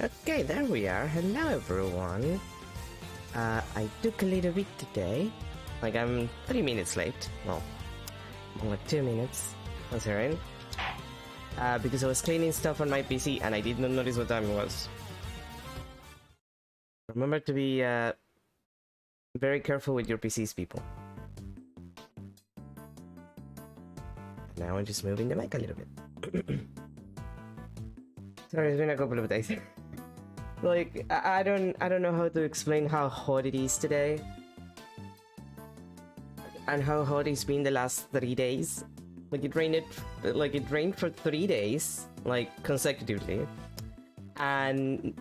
Okay, there we are. Hello, everyone. I took a little bit today. Like, I'm 3 minutes late. Well, more like 2 minutes considering. Because I was cleaning stuff on my PC and I did not notice what time it was. Remember to be very careful with your PCs, people. Now I'm just moving the mic a little bit. Sorry, it's been a couple of days. Like, I don't know how to explain how hot it is today. And how hot it's been the last 3 days. Like it rained for 3 days, like consecutively. And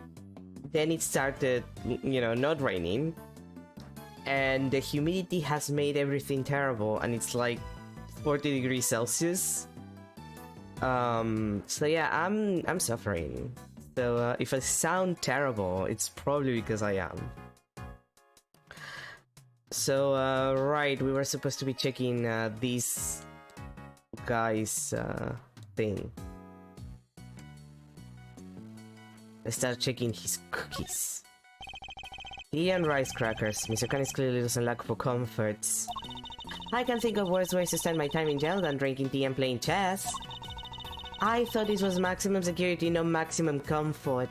then it started, you know, not raining. And the humidity has made everything terrible, and it's like 40 degrees Celsius. So yeah, I'm suffering. So if I sound terrible, it's probably because I am. So right, we were supposed to be checking this guy's thing. Let's start checking his cookies. Tea and rice crackers. Mr. Canis clearly doesn't lack for comforts. I can think of worse ways to spend my time in jail than drinking tea and playing chess. I thought this was maximum security, no maximum comfort.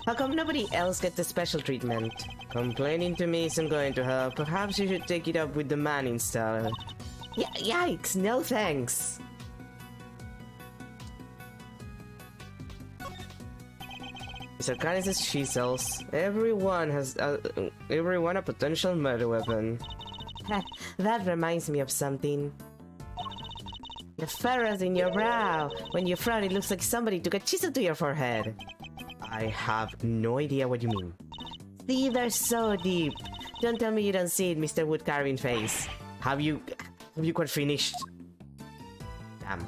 How come nobody else gets the special treatment? Complaining to me isn't going to help. Perhaps you should take it up with the man instead. Yikes, no thanks. Mr. Canis' chisels. Everyone has a potential murder weapon. That reminds me of something. The furrows in your brow. When you frown, it looks like somebody took a chisel to your forehead. I have no idea what you mean. See, they're so deep. Don't tell me you don't see it, Mr. Wood carving face. Have you quite finished? Damn.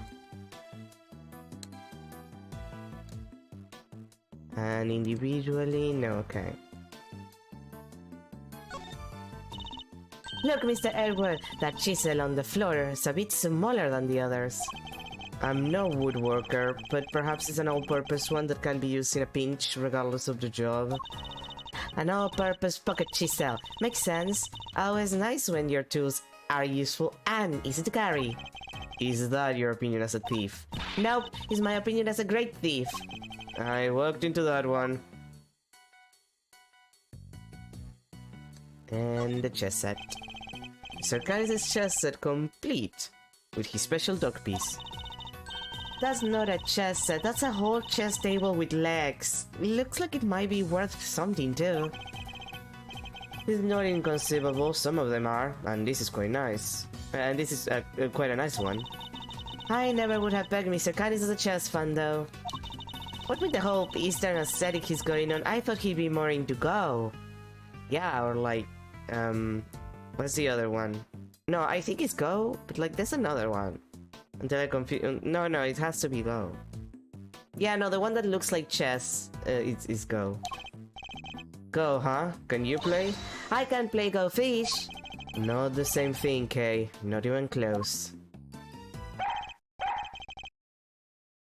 And individually, no, okay. Look, Mr. Edward, that chisel on the floor is a bit smaller than the others. I'm no woodworker, but perhaps it's an all-purpose one that can be used in a pinch, regardless of the job. An all-purpose pocket chisel. Makes sense. Always nice when your tools are useful and easy to carry. Is that your opinion as a thief? Nope, it's my opinion as a great thief. I walked into that one. And the chess set. Sir Canis' chess set complete, with his special dog piece. That's not a chess set, that's a whole chess table with legs. Looks like it might be worth something too. It's not inconceivable, some of them are, and this is quite nice. And this is quite a nice one. I never would have pegged Mr. Canis as a chess fan though. What with the whole Eastern aesthetic he's going on, I thought he'd be more into Go. Yeah, or like, what's the other one? No, I think it's Go, but like there's another one. Until I confuse. No, it has to be Go. Yeah, no, the one that looks like chess is Go. Go, huh? Can you play? I can play Go Fish. Not the same thing, Kay. Not even close.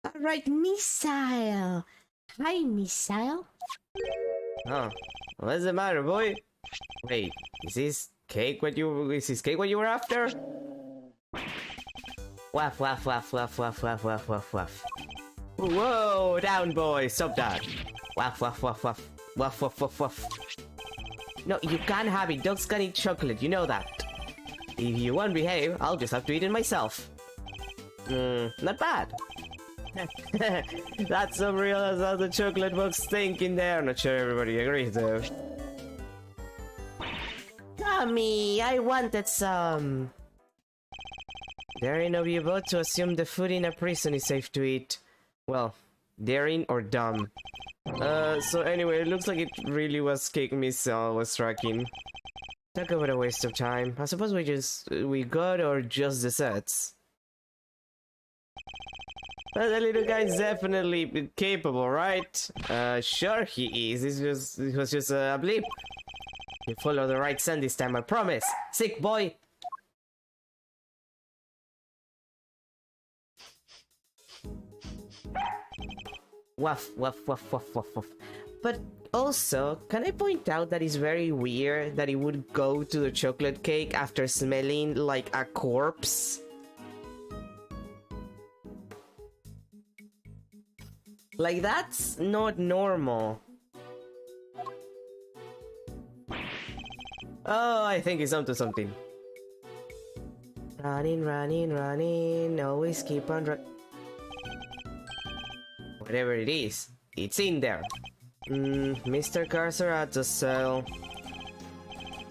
Alright, Missile. Hi, Missile. Oh, what's the matter, boy? Wait, is this cake what you were after? Waff, waff, waff, waff, waff, waff, waff, waff, waff. Whoa, down, boy, stop that. Waff, waff, waff, waff, waff, waff, waff, waff. No, you can't have it. Dogs can eat chocolate, you know that. If you won't behave, I'll just have to eat it myself. Not bad. That's so real as how the chocolate bugs stink in there. Not sure everybody agrees though. Tommy, I wanted some. Daring of you both to assume the food in a prison is safe to eat. Well, daring or dumb. So anyway, it looks like it really was Cake Missile was tracking. Talk about a waste of time. I suppose we got or just the sets. But the little guy is definitely capable, right? Sure he is. It was just a blip. You follow the right scent this time, I promise. Sick boy. Wuff, wuff, wuff, wuff, wuff, wuff. But also, can I point out that it's very weird that he would go to the chocolate cake after smelling like a corpse? Like, that's not normal. Oh, I think he's onto something. Running, running, running. Always keep on whatever it is, it's in there. Mr. Carcerato's cell.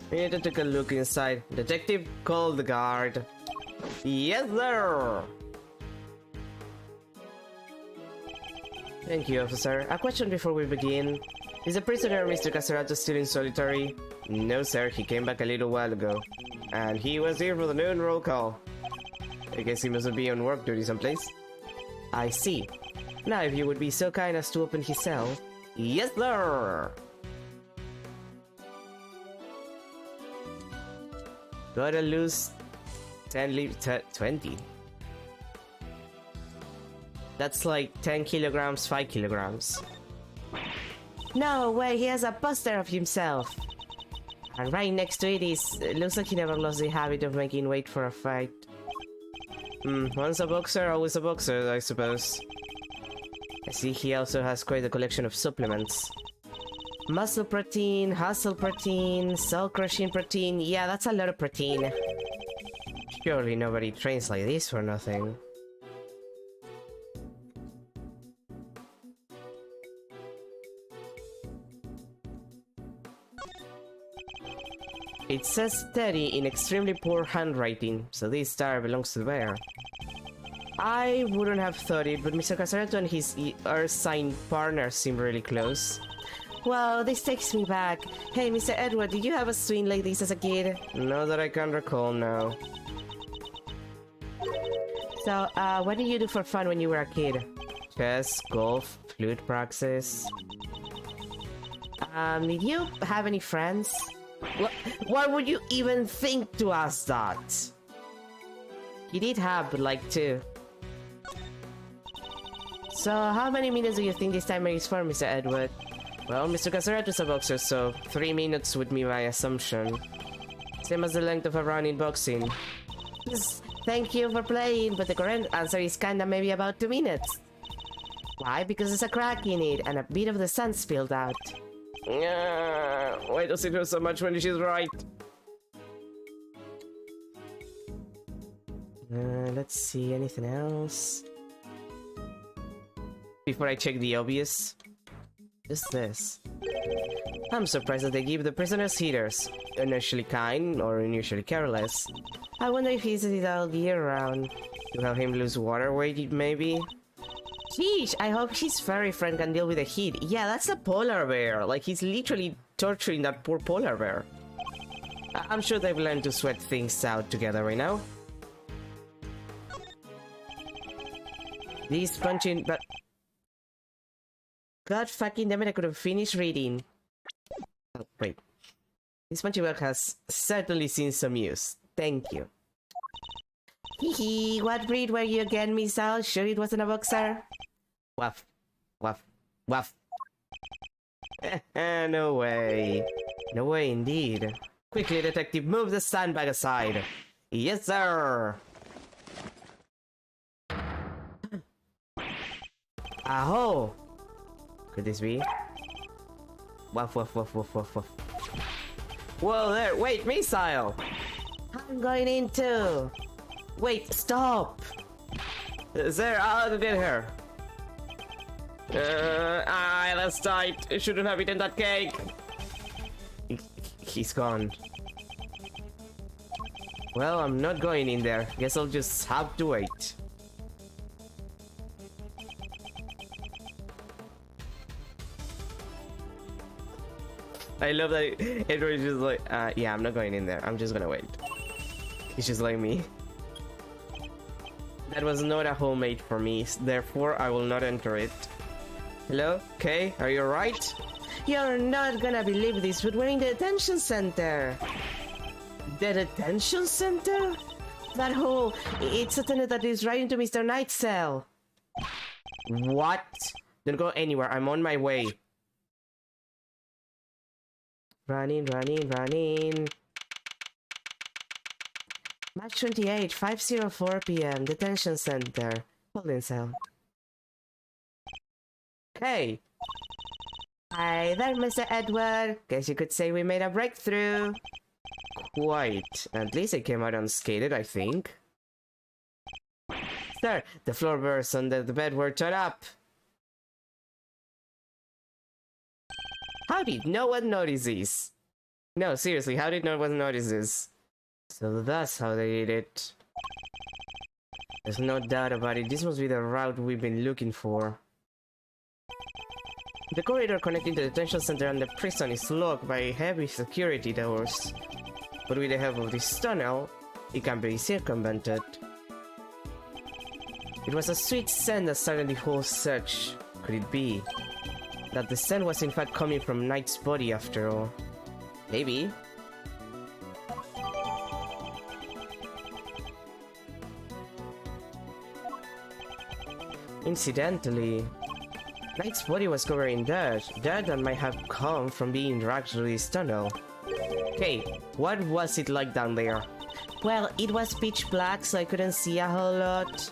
We need to take a look inside. Detective, call the guard. Yes, sir! Thank you, officer. A question before we begin. Is the prisoner, Mr. Carcerato, still in solitary? No, sir. He came back a little while ago. And he was here for the noon roll call. I guess he must be on work duty someplace. I see. Now, if you would be so kind as to open his cell. Yes, sir! Gotta lose 20. That's like 10 kilograms, 5 kilograms. No way, he has a poster of himself. And right next to it is... looks like he never lost the habit of making weight for a fight. Once a boxer, always a boxer, I suppose. I see he also has quite a collection of supplements. Muscle protein, hustle protein, soul crushing protein. Yeah, that's a lot of protein. Surely nobody trains like this for nothing. It says steady in extremely poor handwriting, so this star belongs to the bear. I wouldn't have thought it, but Mr. Carcerato and his Earth sign partner seem really close. Well, this takes me back. Hey, Mr. Edward, did you have a swing like this as a kid? Not that I can recall now. So, what did you do for fun when you were a kid? Chess, golf, flute practice. Did you have any friends? Why would you even think to ask that? You did have, but like 2. So, how many minutes do you think this timer is for, Mr. Edward? Well, Mr. Carcerato's a boxer, so 3 minutes would be my assumption. Same as the length of a round in boxing. Thank you for playing, but the correct answer is kinda maybe about 2 minutes. Why? Because there's a crack in it, and a bit of the sun spilled out. Why does it hurt so much when she's right? Let's see, anything else? Before I check the obvious. Just this. I'm surprised that they give the prisoners heaters. Unusually kind, or unusually careless. I wonder if he uses it all year round. To help him lose water weight, maybe? Sheesh, I hope his furry friend can deal with the heat. Yeah, that's a polar bear. Like, he's literally torturing that poor polar bear. I'm sure they've learned to sweat things out together right now. These punching... but... God fucking damn it, I could have finished reading. Oh, wait. This punching bag has certainly seen some use. Thank you. Hehe, what breed were you again, Miss Al? Sure it wasn't a boxer? Waff. Waff. Waff. No way. No way indeed. Quickly, detective, move the sandbag aside. Yes, sir. Aho! Could this be? Waff, waff, waff, waff, waff, waff. Whoa there, wait, missile! I'm going in too. Wait, stop! There, I'll get her. That's tight. I shouldn't have eaten that cake. He's gone. Well, I'm not going in there. Guess I'll just have to wait. I love that Edward's just like, yeah, I'm not going in there. I'm just gonna wait. He's just like me. That was not a homemade for me, therefore I will not enter it. Hello? Kay? Are you alright? You're not gonna believe this, but we're in the detention center. The detention center? That hole, it's a tunnel that is right into Mr. Knight's cell. What? Don't go anywhere. I'm on my way. Running. March 28, 5:04 p.m. Detention Center. Holding cell. Hey! Hi there, Mr. Edward. Guess you could say we made a breakthrough. Quite. At least I came out unscathed, I think. Sir, the floorboards under the bed were torn up. How did no one notice this? No, seriously, how did no one notice this? So that's how they did it. There's no doubt about it. This must be the route we've been looking for. The corridor connecting to the detention center and the prison is locked by heavy security doors. But with the help of this tunnel, it can be circumvented. It was a sweet scent that started the whole search. Could it be that the scent was in fact coming from Knight's body after all? Maybe. Incidentally, Knight's body was covered in dirt that might have come from being dragged through this tunnel. Okay, what was it like down there? Well, it was pitch black, so I couldn't see a whole lot.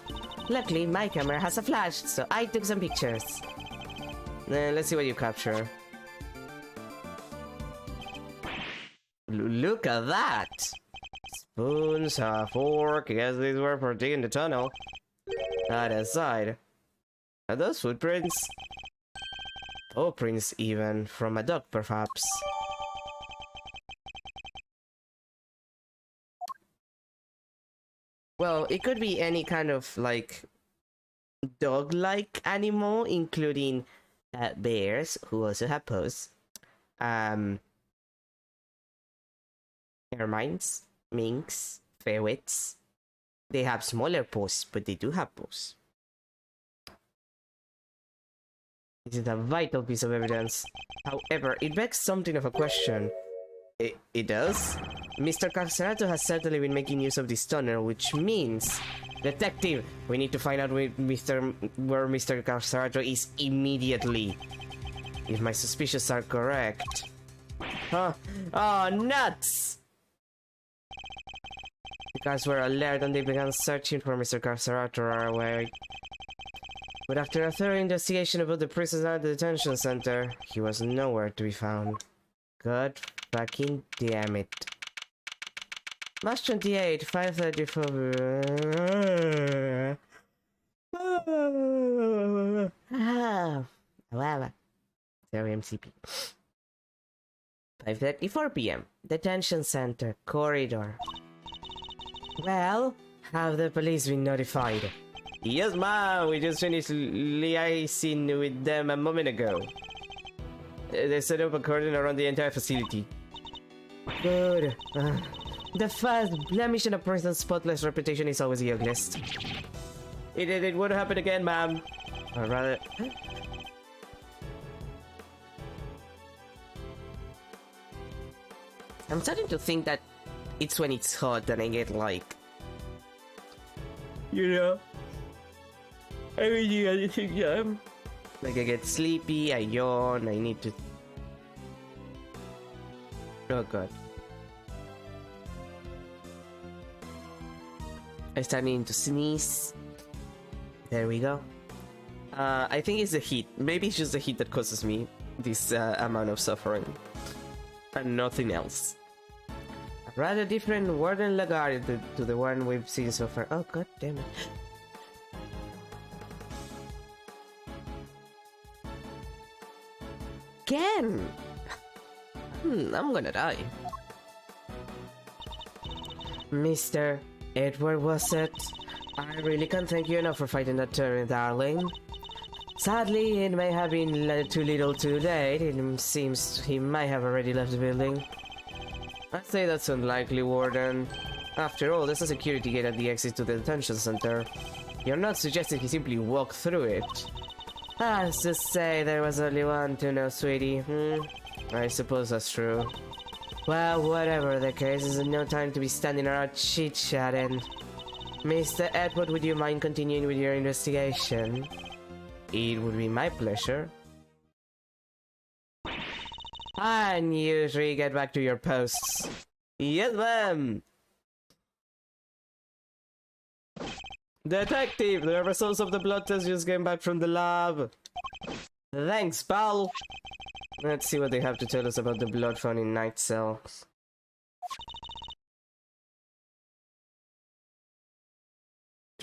Luckily, my camera has a flash, so I took some pictures. Let's see what you capture. Look at that! Spoons, a fork, I guess these were for digging the tunnel. That aside, are those footprints? Footprints even, from a dog perhaps. Well, it could be any kind of, like, dog-like animal, including bears, who also have paws. Ermines, minks, ferrets. They have smaller paws, but they do have paws. This is a vital piece of evidence. However, it begs something of a question. It does? Mr. Carcerato has certainly been making use of this tunnel, which means... Detective, we need to find out where Mr. Carcerato is immediately. If my suspicions are correct. Huh? Oh, nuts! The guards were alert and they began searching for Mr. Carcerato right away. But after a thorough investigation about the prisoners at the detention center, he was nowhere to be found. God fucking damn it. March 28, 5:34. Sorry, MCP. 5:34 p.m. Detention center, corridor. Well, have the police been notified? Yes, ma'am. We just finished liaising with them a moment ago. They set up a cordon around the entire facility. Good. The first blemish in a person's spotless reputation is always the ugliest. It won't happen again, ma'am. Or rather... I'm starting to think that it's when it's hot that I get like... You know... Everything, yeah. Like I get sleepy, I yawn, I need to... Oh god. I'm starting to sneeze. There we go. I think it's the heat. Maybe it's just the heat that causes me this amount of suffering. And nothing else. A rather different Warden Lagarde to the one we've seen so far. Oh god damn it. Again! I'm gonna die. Mr. Edward Wasset, I really can't thank you enough for fighting that turret, darling. Sadly, it may have been too little too late. It seems he might have already left the building. I'd say that's unlikely, Warden. After all, there's a security gate at the exit to the detention center. You're not suggesting he simply walked through it. As to say, there was only one to know, sweetie. I suppose that's true. Well, whatever the case, there's no time to be standing around chit-chatting. Mr. Edward, would you mind continuing with your investigation? it would be my pleasure. And you three get back to your posts. Yes, ma'am! Detective, the results of the blood test just came back from the lab. Thanks, pal! Let's see what they have to tell us about the blood found in Night cells.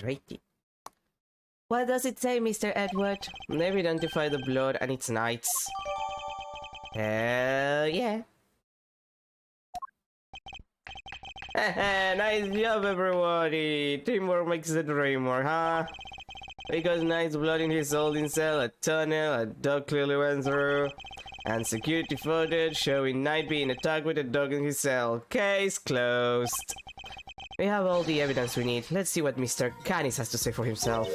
Righty. What does it say, Mr. Edward? They've identified the blood and it's Knight's. Hell yeah. Nice job, everybody! Teamwork makes the dream work, huh? Because Knight's blood in his holding cell, a tunnel a dog clearly went through, and security footage showing Knight being attacked with a dog in his cell. Case closed. We have all the evidence we need. Let's see what Mr. Canis has to say for himself.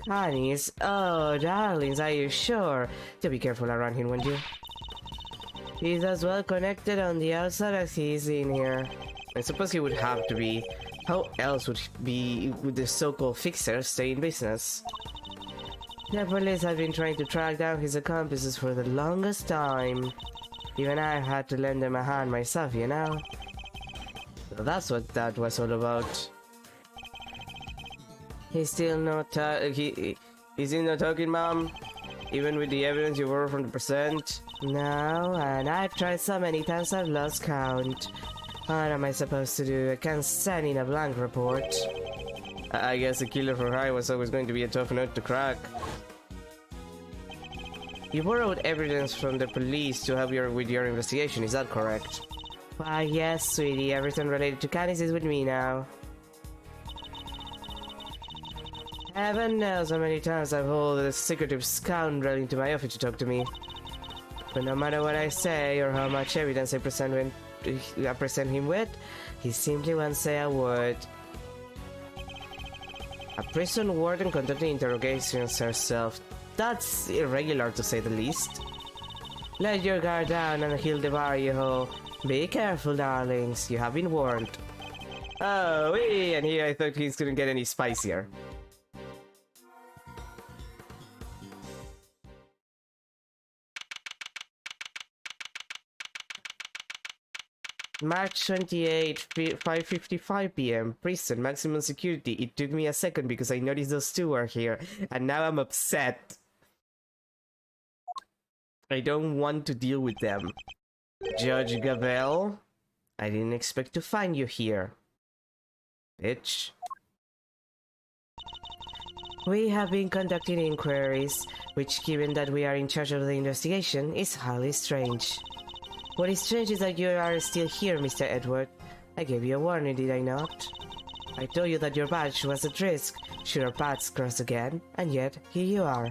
Canis? Oh, darlings, are you sure? Do be careful around him, won't you? He's as well connected on the outside as he is in here. I suppose he would have to be. How else would the so-called fixer stay in business? The police have been trying to track down his accomplices for the longest time. Even I had to lend them a hand myself, you know? So that's what that was all about. He's still not Is he not talking, Mom? Even with the evidence you borrowed from the percent? No, and I've tried so many times I've lost count. What am I supposed to do? I can't send in a blank report. I guess a killer for hire was always going to be a tough nut to crack. You borrowed evidence from the police to help with your investigation, is that correct? Why, yes, sweetie. Everything related to Canis is with me now. Heaven knows how many times I've hauled a secretive scoundrel into my office to talk to me. But no matter what I say or how much evidence I present him with, he simply won't say a word. A prison warden conducting interrogations herself. That's irregular to say the least. Let your guard down and he'll devour you whole. Be careful, darlings. You have been warned. Oh, and here I thought things couldn't get any spicier. March 28, 5:55 p.m. Prison, maximum security. It took me a second because I noticed those two were here, and now I'm upset. I don't want to deal with them. Judge Gavel, I didn't expect to find you here. Bitch. We have been conducting inquiries, which, given that we are in charge of the investigation, is highly strange. What is strange is that you are still here, Mr. Edward. I gave you a warning, did I not? I told you that your badge was at risk should our paths cross again, and yet here you are.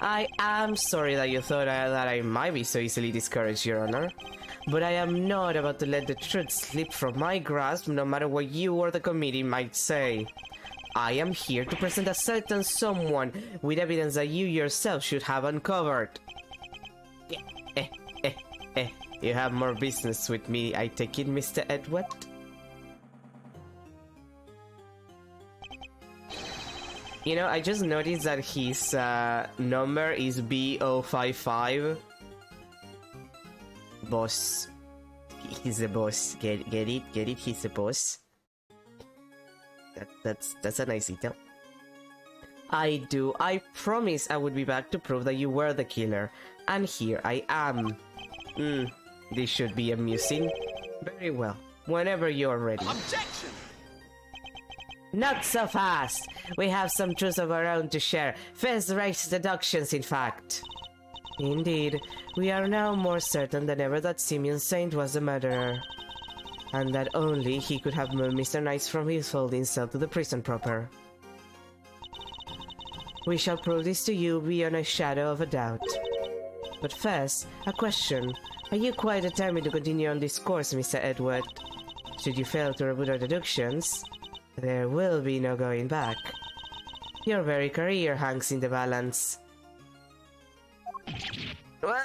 I am sorry that you thought that I might be so easily discouraged, Your Honor. But I am not about to let the truth slip from my grasp, no matter what you or the committee might say. I am here to present a certain someone with evidence that you yourself should have uncovered. You have more business with me, I take it, Mr. Edward? You know, I just noticed that his number is B055. Boss. He's a boss. Get it? He's a boss. That's a nice detail. I do. I promise I would be back to prove that you were the killer. And here I am. This should be amusing. Very well. Whenever you're ready. Objection! Not so fast! We have some truths of our own to share. First-rate deductions, in fact. Indeed, we are now more certain than ever that Simeon Saint was the murderer. And that only he could have moved Mr. Knight from his holding cell to the prison proper. We shall prove this to you beyond a shadow of a doubt. But first, a question. Are you quite determined to continue on this course, Mr. Edward? Should you fail to rebut our deductions, there will be no going back. Your very career hangs in the balance. What?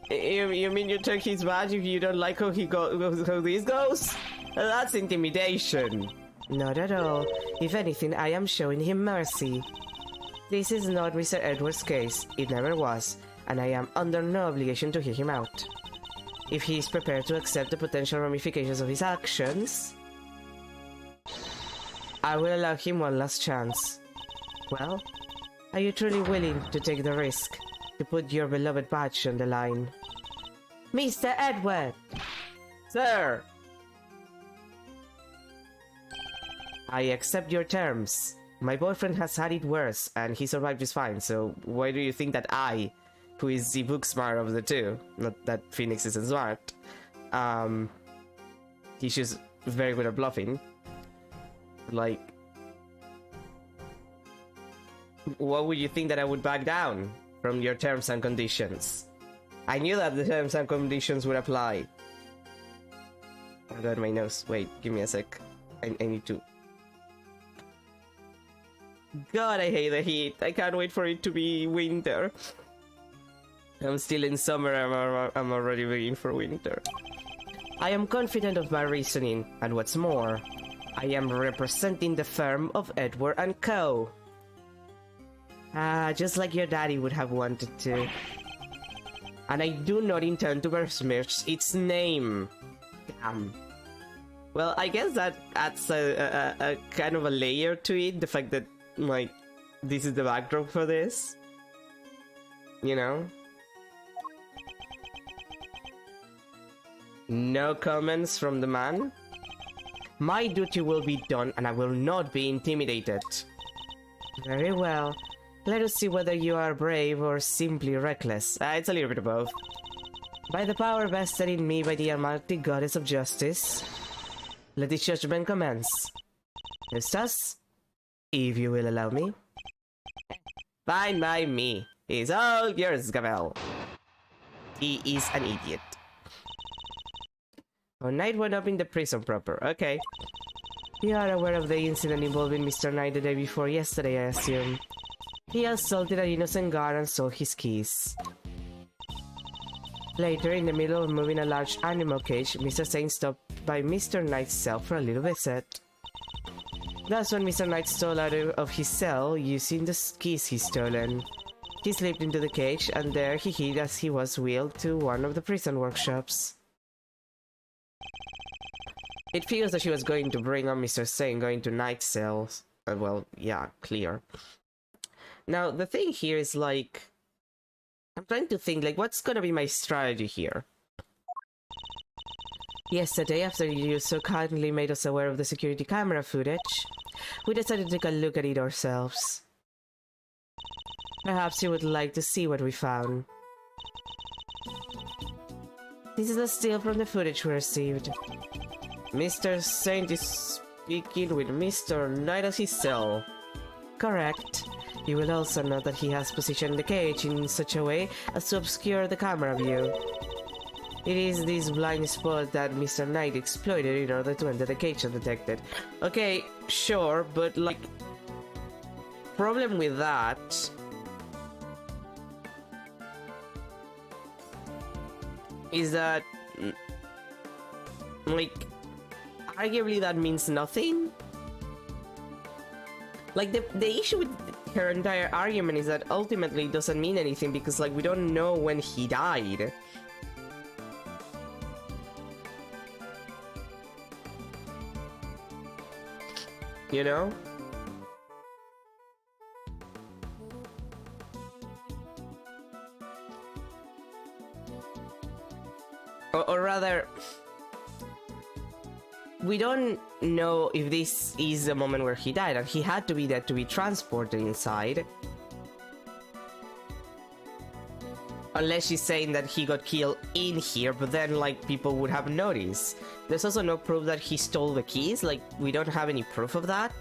You mean you took his badge if you don't like how this goes? That's intimidation. Not at all. If anything, I am showing him mercy. This is not Mr. Edwards' case. It never was, and I am under no obligation to hear him out. If he is prepared to accept the potential ramifications of his actions, I will allow him one last chance. Well, are you truly willing to take the risk to put your beloved badge on the line? Mr. Edward! Sir! I accept your terms. My boyfriend has had it worse, and he survived just fine, so why do you think that I, who is the book smart of the two, not that Phoenix isn't smart, he's just very good at bluffing. Like, what would you think that I would back down from your terms and conditions? I knew that the terms and conditions would apply. I got my nose. Wait, give me a sec. I need to... God, I hate the heat. I can't wait for it to be winter. I'm still in summer, I'm already waiting for winter. I am confident of my reasoning, and what's more, I am representing the firm of Edward & Co. Just like your daddy would have wanted to. And I do not intend to besmirch its name. Damn. Well, I guess that adds a kind of a layer to it, the fact that, like, this is the backdrop for this. You know? No comments from the man? My duty will be done, and I will not be intimidated. Very well. Let us see whether you are brave or simply reckless. It's a little bit of both. By the power vested in me by the almighty goddess of justice, let this judgment commence. Eustace, if you will allow me. Fine by me. He's all yours, Gavel. He is an idiot. Oh, Knight went up in the prison proper. Okay. You are aware of the incident involving Mr. Knight the day before yesterday, I assume. He assaulted an innocent guard and stole his keys. Later, in the middle of moving a large animal cage, Mr. Saint stopped by Mr. Knight's cell for a little visit. That's when Mr. Knight stole out of his cell using the keys he's stolen. He slipped into the cage, and there he hid as he was wheeled to one of the prison workshops. It feels that she was going to bring on Mr. Saint going to Knight's cells. Well, yeah, clear. Now, the thing here is, like, I'm trying to think, like, what's gonna be my strategy here? Yesterday, after you so kindly made us aware of the security camera footage, we decided to take a look at it ourselves. Perhaps you would like to see what we found. This is a still from the footage we received. Mr. Saint is speaking with Mr. Knight at his cell. Correct. You will also note that he has positioned the cage in such a way as to obscure the camera view. It is this blind spot that Mr. Knight exploited in order to enter the cage undetected. Okay, sure, but like... problem with that... is that... like... arguably that means nothing? Like, the issue with her entire argument is that ultimately it doesn't mean anything because, like, we don't know when he died. You know? Or rather... we don't know if this is the moment where he died, and he had to be there to be transported inside. Unless she's saying that he got killed in here, but then, like, people would have noticed. There's also no proof that he stole the keys, like, we don't have any proof of that.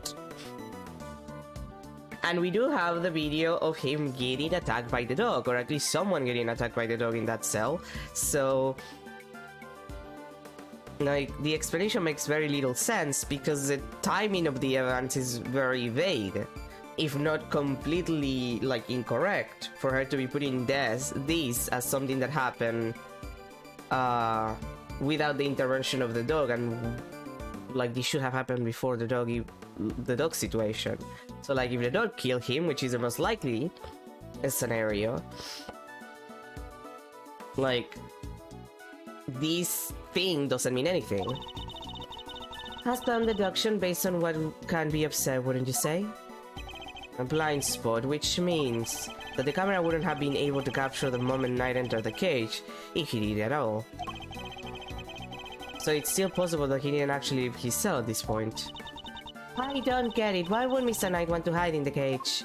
And we do have the video of him getting attacked by the dog, or at least someone getting attacked by the dog in that cell, so... like, the explanation makes very little sense because the timing of the events is very vague, if not completely, like, incorrect, for her to be putting this as something that happened without the intervention of the dog, and like this should have happened before the dog situation. So like if the dog killed him, which is the most likely scenario, like this thing doesn't mean anything. Has done deduction based on what can be observed, wouldn't you say? A blind spot, which means that the camera wouldn't have been able to capture the moment Knight entered the cage, if he did at all. So it's still possible that he didn't actually leave his cell at this point. I don't get it. Why would Mr. Knight want to hide in the cage?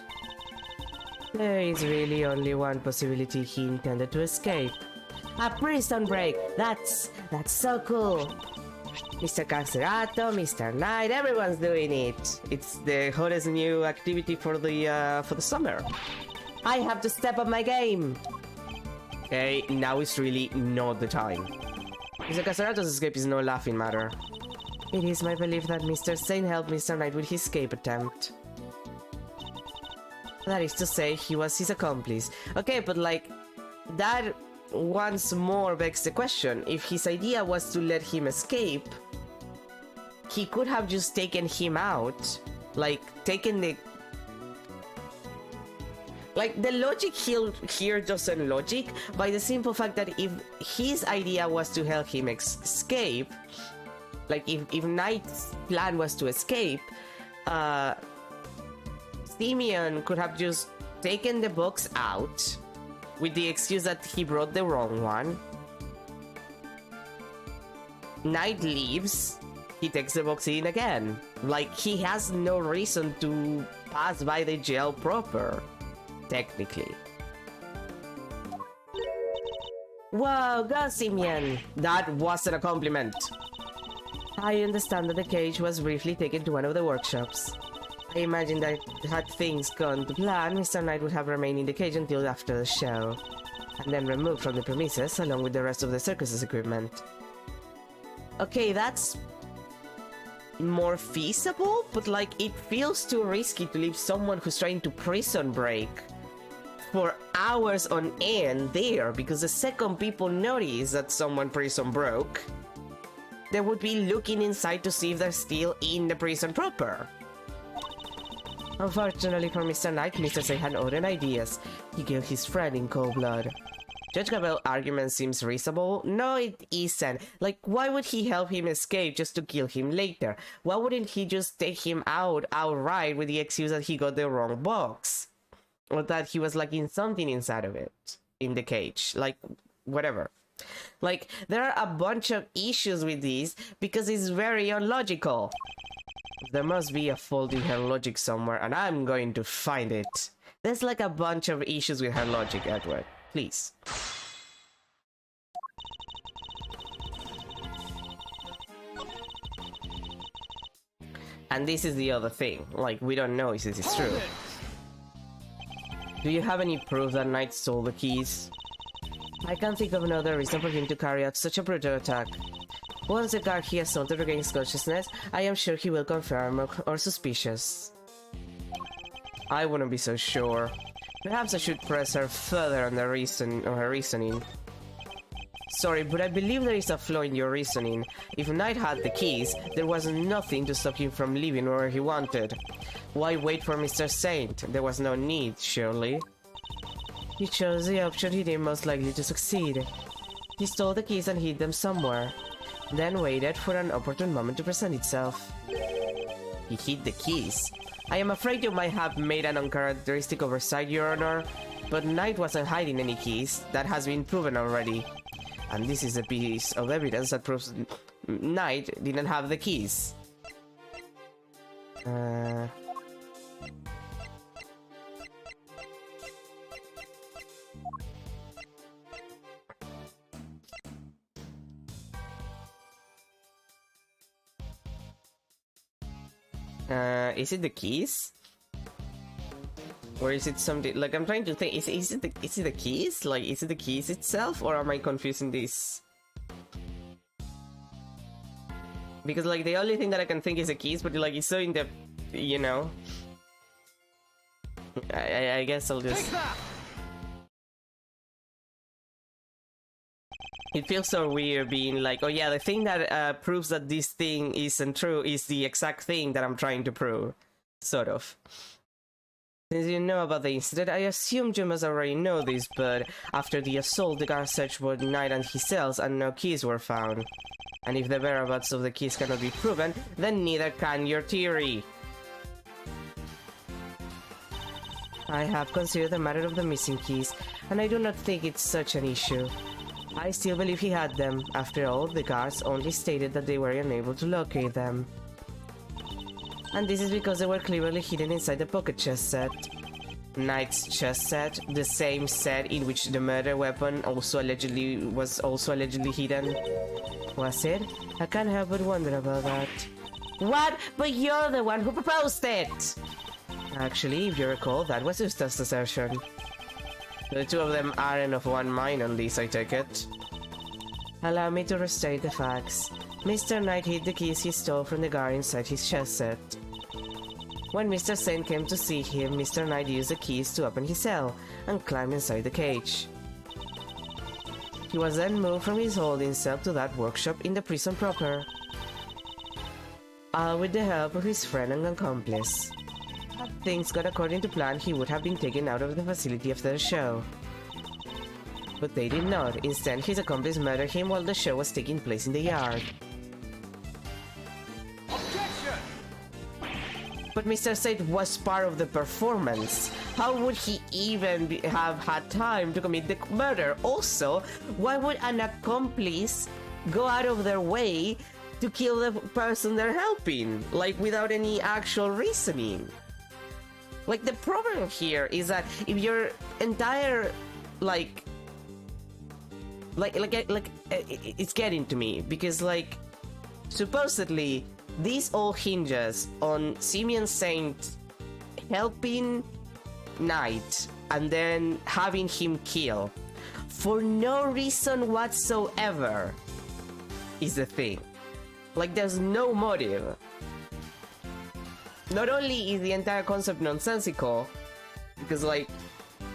There is really only one possibility: he intended to escape. A prison break! That's so cool! Mr. Cancerato, Mr. Knight, everyone's doing it! It's the hottest new activity for the summer. I have to step up my game! Okay, now is really not the time. Mr. Cancerato's escape is no laughing matter. It is my belief that Mr. Saint helped Mr. Knight with his escape attempt. That is to say, he was his accomplice. Okay, but like, that once more begs the question. If his idea was to let him escape, he could have just taken him out. Like, taken the... Like, the logic here doesn't logic by the simple fact that if his idea was to help him escape, like, if Knight's plan was to escape, Simeon could have just taken the box out with the excuse that he brought the wrong one. Knight leaves, he takes the box in again. Like, he has no reason to pass by the jail proper, technically. Whoa, go Simeon! That wasn't a compliment. I understand that the cage was briefly taken to one of the workshops. I imagine that had things gone to plan, Mr. Knight would have remained in the cage until after the show, and then removed from the premises along with the rest of the circus's equipment. Okay, that's more feasible, but like, it feels too risky to leave someone who's trying to prison break for hours on end there, because the second people notice that someone prison broke, they would be looking inside to see if they're still in the prison proper. Unfortunately for Mr. Knight, Mr. Saint had other ideas. He killed his friend in cold blood. Judge Gabel's argument seems reasonable. No, it isn't. Like, why would he help him escape just to kill him later? Why wouldn't he just take him out outright with the excuse that he got the wrong box? Or that he was lacking something inside of it, in the cage. Like, whatever. Like, there are a bunch of issues with this because it's very illogical. There must be a fault in her logic somewhere, and I'm going to find it. There's like a bunch of issues with her logic, Edward. Please. And this is the other thing. Like, we don't know if this is true. Do you have any proof that Knight stole the keys? I can't think of another reason for him to carry out such a brutal attack. Once the guard he assaulted regains consciousness, I am sure he will confirm or suspicious. I wouldn't be so sure. Perhaps I should press her further on the her reasoning. Sorry, but I believe there is a flaw in your reasoning. If Knight had the keys, there was nothing to stop him from leaving where he wanted. Why wait for Mr. Saint? There was no need, surely. He chose the option he deemed most likely to succeed. He stole the keys and hid them somewhere, then waited for an opportune moment to present itself. He hid the keys. I am afraid you might have made an uncharacteristic oversight, Your Honor, but Knight wasn't hiding any keys. That has been proven already. And this is a piece of evidence that proves Knight didn't have the keys. Is it the keys? Or is it something like, I'm trying to think, is it the keys? Like, is it the keys itself, or am I confusing this? Because like the only thing that I can think is the keys, but like it's so in depth, you know. I guess I'll just It feels so weird being like, oh yeah, the thing that proves that this thing isn't true is the exact thing that I'm trying to prove. Sort of. Since you know about the incident, I assumed you must already know this, but after the assault, the guard searched for Knight and his cells and no keys were found. And if the whereabouts of the keys cannot be proven, then neither can your theory. I have considered the matter of the missing keys, and I do not think it's such an issue. I still believe he had them. After all, the guards only stated that they were unable to locate them. And this is because they were cleverly hidden inside the pocket chest set. Knight's chest set, the same set in which the murder weapon was also allegedly hidden. Was it? I can't help but wonder about that. What? But you're the one who proposed it! Actually, if you recall, that was Usta's assertion. The two of them aren't of one mind on this, I take it. Allow me to restate the facts. Mr. Knight hid the keys he stole from the guard inside his chest set. When Mr. Saint came to see him, Mr. Knight used the keys to open his cell and climbed inside the cage. He was then moved from his holding cell to that workshop in the prison proper, all with the help of his friend and accomplice. Had things gone according to plan, he would have been taken out of the facility after the show. But they did not. Instead, his accomplice murdered him while the show was taking place in the yard. But Mr. Saint was part of the performance. How would he even have had time to commit the murder? Also, why would an accomplice go out of their way to kill the person they're helping? Like, without any actual reasoning? Like, the problem here is that if your entire, it's getting to me, because, like, supposedly, this all hinges on Simeon Saint helping Knight and then having him kill for no reason whatsoever is the thing. Like, there's no motive. Not only is the entire concept nonsensical, because, like,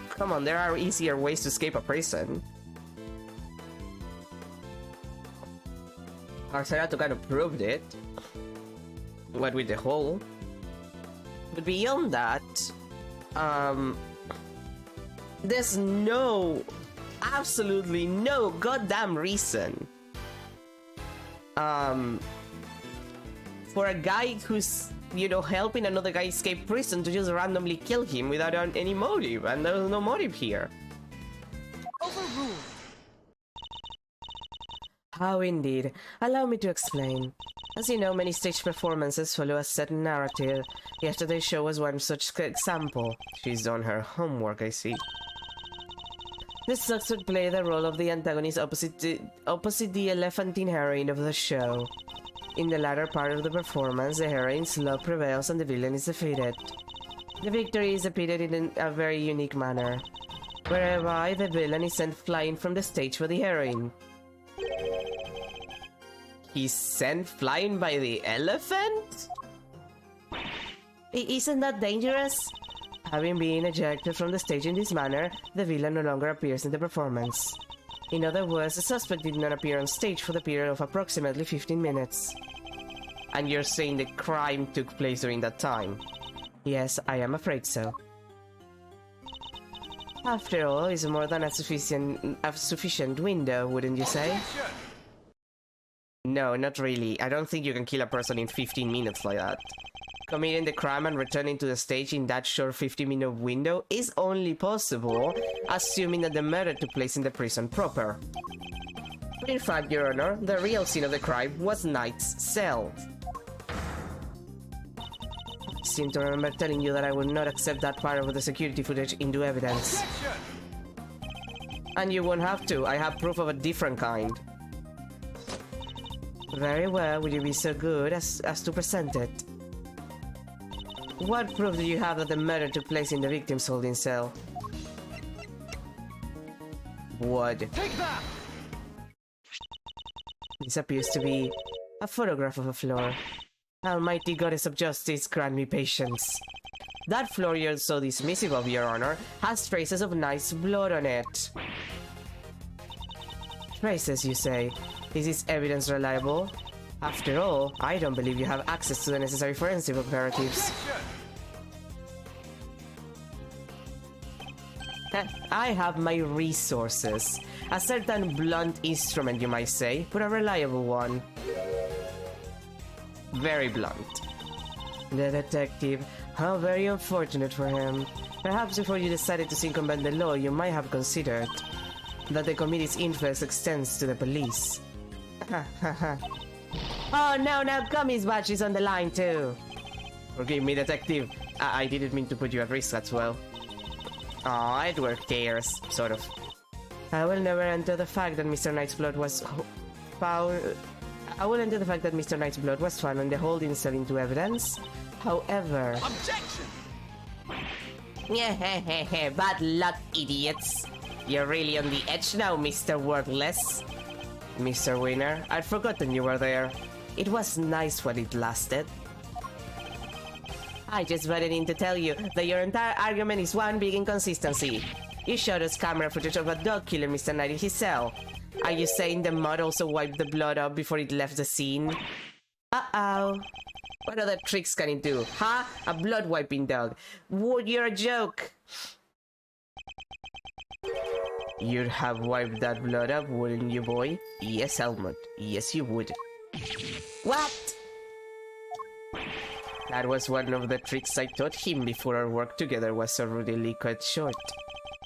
come on, there are easier ways to escape a prison. Arsarato kind of proved it. What with the hole. But beyond that, there's absolutely no goddamn reason for a guy who's, you know, helping another guy escape prison to just randomly kill him without any motive, and there's no motive here. Overruled. How indeed. Allow me to explain. As you know, many stage performances follow a certain narrative. Yesterday's show was one such example. She's done her homework, I see. The Sucks would play the role of the antagonist opposite the elephantine heroine of the show. In the latter part of the performance, the heroine's love prevails and the villain is defeated. The victory is repeated in a very unique manner, whereby the villain is sent flying from the stage for the heroine. He's sent flying by the elephant? Isn't that dangerous? Having been ejected from the stage in this manner, the villain no longer appears in the performance. In other words, the suspect did not appear on stage for the period of approximately 15 minutes. And you're saying the crime took place during that time? Yes, I am afraid so. After all, it's more than a sufficient window, wouldn't you say? No, not really. I don't think you can kill a person in 15 minutes like that. Committing the crime and returning to the stage in that short 15-minute window is only possible, assuming that the murder took place in the prison proper. In fact, Your Honor, the real scene of the crime was Knight's cell. I seem to remember telling you that I would not accept that part of the security footage into evidence. And you won't have to. I have proof of a different kind. Very well, will you be so good as to present it? What proof do you have that the murder took place in the victim's holding cell? What? Take that! This appears to be a photograph of a floor. Almighty Goddess of Justice, grant me patience. That floor you're so dismissive of, Your Honor, has traces of Knight's blood on it. Races, you say? Is this evidence reliable? After all, I don't believe you have access to the necessary forensic operatives. I have my resources. A certain blunt instrument, you might say, but a reliable one. Very blunt. The detective. How very unfortunate for him. Perhaps before you decided to circumvent the law, you might have considered that the committee's influence extends to the police. Oh no, now Gummy's badge is on the line too. Forgive me, detective. I didn't mean to put you at risk as well. Oh, Edward cares, sort of. I will never enter the fact that Mr. Knight's blood was found. I will enter the fact that Mr. Knight's blood was found on the holding cell into evidence. However, Objection! yeah, bad luck, idiots. You're really on the edge now, Mr. Worthless. Mr. Winner, I'd forgotten you were there. It was nice while it lasted. I just wanted in to tell you that your entire argument is one big inconsistency. You showed us camera footage of a dog killing Mr. Knight in his cell. Are you saying the mud also wiped the blood up before it left the scene? Uh-oh. What other tricks can it do? Huh? A blood-wiping dog. Would you're a joke. You'd have wiped that blood up, wouldn't you, boy? Yes, Helmut. Yes, you would. What? That was one of the tricks I taught him before our work together was so rudely cut short.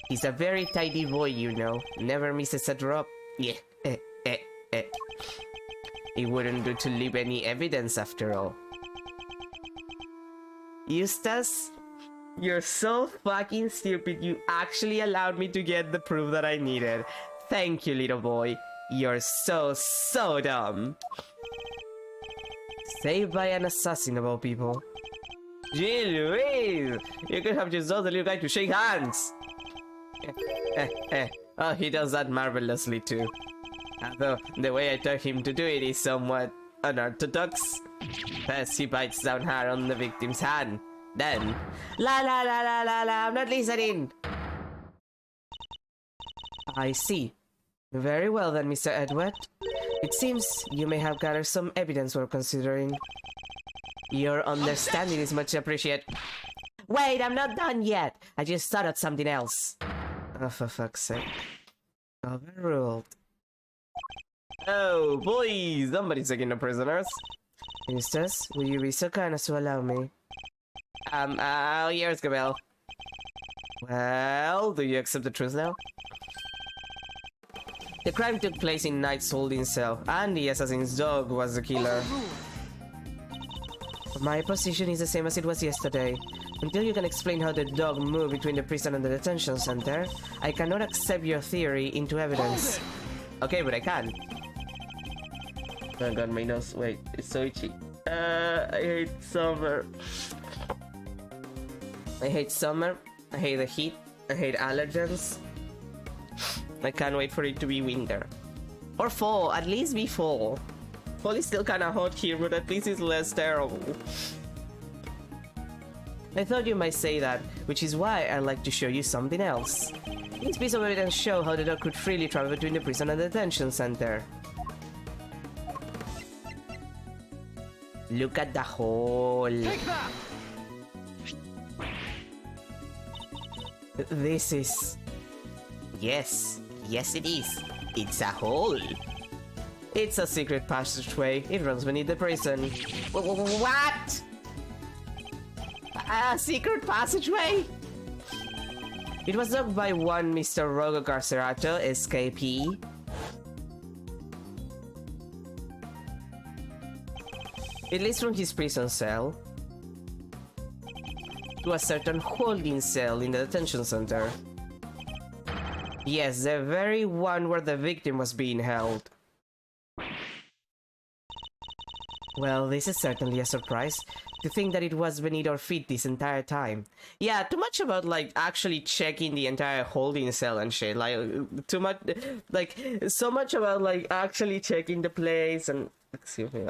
He's a very tidy boy, you know. Never misses a drop. Yeah, It wouldn't do to leave any evidence after all. Eustace? You're so fucking stupid, you actually allowed me to get the proof that I needed. Thank you, little boy. You're so dumb. Saved by an assassin of all people. Gee Louise! You could have just told the little guy to shake hands! Oh, he does that marvelously too. Although, the way I taught him to do it is somewhat unorthodox. First, he bites down hard on the victim's hand. Then, la, I'm not listening! I see. Very well then, Mr. Edward. It seems you may have gathered some evidence we're considering. Your understanding is much appreciated. Wait, I'm not done yet! I just thought of something else. Oh, for fuck's sake. Overruled. Oh, boys! Somebody's taking the prisoners. Eustace, will you be so kind as to allow me? Here's Gabelle. Well, do you accept the truth now? The crime took place in Knight's holding cell, and the assassin's dog was the killer. My position is the same as it was yesterday. Until you can explain how the dog moved between the prison and the detention center, I cannot accept your theory into evidence. Okay, but I can. Oh god, my nose. Wait, it's so itchy. I hate summer. I hate summer. I hate the heat. I hate allergens. I can't wait for it to be winter. Or fall, at least be fall. Fall is still kinda hot here, but at least it's less terrible. I thought you might say that, which is why I'd like to show you something else. This piece of evidence shows how the dog could freely travel between the prison and the detention center. Look at the hole. Take that! This is... Yes it is. It's a hole. It's a secret passageway. It runs beneath the prison. What? A secret passageway? It was dug by one Mr. Rogo Carcerato, escapee. It leads from his prison cell to a certain holding cell in the detention center. Yes, the very one where the victim was being held. Well, this is certainly a surprise. To think that it was beneath our feet this entire time. Yeah, too much about, like, actually checking the entire holding cell and shit. Like, too much, like, so much about, like, actually checking the place and... Excuse me,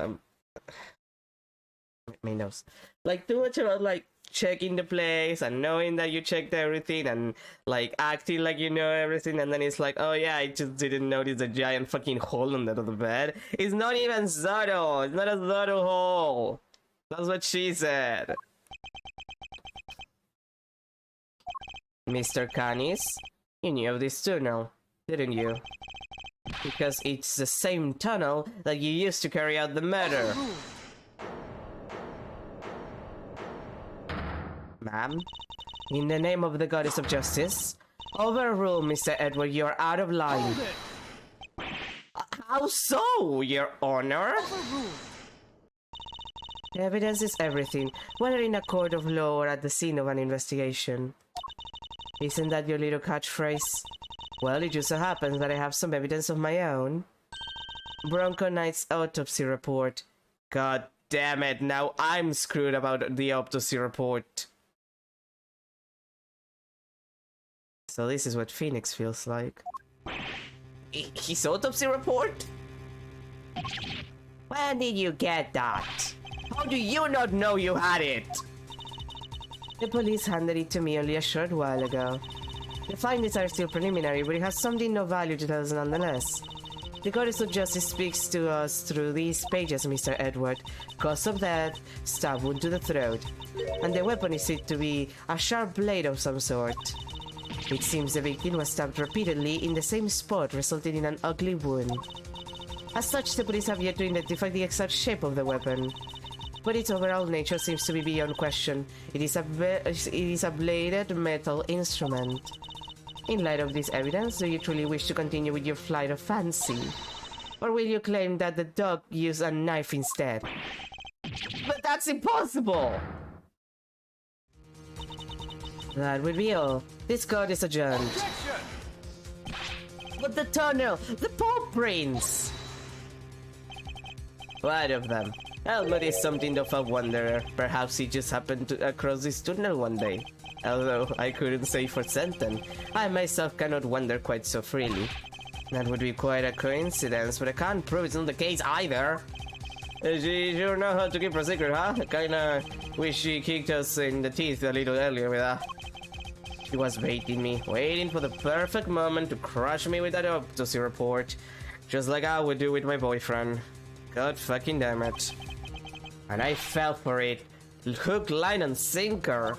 my nose. Like, too much about, like, checking the place and knowing that you checked everything and, like, acting like you know everything, and then it's like, oh yeah, I just didn't notice a giant fucking hole under the bed. It's not even subtle. It's not a subtle hole. That's what she said. Mr. Canis, you knew of this tunnel, didn't you? Because it's the same tunnel that you used to carry out the murder. Ma'am, in the name of the Goddess of Justice, overrule Mr. Edward, you're out of line. How so, Your Honor? Evidence is everything, whether in a court of law or at the scene of an investigation. Isn't that your little catchphrase? Well, it just so happens that I have some evidence of my own. Bronco Knight's autopsy report. God damn it, now I'm screwed about the autopsy report. So this is what Phoenix feels like. His autopsy report? When did you get that? How do you not know you had it? The police handed it to me only a short while ago. The findings are still preliminary, but it has something of value to us nonetheless. The Goddess of Justice speaks to us through these pages, Mr. Edward. Cause of death, stab wound to the throat. And the weapon is said to be a sharp blade of some sort. It seems the victim was stabbed repeatedly in the same spot, resulting in an ugly wound. As such, the police have yet to identify the exact shape of the weapon, but its overall nature seems to be beyond question. It is a bladed metal instrument. In light of this evidence, do you truly wish to continue with your flight of fancy? Or will you claim that the dog used a knife instead? But that's impossible! That would be all. This court is adjourned. But the tunnel! The paw prints! What of them? Helmut is something of a wanderer. Perhaps he just happened across this tunnel one day. Although I couldn't say for certain, I myself cannot wander quite so freely. That would be quite a coincidence, but I can't prove it's not the case either. She sure know how to keep a secret, huh? Kinda wish she kicked us in the teeth a little earlier with that. She was baiting me, waiting for the perfect moment to crush me with that autopsy report, just like I would do with my boyfriend. God fucking damn it. And I fell for it. Hook, line, and sinker.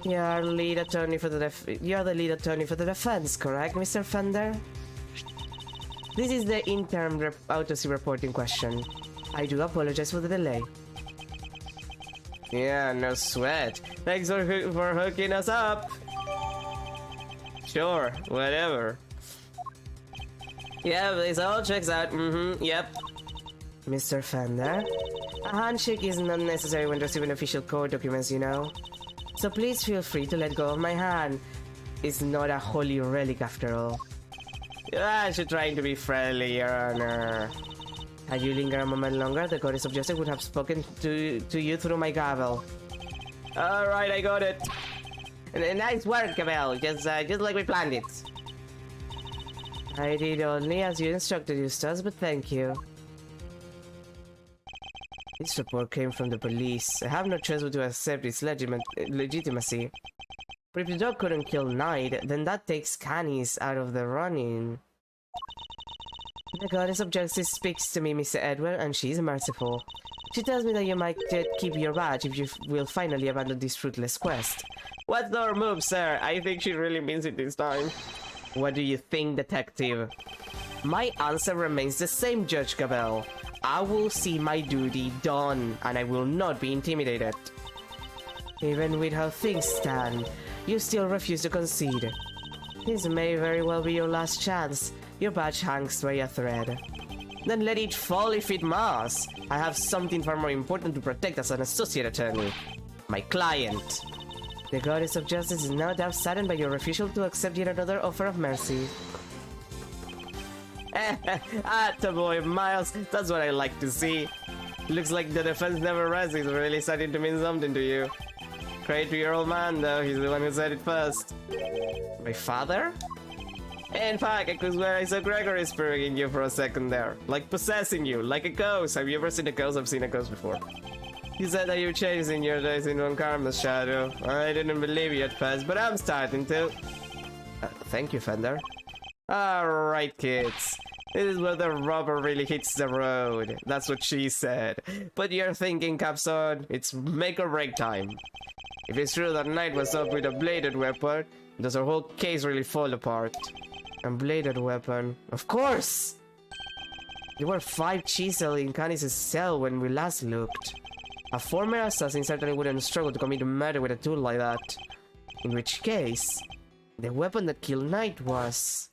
You're the lead attorney for the defense, correct, Mr. Fender? This is the interim autopsy report in question. I do apologize for the delay. Yeah, no sweat. Thanks for hooking us up. Sure, whatever. Yeah, this all checks out. Yep. Mr. Fender, a handshake is not necessary when receiving official court documents, you know. So please feel free to let go of my hand. It's not a holy relic after all. Yeah, she's trying to be friendly, Your Honor. Had you lingered a moment longer, the Goddess of Justice would have spoken to you through my gavel. Alright, I got it. Nice work, Cabell. Just like we planned it. I did only as you instructed, Eustace, but thank you. This report came from the police. I have no choice but to accept its legitimacy. But if the dog couldn't kill Knight, then that takes Canis out of the running. The Goddess of Justice speaks to me, Mr. Edward, and she's merciful. She tells me that you might keep your badge if you will finally abandon this fruitless quest. What's our move, sir? I think she really means it this time. What do you think, detective? My answer remains the same, Judge Cabell. I will see my duty done, and I will not be intimidated. Even with how things stand, you still refuse to concede. This may very well be your last chance. Your badge hangs by a thread. Then let it fall if it must. I have something far more important to protect as an associate attorney. My client. The Goddess of Justice is no doubt saddened by your refusal to accept yet another offer of mercy. Attaboy, Miles. That's what I like to see. Looks like the defense never rests. It's really starting to mean something to you. Credit to your old man, though. He's the one who said it first. My father? In fact, I could swear I saw Gregory spurring you for a second there. Like possessing you, like a ghost. Have you ever seen a ghost? I've seen a ghost before. You said that you're chasing your days in Von Karma's shadow. I didn't believe you at first, but I'm starting to. Thank you, Fender. Alright, kids. This is where the rubber really hits the road. That's what she said. But you're thinking, Capson, it's make or break time. If it's true that Knight was up with a bladed weapon, does our whole case really fall apart? A bladed weapon? Of course! There were 5 chisels in Canis' cell when we last looked. A former assassin certainly wouldn't struggle to commit a murder with a tool like that. In which case, the weapon that killed Knight was...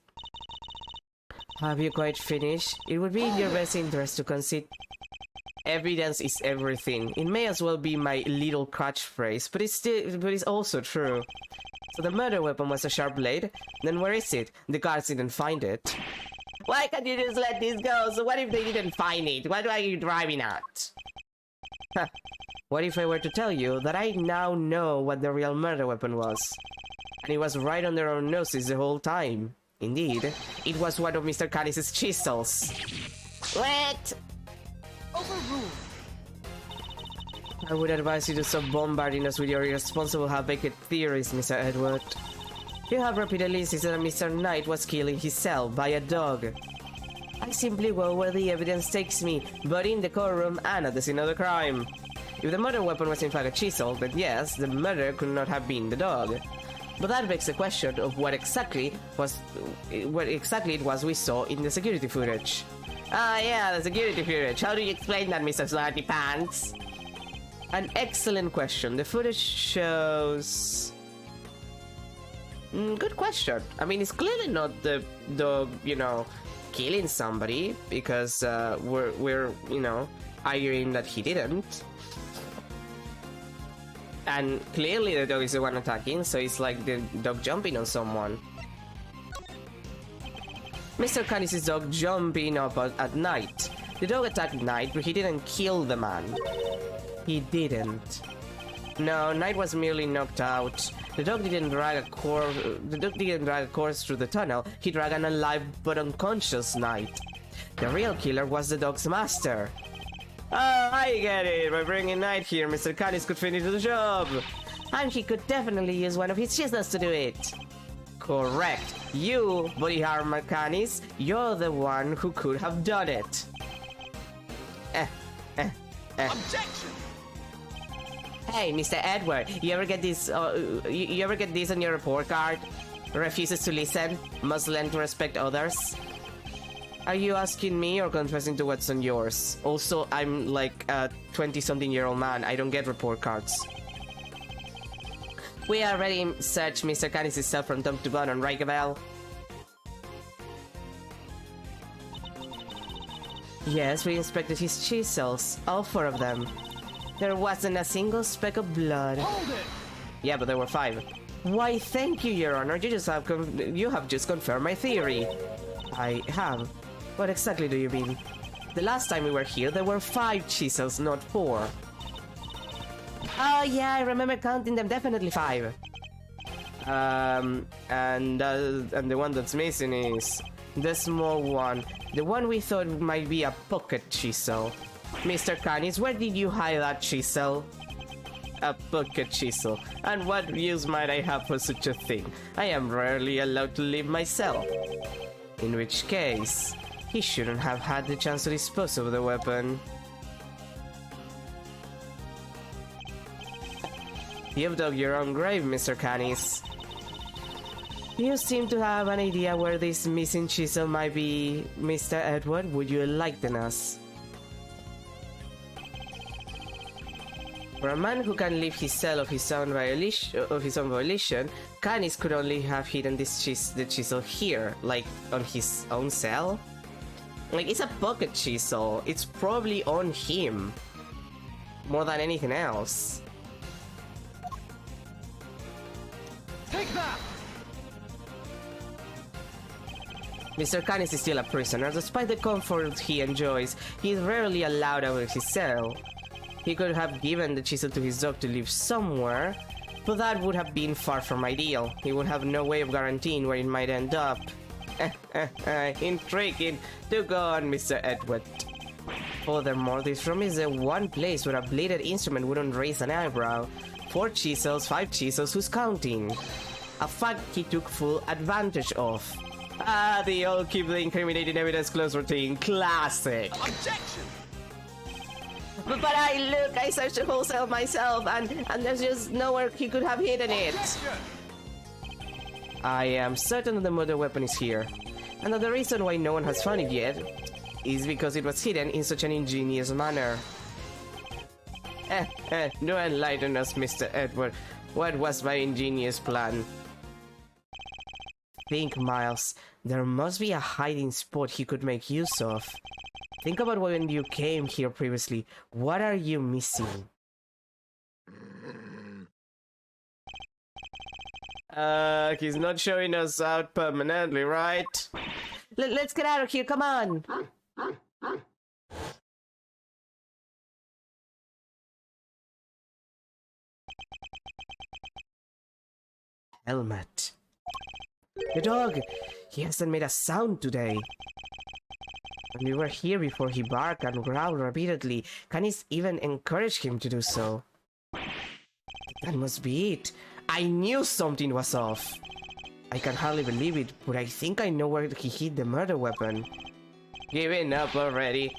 Have you quite finished? It would be in your best interest to concede evidence is everything. It may as well be my little catchphrase, but it's also true. So the murder weapon was a sharp blade? Then where is it? The guards didn't find it. Why can't you just let this go? So what if they didn't find it? What are you driving at? Huh. What if I were to tell you that I now know what the real murder weapon was? And it was right under our noses the whole time. Indeed, it was one of Mr. Canis' chisels. What? Overruled. I would advise you to stop bombarding us with your irresponsible half-baked theories, Mr. Edward. You have repeatedly insisted that Mr. Knight was killed in his cell by a dog. I simply go where the evidence takes me, but in the courtroom and at the scene of the crime. If the murder weapon was in fact a chisel, then yes, the murder could not have been the dog. But that begs the question of what exactly it was we saw in the security footage. Ah yeah, the security footage. How do you explain that, Mr. Smarty Pants? An excellent question. The footage shows... good question. I mean, it's clearly not the you know, killing somebody, because we're you know, arguing that he didn't. And clearly the dog is the one attacking, so it's like the dog jumping on someone. Mr. Canis' dog jumping up at Knight. The dog attacked Knight, but he didn't kill the man. He didn't. No, Knight was merely knocked out. The dog didn't drag a corpse through the tunnel. He dragged an alive but unconscious Knight. The real killer was the dog's master. Oh, I get it. By bringing Knight here, Mr. Canis could finish the job. And he could definitely use one of his chisels to do it. Correct. You, Body Armor Canis, you're the one who could have done it. Objection! Hey, Mr. Edward, you ever get this? You ever get this on your report card? Refuses to listen, must learn to respect others. Are you asking me or confessing to what's on yours? Also, I'm like a 20-something-year-old man. I don't get report cards. We already searched Mr. Canis' cell from top to bottom, right, Gavel? Yes, we inspected his chisels, all 4 of them. There wasn't a single speck of blood. Hold it! Yeah, but there were 5. Why, thank you, Your Honor. You have just confirmed my theory. I have. What exactly do you mean? The last time we were here, there were 5 chisels, not 4. Oh yeah, I remember counting them. Definitely 5. And the one that's missing is the small one. The one we thought might be a pocket chisel. Mr. Canis, where did you hide that chisel? A pocket chisel. And what use might I have for such a thing? I am rarely allowed to leave my cell. In which case, he shouldn't have had the chance to dispose of the weapon. You've dug your own grave, Mr. Canis. You seem to have an idea where this missing chisel might be, Mr. Edward. Would you enlighten us? For a man who can leave his cell of his own volition, Canis could only have hidden the chisel here, like on his own cell. Like, it's a pocket chisel. It's probably on him more than anything else. Take that! Mr. Canis is still a prisoner. Despite the comfort he enjoys, he is rarely allowed out of his cell. He could have given the chisel to his dog to live somewhere, but that would have been far from ideal. He would have no way of guaranteeing where it might end up. Intriguing. Do go on, Mr. Edward. Furthermore, this room is the one place where a bladed instrument wouldn't raise an eyebrow. 4 chisels, 5 chisels, who's counting? A fact he took full advantage of. Ah, they all keep the incriminating evidence close routine. Classic. Objection! But I searched the whole cell myself, and there's just nowhere he could have hidden it. Objection! I am certain the murder weapon is here, and that the reason why no one has found it yet is because it was hidden in such an ingenious manner. Do enlighten us, Mr. Edward. What was my ingenious plan? Think, Miles. There must be a hiding spot he could make use of. Think about when you came here previously. What are you missing? He's not showing us out permanently, right? Let's get out of here, come on! Helmet. The dog! He hasn't made a sound today. When we were here before, he barked and growled repeatedly. Canis even encouraged him to do so. That must be it. I knew something was off. I can hardly believe it, but I think I know where he hid the murder weapon. Giving up already?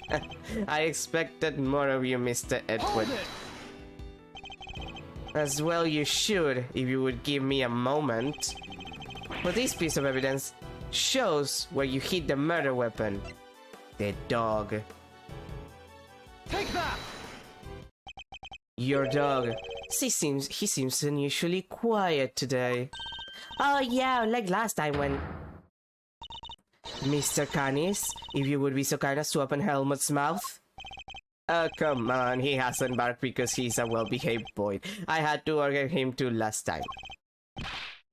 I expected more of you, Mr. Edward. As well you should, if you would give me a moment. But this piece of evidence shows where you hid the murder weapon. The dog. Take that! Your dog. He seems unusually quiet today. Oh yeah, like last time when... Mr. Canis, if you would be so kind as to open Helmut's mouth. Oh, come on, he hasn't barked because he's a well-behaved boy. I had to order him to last time.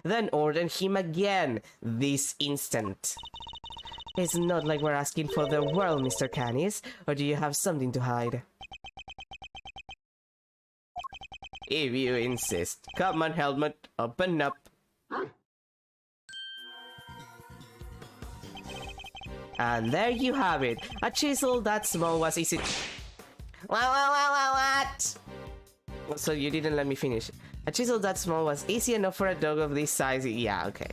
Then order him again, this instant. It's not like we're asking for the world, Mr. Canis, or do you have something to hide? If you insist. Come on, Helmut, open up. And there you have it. A chisel that small was easy. What? So you didn't let me finish. A chisel that small was easy enough for a dog of this size. Yeah, okay.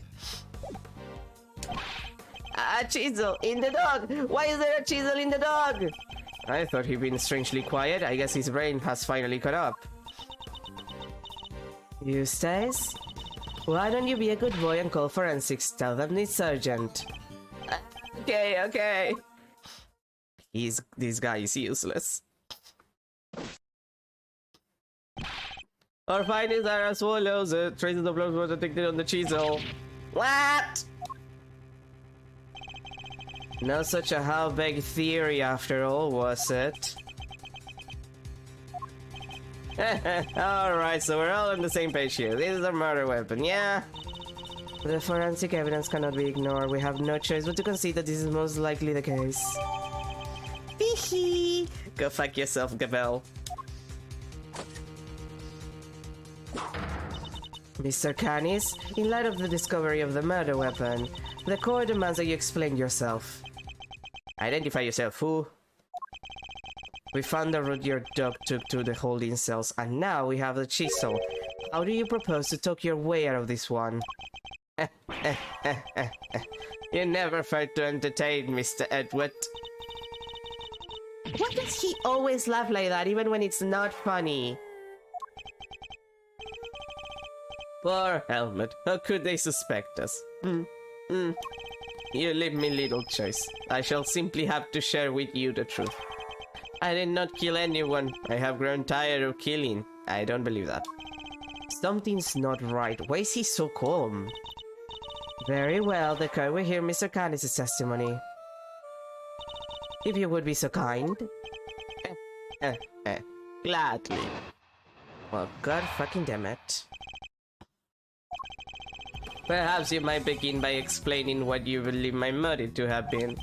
A chisel in the dog! Why is there a chisel in the dog? I thought he'd been strangely quiet. I guess his brain has finally caught up. Eustace? Why don't you be a good boy and call forensics? Tell them it's urgent. Okay. This guy is useless. Our findings are as follows. Traces of blood were detected on the chisel. What? Not such a how-big theory after all, was it? Alright, so we're all on the same page here. This is a murder weapon, yeah? The forensic evidence cannot be ignored. We have no choice but to concede that this is most likely the case. Hee. Go fuck yourself, Gabelle. Mr. Canis, in light of the discovery of the murder weapon, the court demands that you explain yourself. Identify yourself, who? We found the route your dog took to the holding cells, and now we have the chisel. How do you propose to talk your way out of this one? You never failed to entertain, Mr. Edward. Why does he always laugh like that, even when it's not funny? Poor Helmut, how could they suspect us? You leave me little choice. I shall simply have to share with you the truth. I did not kill anyone. I have grown tired of killing. I don't believe that. Something's not right. Why is he so calm? Very well, the court will hear Mr. Canis' testimony. If you would be so kind. Gladly. Well, god fucking damn it. Perhaps you might begin by explaining what you believe my motive to have been.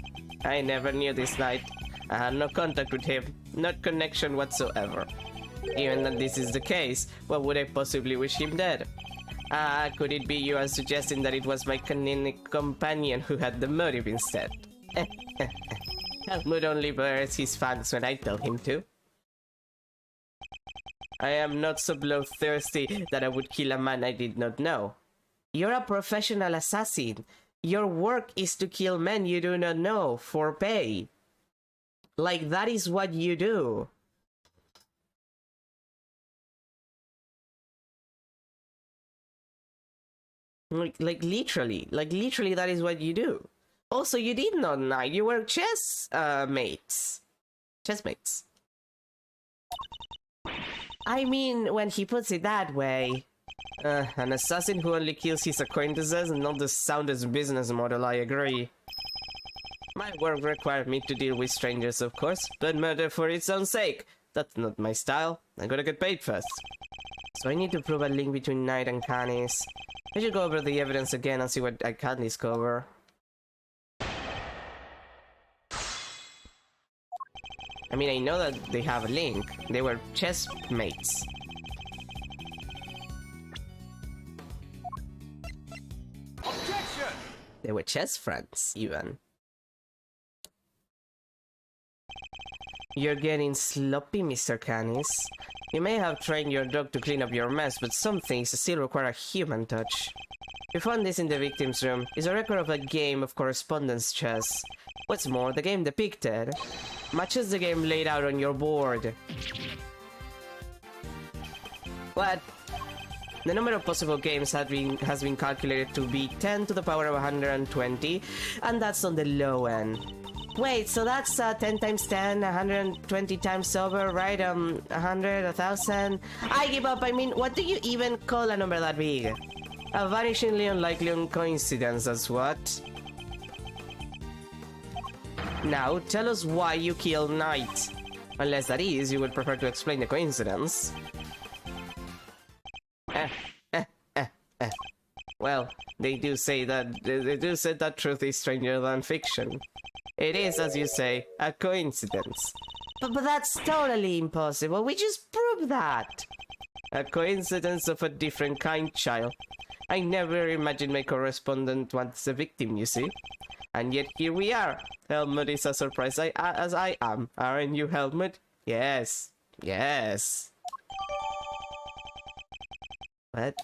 I never knew this knight. I had no contact with him, not connection whatsoever. Even that this is the case, why would I possibly wish him dead? Could it be you are suggesting that it was my canonic companion who had the motive instead? Helmut only bares his fangs when I tell him to. I am not so bloodthirsty that I would kill a man I did not know. You're a professional assassin. Your work is to kill men you do not know for pay. Like, that is what you do. Like literally that is what you do. Also, you did not knight, you were chessmates. I mean, when he puts it that way. An assassin who only kills his acquaintances, not the soundest business model, I agree. My work required me to deal with strangers, of course, but murder for its own sake. That's not my style. I gotta get paid first. So I need to prove a link between Knight and Canis. I should go over the evidence again and see what I can discover. I mean, I know that they have a link. They were chessmates. Objection! They were chess friends, even. You're getting sloppy, Mr. Canis. You may have trained your dog to clean up your mess, but some things still require a human touch. You found this in the victim's room. It's a record of a game of correspondence chess. What's more, the game depicted matches the game laid out on your board. What? The number of possible games has been calculated to be 10 to the power of 120, and that's on the low end. Wait, so that's 10 times 10, 120 times over, right? 100, 1,000? I give up. I mean, what do you even call a number that big? A vanishingly unlikely coincidence, that's what. Now, tell us why you killed Knight. Unless that is, you would prefer to explain the coincidence. Well, they do say that truth is stranger than fiction. It is, as you say, a coincidence. But that's totally impossible. We just proved that. A coincidence of a different kind, child. I never imagined my correspondent was a victim, you see. And yet here we are. Helmut is as surprised as I am. Aren't you, Helmut? Yes. Yes. What?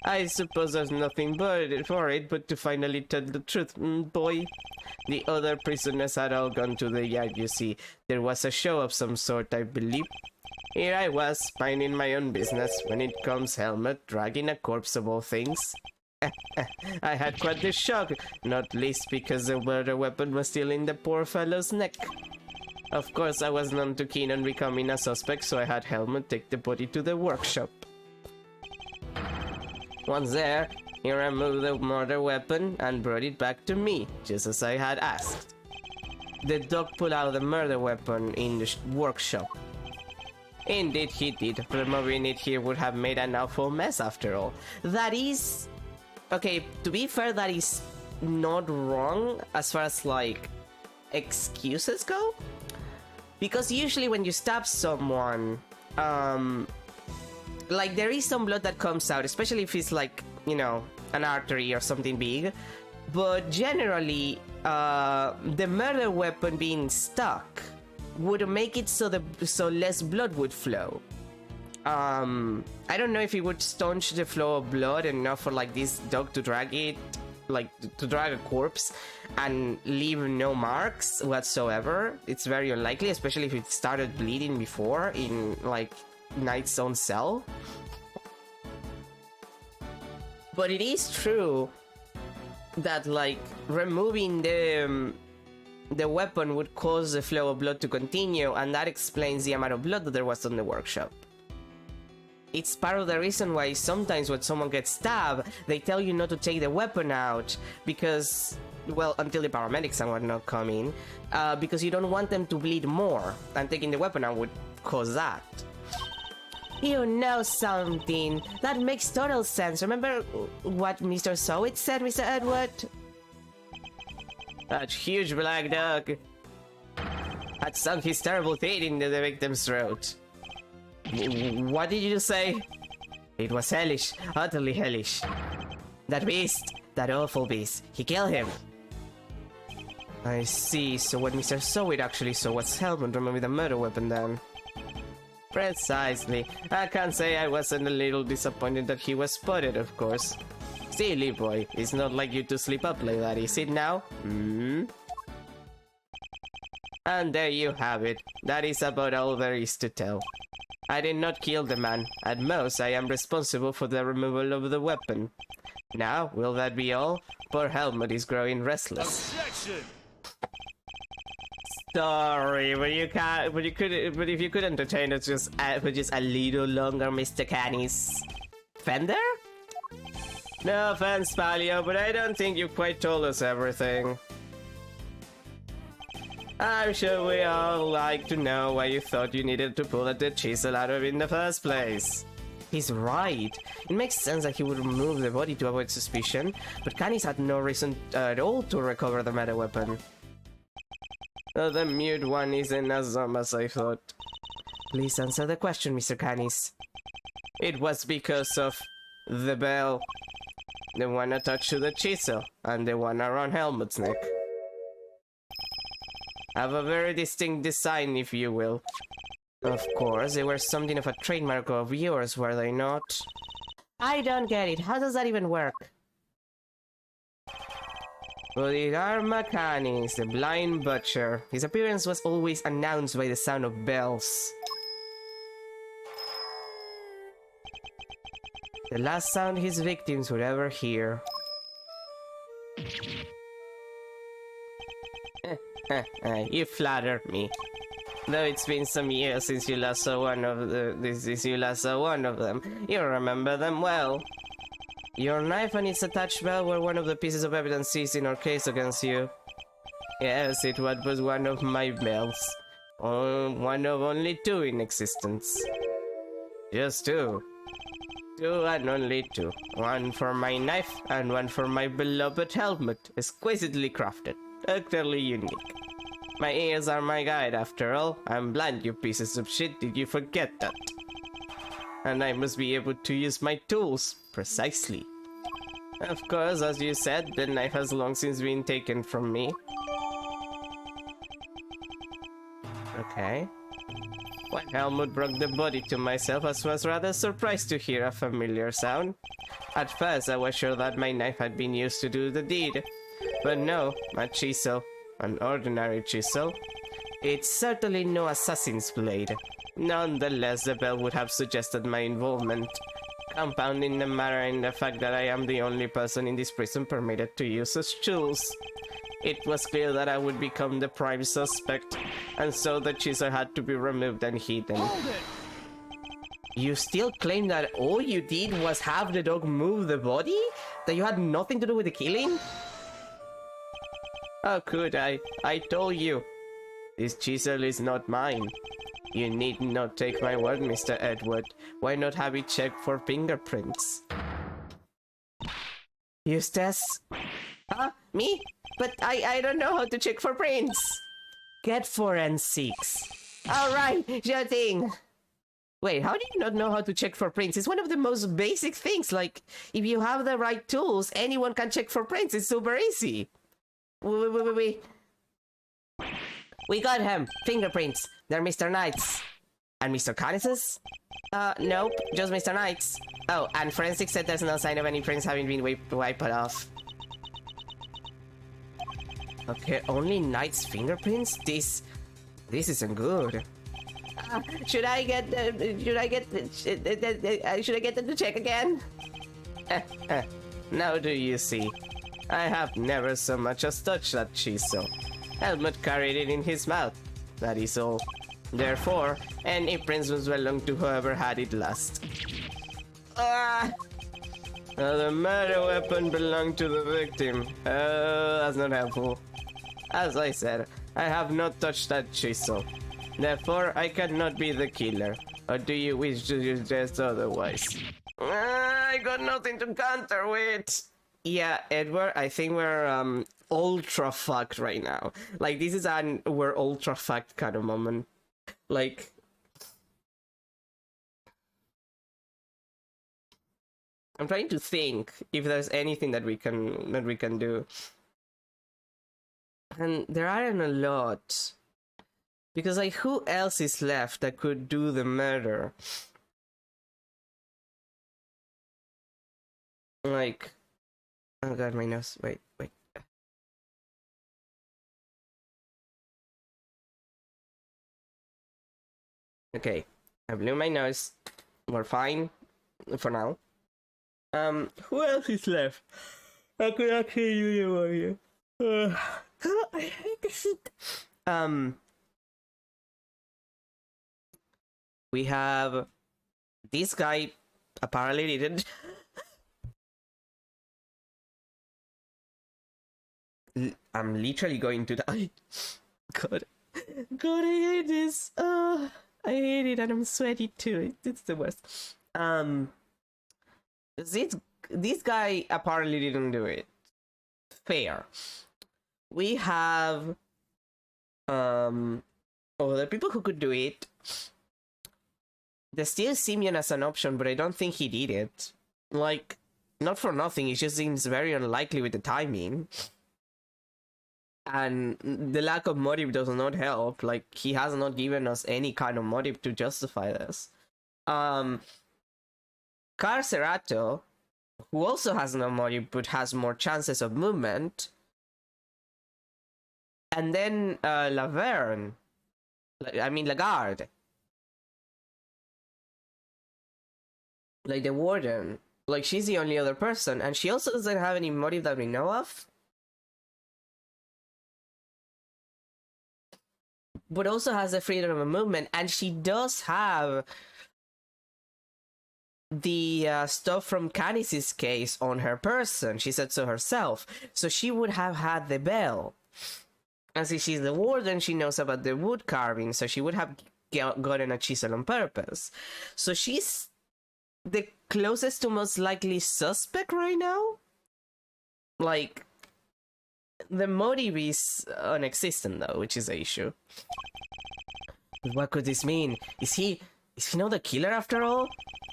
I suppose there's nothing for it but to finally tell the truth, boy. The other prisoners had all gone to the yard, you see. There was a show of some sort, I believe. Here I was, minding my own business, when it comes Helmut, dragging a corpse of all things. I had quite the shock, not least because the murder weapon was still in the poor fellow's neck. Of course, I was none too keen on becoming a suspect, so I had Helmut take the body to the workshop. Once there, he removed the murder weapon and brought it back to me, just as I had asked. The dog pulled out the murder weapon in the workshop. Indeed he did. Removing it here would have made an awful mess after all. That is... Okay, to be fair, that is not wrong as far as, like, excuses go. Because usually when you stab someone, like, there is some blood that comes out, especially if it's, like, you know, an artery or something big. But generally, the murder weapon being stuck would make it so less blood would flow. I don't know if it would staunch the flow of blood enough for, like, this dog to drag it, like, to drag a corpse and leave no marks whatsoever. It's very unlikely, especially if it started bleeding before in, like, Knight's own cell. But it is true that, like, removing the weapon would cause the flow of blood to continue, and that explains the amount of blood that there was on the workshop. It's part of the reason why sometimes when someone gets stabbed, they tell you not to take the weapon out, because, well, until the paramedics and whatnot come in, because you don't want them to bleed more, and taking the weapon out would cause that. You know something. That makes total sense. Remember what Mr. Sowit said, Mr. Edward? That huge black dog had sunk his terrible teeth into the victim's throat. What did you say? It was hellish, utterly hellish. That beast, that awful beast, he killed him. I see, so what Mr. Sowit actually saw was Helmut removing the murder weapon then. Precisely. I can't say I wasn't a little disappointed that he was spotted, of course. Silly boy, it's not like you to slip up like that, is it now? Hmm? And there you have it. That is about all there is to tell. I did not kill the man. At most, I am responsible for the removal of the weapon. Now, will that be all? Poor Helmut is growing restless. Objection! Sorry, but you can't. But if you could entertain us for just a little longer, Mr. Canis. Fender? No offense, Palio, but I don't think you quite told us everything. I'm sure we all like to know why you thought you needed to pull the chisel out of it in the first place. He's right. It makes sense that he would remove the body to avoid suspicion, but Canis had no reason at all to recover the meta weapon. The mute one isn't as dumb as I thought. Please answer the question, Mr. Canis. It was because of the bell. The one attached to the chisel, and the one around Helmut's neck. Have a very distinct design, if you will. Of course, they were something of a trademark of yours, were they not? I don't get it. How does that even work? Bodhidharma Canis, the blind butcher. His appearance was always announced by the sound of bells. The last sound his victims would ever hear. You flatter me. Though it's been some years since you last saw one of them, you remember them well. Your knife and its attached bell were one of the pieces of evidence seized in our case against you. Yes, it was one of my bells. One of only two in existence. Just two. Two and only two. One for my knife and one for my beloved helmet, exquisitely crafted, utterly unique. My ears are my guide after all. I'm blind, you pieces of shit, did you forget that? And I must be able to use my tools, precisely. Of course, as you said, the knife has long since been taken from me. Okay. When Helmut brought the body to myself, I was rather surprised to hear a familiar sound. At first, I was sure that my knife had been used to do the deed. But no, a chisel. An ordinary chisel. It's certainly no assassin's blade. Nonetheless, the bell would have suggested my involvement, compounding the matter in the fact that I am the only person in this prison permitted to use such tools. It was clear that I would become the prime suspect, and so the chisel had to be removed and hidden. Hold it! You still claim that all you did was have the dog move the body? That you had nothing to do with the killing? How could I? I told you. This chisel is not mine. You need not take my word, Mr. Edward. Why not have it checked for fingerprints? Eustace? Huh? Me? But I don't know how to check for prints. Get forensics. Alright, sure thing. Wait, how do you not know how to check for prints? It's one of the most basic things. Like, if you have the right tools, anyone can check for prints. It's super easy. We got him. Fingerprints. They're Mr. Knight's. And Mr. Canis's? Nope. Just Mr. Knight's. Oh, and forensics said there's no sign of any prints having been wiped off. Okay, only Knight's fingerprints? This isn't good. Should I get them to check again? Now do you see? I have never so much as touched that chisel. Helmut carried it in his mouth. That is all. Therefore, any prints must belong to whoever had it last. The murder weapon belonged to the victim. That's not helpful. As I said, I have not touched that chisel. Therefore, I cannot be the killer. Or do you wish to suggest otherwise? I got nothing to counter with. Yeah, Edward, I think we're ultra fucked right now. Like, this is an we're ultra fucked kind of moment. Like, I'm trying to think if there's anything that we can do. And there aren't a lot. Because, like, who else is left that could do the murder? Like... Oh god, my nose. Wait. Okay, I blew my nose. We're fine for now. Who else is left? I could actually use you on you. I hate this shit. We have this guy apparently didn't. I'm literally going to die. God, I hate this. I hate it, and I'm sweaty too. It's the worst. This guy apparently didn't do it. Fair. We have other people who could do it. There's still Simeon as an option, but I don't think he did it. Like, not for nothing, it just seems very unlikely with the timing. And the lack of motive does not help. Like, he has not given us any kind of motive to justify this. Carcerato, who also has no motive but has more chances of movement. And then Lagarde. Like the warden. Like, she's the only other person, and she also doesn't have any motive that we know of. But also has the freedom of movement, and she does have the stuff from Canis' case on her person. She said so herself. So she would have had the bell. And since she's the warden, she knows about the wood carving, so she would have gotten a chisel on purpose. So she's the closest to most likely suspect right now. Like, the motive is non-existent though, which is the issue. But what could this mean? Is he not the killer after all?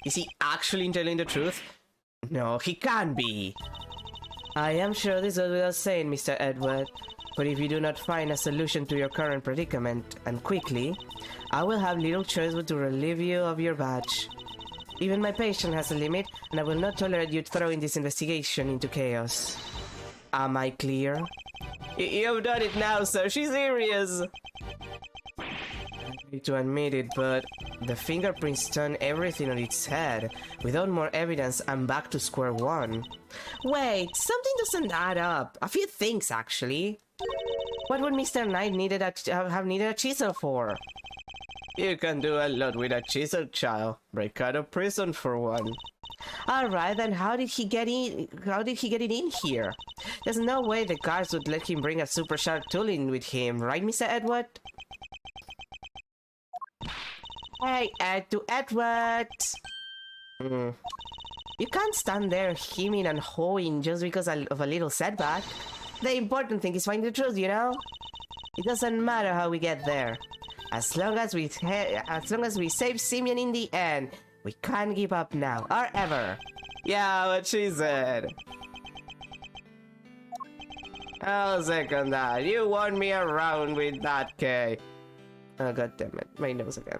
Is he actually telling the truth? No, he can't be. I am sure this goes without saying, Mr. Edward, but if you do not find a solution to your current predicament, and quickly, I will have little choice but to relieve you of your badge. Even my patience has a limit, and I will not tolerate you throwing this investigation into chaos. Am I clear? You've done it now, sir. She's serious. I hate to admit it, but the fingerprints turn everything on its head. Without more evidence, I'm back to square one. Wait, something doesn't add up. A few things, actually. What would Mr. Knight have needed a chisel for? You can do a lot with a chisel, child. Break out of prison for one. Alright, then how did he get in? How did he get it in here? There's no way the guards would let him bring a super sharp tool in with him, right, Mr. Edward? Hey, Edward! You can't stand there hemming and hawing just because of a little setback. The important thing is finding the truth, you know? It doesn't matter how we get there. As long as we save Simeon in the end, we can't give up now, or ever. Yeah, what she said. I'll second that. You won me around with that, Kay. Oh, god damn it. My nose again.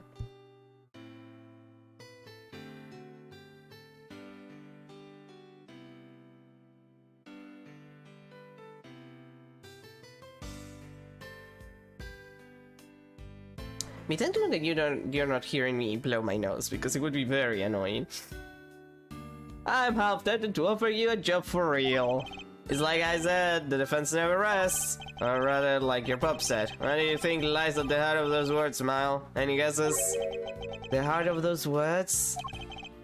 Me tend to know that you're not hearing me blow my nose, because it would be very annoying. I'm half tempted to offer you a job for real. It's like I said, the defense never rests. Or rather, like your pup said. What do you think lies at the heart of those words, Smile? Any guesses? The heart of those words?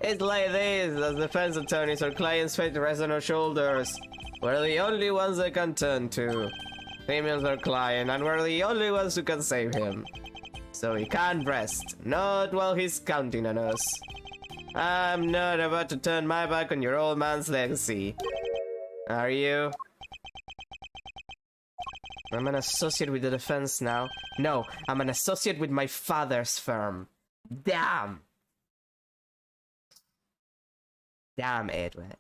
It's like this, as defense attorneys, our clients' fate rests on our shoulders. We're the only ones they can turn to. Simeon's our client, and we're the only ones who can save him. So he can't rest, not while he's counting on us. I'm not about to turn my back on your old man's legacy. Are you? I'm an associate with the defense now. No, I'm an associate with my father's firm. Damn! Damn, Edward.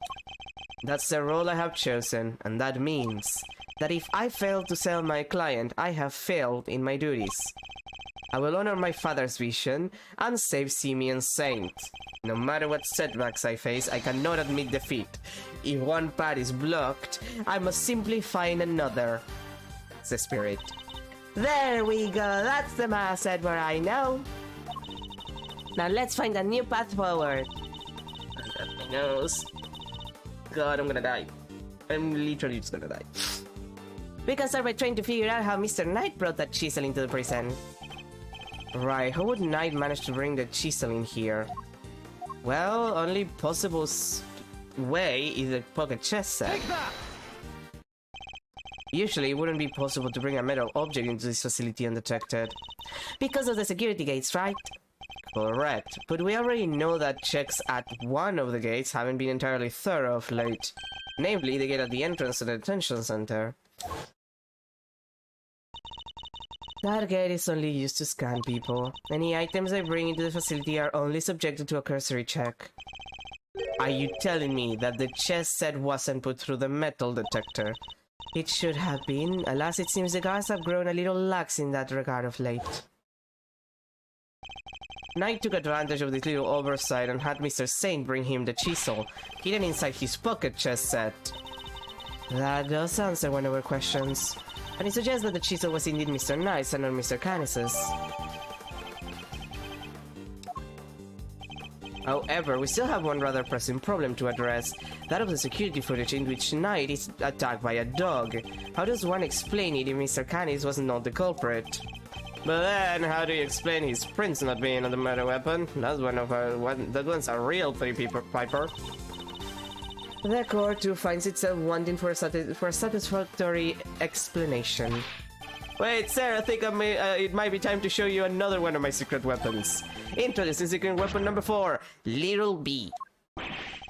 That's the role I have chosen, and that means that if I fail to sell my client, I have failed in my duties. I will honor my father's vision and save Simeon Saint. No matter what setbacks I face, I cannot admit defeat. If one path is blocked, I must simply find another. That's the spirit. There we go, that's the mass Edward I know. Now let's find a new path forward. My nose. God, I'm gonna die. I'm literally just gonna die. We can start by trying to figure out how Mr. Knight brought that chisel into the prison. Right, how would Knight manage to bring the chisel in here? Well, only possible way is a pocket chest set. Take that! Usually, it wouldn't be possible to bring a metal object into this facility undetected. Because of the security gates, right? Correct, but we already know that checks at one of the gates haven't been entirely thorough of late. Namely, the gate at the entrance to the detention center. That gate is only used to scan people. Any items I bring into the facility are only subjected to a cursory check. Are you telling me that the chest set wasn't put through the metal detector? It should have been, alas it seems the guards have grown a little lax in that regard of late. Knight took advantage of this little oversight and had Mr. Saint bring him the chisel, hidden inside his pocket chest set. That does answer one of our questions. And it suggests that the chisel was indeed Mr. Knight's and not Mr. Canis's. However, we still have one rather pressing problem to address, that of the security footage in which Knight is attacked by a dog. How does one explain it if Mr. Canis was not the culprit? But then, how do you explain his prints not being on the murder weapon? That's that one's a real piper. The court too finds itself wanting for a satisfactory explanation. Wait, sir, I think it might be time to show you another one of my secret weapons. Introducing secret weapon number 4, Little B.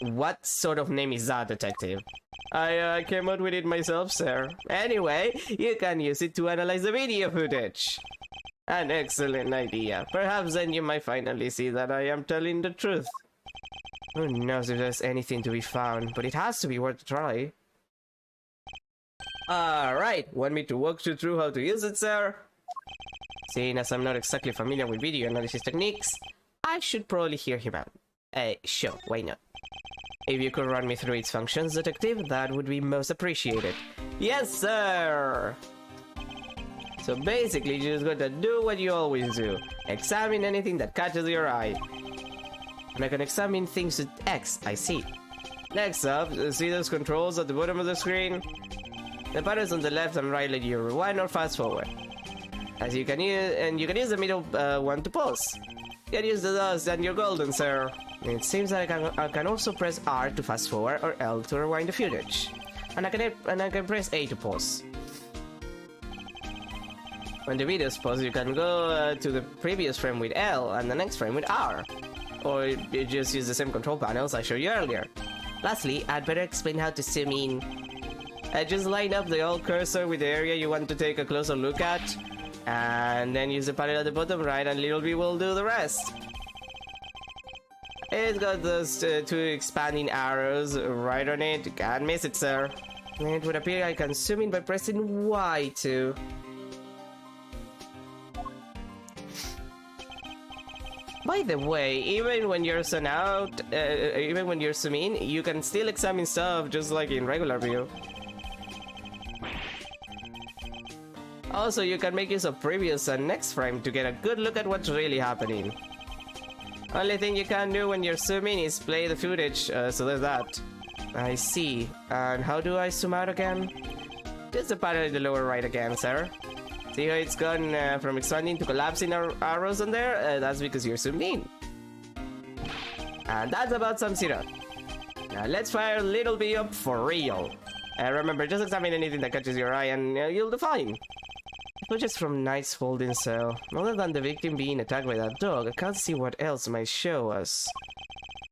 What sort of name is that, detective? I came up with it myself, sir. Anyway, you can use it to analyze the video footage. An excellent idea. Perhaps then you might finally see that I am telling the truth. Who knows if there's anything to be found, but it has to be worth a try. Alright, want me to walk you through how to use it, sir? Seeing as I'm not exactly familiar with video analysis techniques, I should probably hear him out. Sure, why not? If you could run me through its functions, detective, that would be most appreciated. Yes, sir! So basically, you're just gonna do what you always do. Examine anything that catches your eye. And I can examine things with X, I see. Next up, see those controls at the bottom of the screen? The buttons on the left and right let you rewind or fast forward. As you can use the middle one to pause. You can use the dust and you're golden, sir. It seems that I can also press R to fast forward or L to rewind the footage. And I can press A to pause. When the video is paused, you can go to the previous frame with L and the next frame with R. Or you just use the same control panels I showed you earlier. Lastly, I'd better explain how to zoom in. Just line up the old cursor with the area you want to take a closer look at. And then use the panel at the bottom right and Little B will do the rest. It's got those two expanding arrows right on it. You can't miss it, sir. It would appear I can zoom in by pressing Y too. By the way, even when you're zoom out, even when you're zoom in, you can still examine stuff just like in regular view. Also, you can make use of previous and next frame to get a good look at what's really happening. Only thing you can do when you're zooming is play the footage, so there's that. I see. And how do I zoom out again? Just the panel in the lower right again, sir. See how it's gone from expanding to collapsing arrows on there? That's because you're zoomed in. And that's about sums it up. Now let's fire Little B up for real. Remember, just examine anything that catches your eye and you'll do fine. Footage from Knight's folding cell. Other than the victim being attacked by that dog, I can't see what else might show us.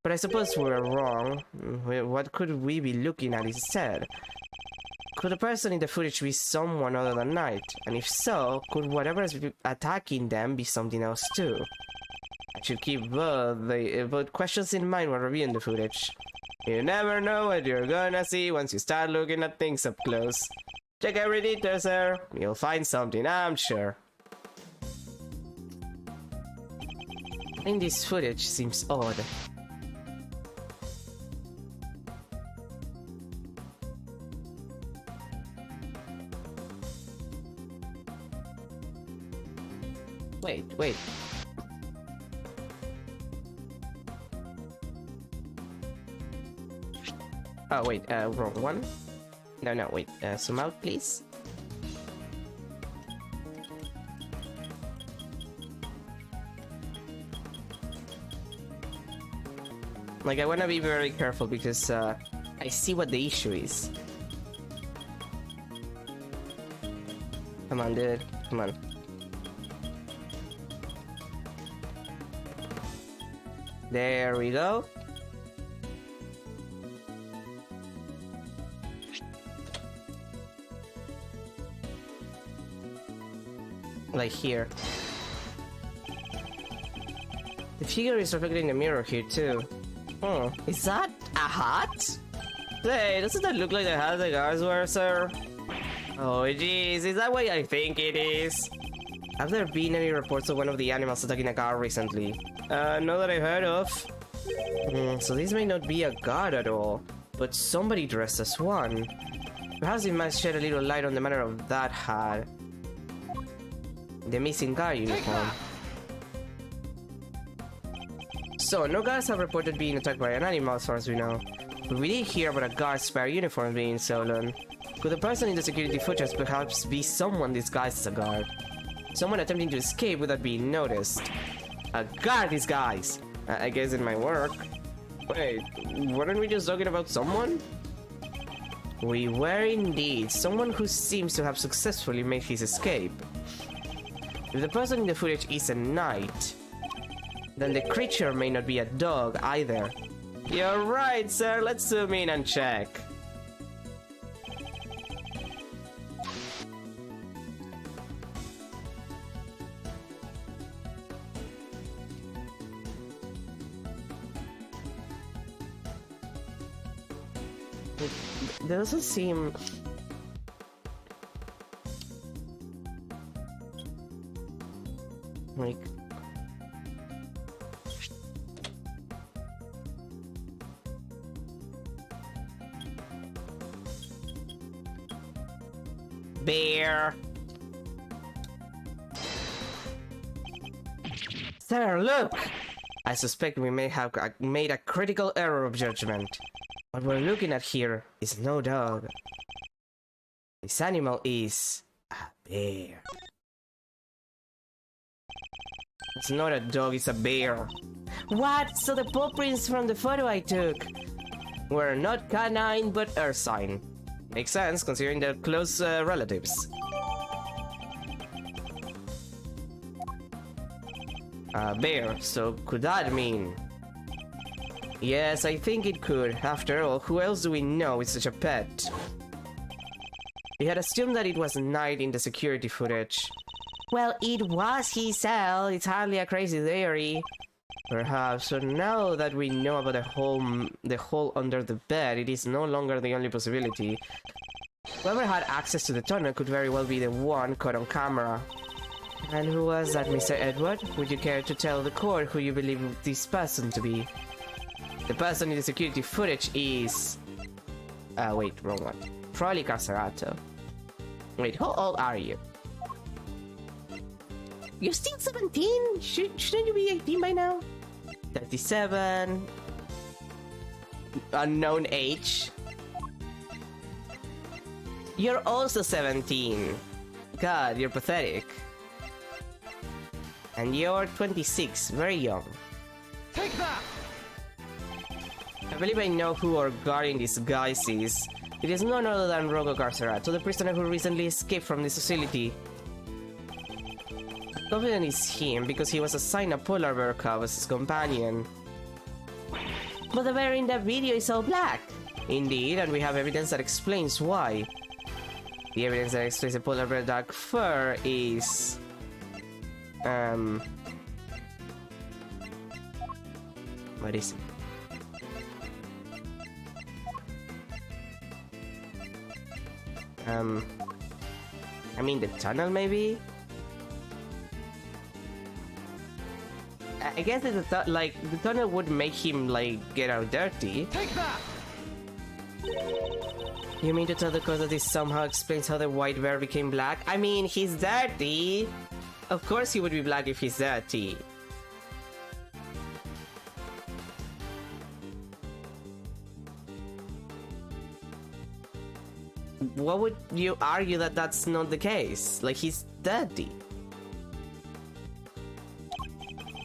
But I suppose we're wrong. What could we be looking at instead? Could the person in the footage be someone other than Knight? And if so, could whatever is attacking them be something else too? I should keep both questions in mind while reviewing the footage. You never know what you're gonna see once you start looking at things up close. Check every detail, sir. You'll find something, I'm sure. I think this footage seems odd. Wait. Oh, wait, wrong one. No, wait, zoom out, please. Like, I wanna be very careful because, I see what the issue is. Come on, dude. Come on. There we go. Like here. The figure is reflected in the mirror here too. Oh, is that a hat? Hey, doesn't that look like the hat the guards wear, sir? Oh jeez, is that what I think it is? Have there been any reports of one of the animals attacking a guard recently? Not that I've heard of. So this may not be a guard at all, but somebody dressed as one. Perhaps it might shed a little light on the matter of that hat. The missing guard uniform. So, no guards have reported being attacked by an animal as far as we know. But we did hear about a guard's spare uniform being stolen. Could the person in the security footage perhaps be someone disguised as a guard? Someone attempting to escape without being noticed. A guard disguise! I guess it might work. Wait, weren't we just talking about someone? We were indeed. Someone who seems to have successfully made his escape. If the person in the footage is a knight, then the creature may not be a dog either. You're right, sir. Let's zoom in and check. It doesn't seem... like... bear. Sir, look! I suspect we may have made a critical error of judgment. What we're looking at here is no dog. This animal is a bear. It's not a dog, it's a bear. What? So the paw prints from the photo I took were not canine but ursine. Makes sense considering they're close relatives. Bear, so could that mean? Yes, I think it could. After all, who else do we know with such a pet? We had assumed that it was a knight in the security footage. Well, it was his cell. It's hardly a crazy theory. Perhaps, but now that we know about the hole under the bed, it is no longer the only possibility. Whoever had access to the tunnel could very well be the one caught on camera. And who was that, Mr. Edward? Would you care to tell the court who you believe this person to be? The person in the security footage is... wait, wrong one. Probably Carcerato. Wait, how old are you? You're still 17? Shouldn't you be 18 by now? 37... Unknown age. You're also 17. God, you're pathetic. And you're 26, very young. Take that! I believe I know who our guardian disguise is. It is none other than Rogo Carcerato, the prisoner who recently escaped from this facility. Confident is him because he was assigned a polar bear cub as his companion. But the bear in that video is all black. Indeed, and we have evidence that explains why. The evidence that explains the polar bear dark fur is... what is it? I mean the tunnel maybe? I guess it's like the tunnel would make him like get out dirty. Take that! You mean to tell the cause that this somehow explains how the white bear became black? I mean, he's dirty! Of course he would be black if he's dirty. What would you argue that that's not the case? Like, he's dirty.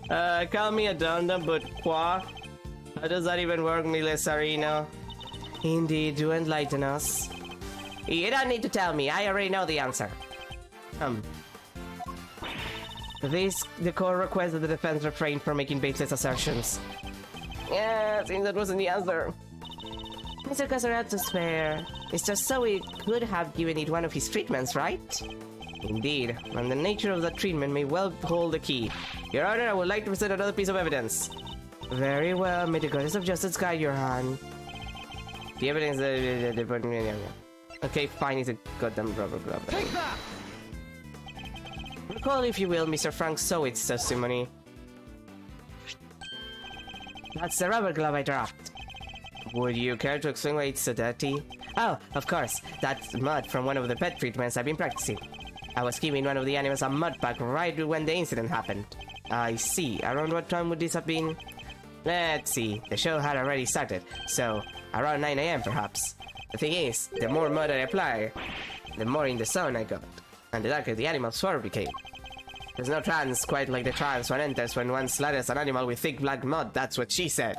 Call me a dum-dum, but quoi? How does that even work, Milesarino? Indeed, do enlighten us. You don't need to tell me, I already know the answer. The core requests that the defense refrain from making baseless assertions. Yeah, seems that wasn't the answer. Mr. Casarato's fair. Mr. Zoe could have given it one of his treatments, right? Indeed, and the nature of that treatment may well hold the key. Your Honor, I would like to present another piece of evidence. Very well, may the goddess of justice guide your hand. The evidence... Okay, fine, it's a goddamn rubber glove. Take that! Recall, if you will, Mr. Frank Zoe's testimony. That's the rubber glove I dropped. Would you care to explain why it's so dirty? Oh, of course. That's mud from one of the pet treatments I've been practicing. I was giving one of the animals a mud pack right when the incident happened. I see. Around what time would this have been? Let's see. The show had already started, so around 9 AM perhaps. The thing is, the more mud I apply, the more in the zone I got, and the darker the animal's fur became. There's no trance quite like the trance one enters when one slathers an animal with thick black mud, that's what she said.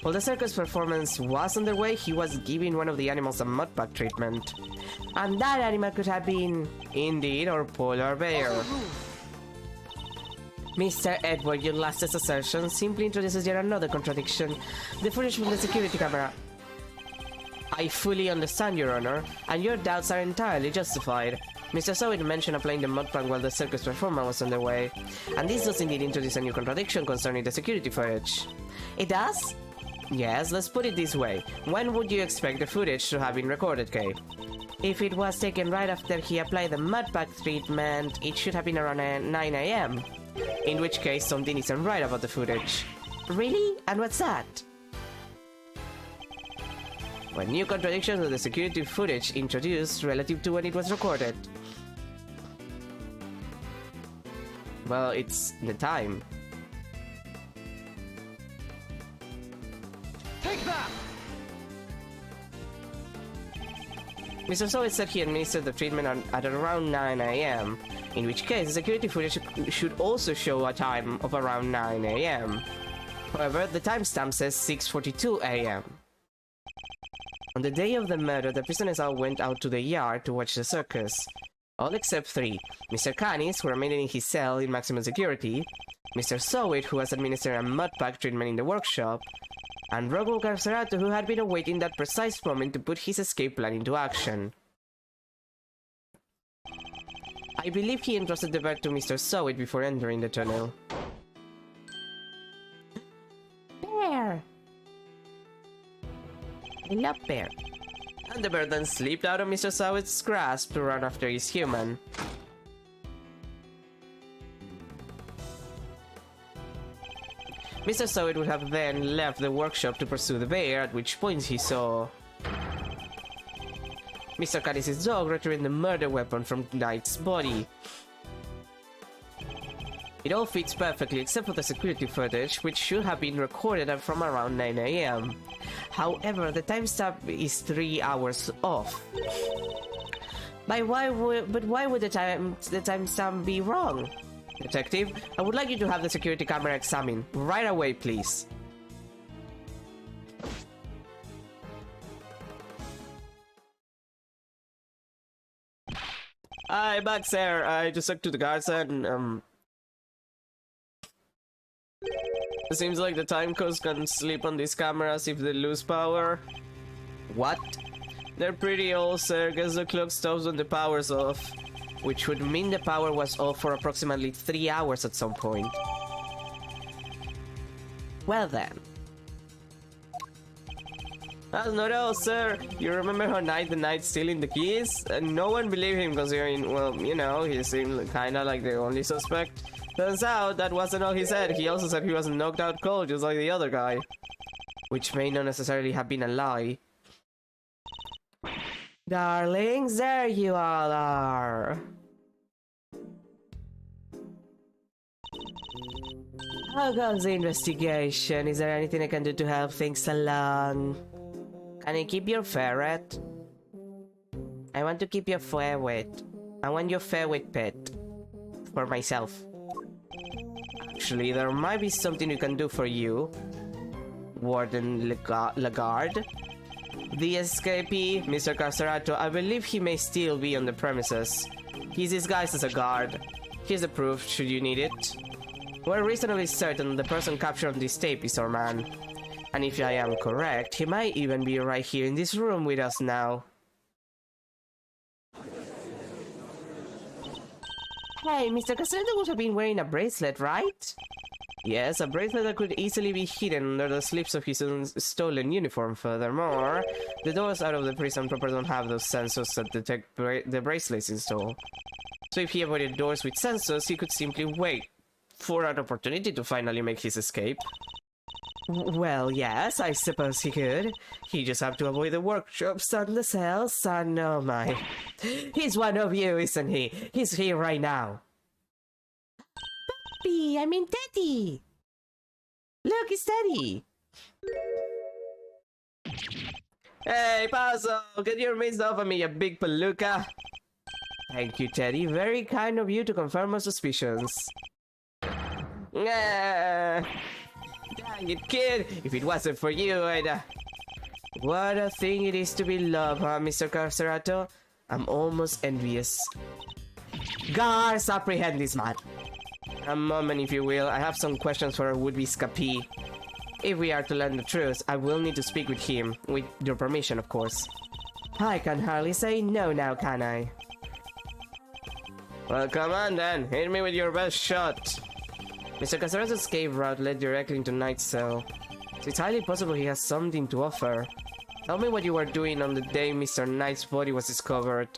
While the circus performance was underway, he was giving one of the animals a mud pack treatment. And that animal could have been, indeed, our polar bear. Mr. Edward, your last assertion simply introduces yet another contradiction. The footage from the security camera. I fully understand, Your Honor, and your doubts are entirely justified. Mr. Zoe mentioned applying the mud pack while the circus performance was underway, and this does indeed introduce a new contradiction concerning the security footage. It does? Yes, let's put it this way. When would you expect the footage to have been recorded, Kay? If it was taken right after he applied the mud pack treatment, it should have been around 9 AM. In which case, something isn't right about the footage. Really? And what's that? Well, new contradictions of the security footage introduced relative to when it was recorded. Well, it's the time. Take that! Mr. Zoe said he administered the treatment at around 9 AM, in which case the security footage should also show a time of around 9 AM. However, the timestamp says 6:42 AM. On the day of the murder, the prisoners all went out to the yard to watch the circus. All except three. Mr. Canis, who remained in his cell in maximum security, Mr. Zoe, who was administered a mud pack treatment in the workshop, and Rocco Carcerato, who had been awaiting that precise moment to put his escape plan into action. I believe he entrusted the bag to Mr. Zoe before entering the tunnel. Bear! I love Bear. And the bear then slipped out of Mr. Zoe's grasp to run after his human. Mr. Zoe would have then left the workshop to pursue the bear, at which point he saw Mr. Canis' dog retrieving the murder weapon from Knight's body. It all fits perfectly except for the security footage, which should have been recorded from around 9 AM. However, the timestamp is 3 hours off. But why would the timestamp be wrong? Detective, I would like you to have the security camera examined. Right away, please. Hi, back there. I just talked to the guards and, it seems like the time codes can sleep on these cameras if they lose power. What? They're pretty old, sir. Guess the clock stops when the power's off. Which would mean the power was off for approximately 3 hours at some point. Well then. That's not all, sir. You remember how the Knight stealing the keys? And no one believed him considering, well, you know, he seemed kinda like the only suspect. Turns out that wasn't all he said. He also said he was knocked out cold, just like the other guy. Which may not necessarily have been a lie. Darlings, there you all are. How goes the investigation? Is there anything I can do to help things along? Can I keep your ferret? I want to keep your ferret. I want your ferret pet. For myself. Actually, there might be something we can do for you. Warden Lagarde. The escapee, Mr. Carcerato, I believe he may still be on the premises. He's disguised as a guard. Here's the proof, should you need it. We're reasonably certain the person captured on this tape is our man. And if I am correct, he might even be right here in this room with us now. Hey, Mr. Castello would have been wearing a bracelet, right? Yes, a bracelet that could easily be hidden under the sleeves of his stolen uniform. Furthermore, the doors out of the prison proper don't have those sensors that detect the bracelets installed. So if he avoided doors with sensors, he could simply wait for an opportunity to finally make his escape. Well, yes, I suppose he could. He just have to avoid the workshops and the cells, and oh my. He's one of you, isn't he? He's here right now. Puppy, I mean Teddy! Look, it's Teddy! Hey, Paso, get your mitts off of me, you big palooka! Thank you, Teddy. Very kind of you to confirm our suspicions. Dang it, kid! If it wasn't for you, I'd... What a thing it is to be loved, huh, Mr. Carcerato? I'm almost envious. Guards, apprehend this man! A moment, if you will. I have some questions for our would-be escapee. If we are to learn the truth, I will need to speak with him. With your permission, of course. I can hardly say no now, can I? Well, come on then. Hit me with your best shot. Mr. Cacerato's escape route led directly into Knight's cell. So it's highly possible he has something to offer. Tell me what you were doing on the day Mr. Knight's body was discovered.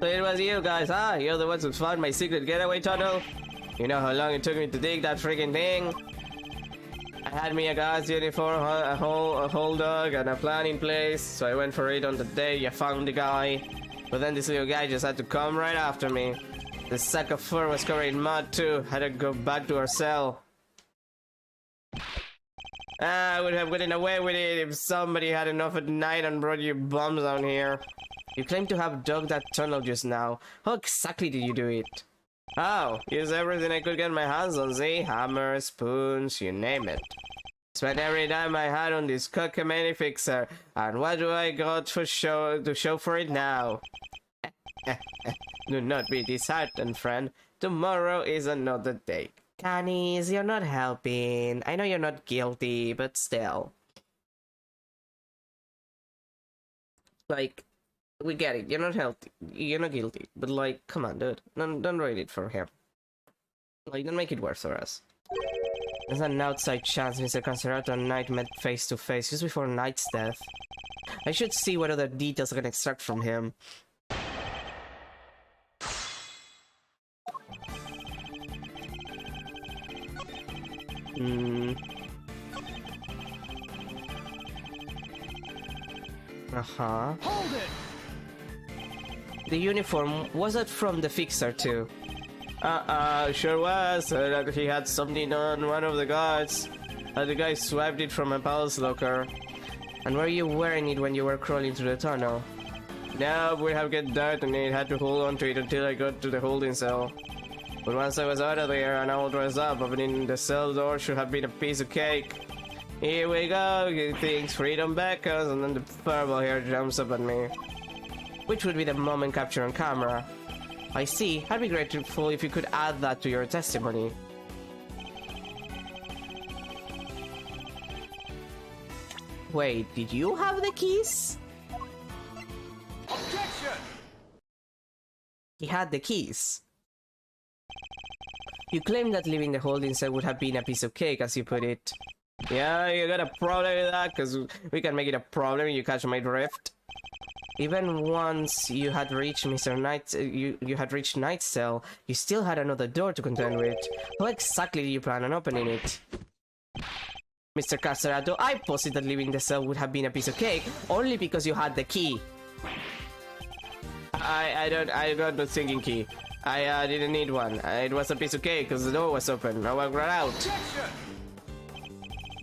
So it was you guys, huh? You're the ones who found my secret getaway tunnel? You know how long it took me to dig that freaking thing? I had me a guard's uniform, a whole dog, and a plan in place, so I went for it on the day you found the guy. But then this little guy just had to come right after me. The sack of fur was covered in mud too. Had to go back to our cell. I would have gotten away with it if somebody had enough at night and brought you bombs down here. You claim to have dug that tunnel just now. How exactly did you do it? Oh, used everything I could get my hands on, see? Hammer, spoons, you name it. Spent every dime I had on this cockamamie fixer, and what do I got to show for it now? Do not be disheartened, friend. Tomorrow is another day. Canis, you're not helping. I know you're not guilty, but still. Like, we get it. You're not healthy. You're not guilty. But like, come on, dude. Don't rate it for him. Like, don't make it worse for us. There's an outside chance Mr. Cancerato and Knight met face to face just before Knight's death. I should see what other details I can extract from him. Uh-huh. Hold it! The uniform, was it from the fixer too? Sure was. That he had something on one of the guards. The guy swiped it from a palace locker. And were you wearing it when you were crawling through the tunnel? No, we have get dirt and it had to hold on to it until I got to the holding cell. But once I was out of there and all dressed up, opening the cell door should have been a piece of cake. Here we go, he thinks freedom beckons, and then the purple hair jumps up at me. Which would be the moment captured on camera. I see. I'd be grateful if you could add that to your testimony. Wait, did you have the keys? Objection! He had the keys. You claim that leaving the holding cell would have been a piece of cake, as you put it. Yeah, you got a problem with that? Because we can make it a problem if you catch my drift. Even once you had reached Mr. Knight's, you had reached Knight's cell, you still had another door to contend with. How exactly do you plan on opening it? Mr. Carcerato, I posit that leaving the cell would have been a piece of cake, only because you had the key. I got the sinking key. I didn't need one. It was a piece of cake because the door was open. I walked right out.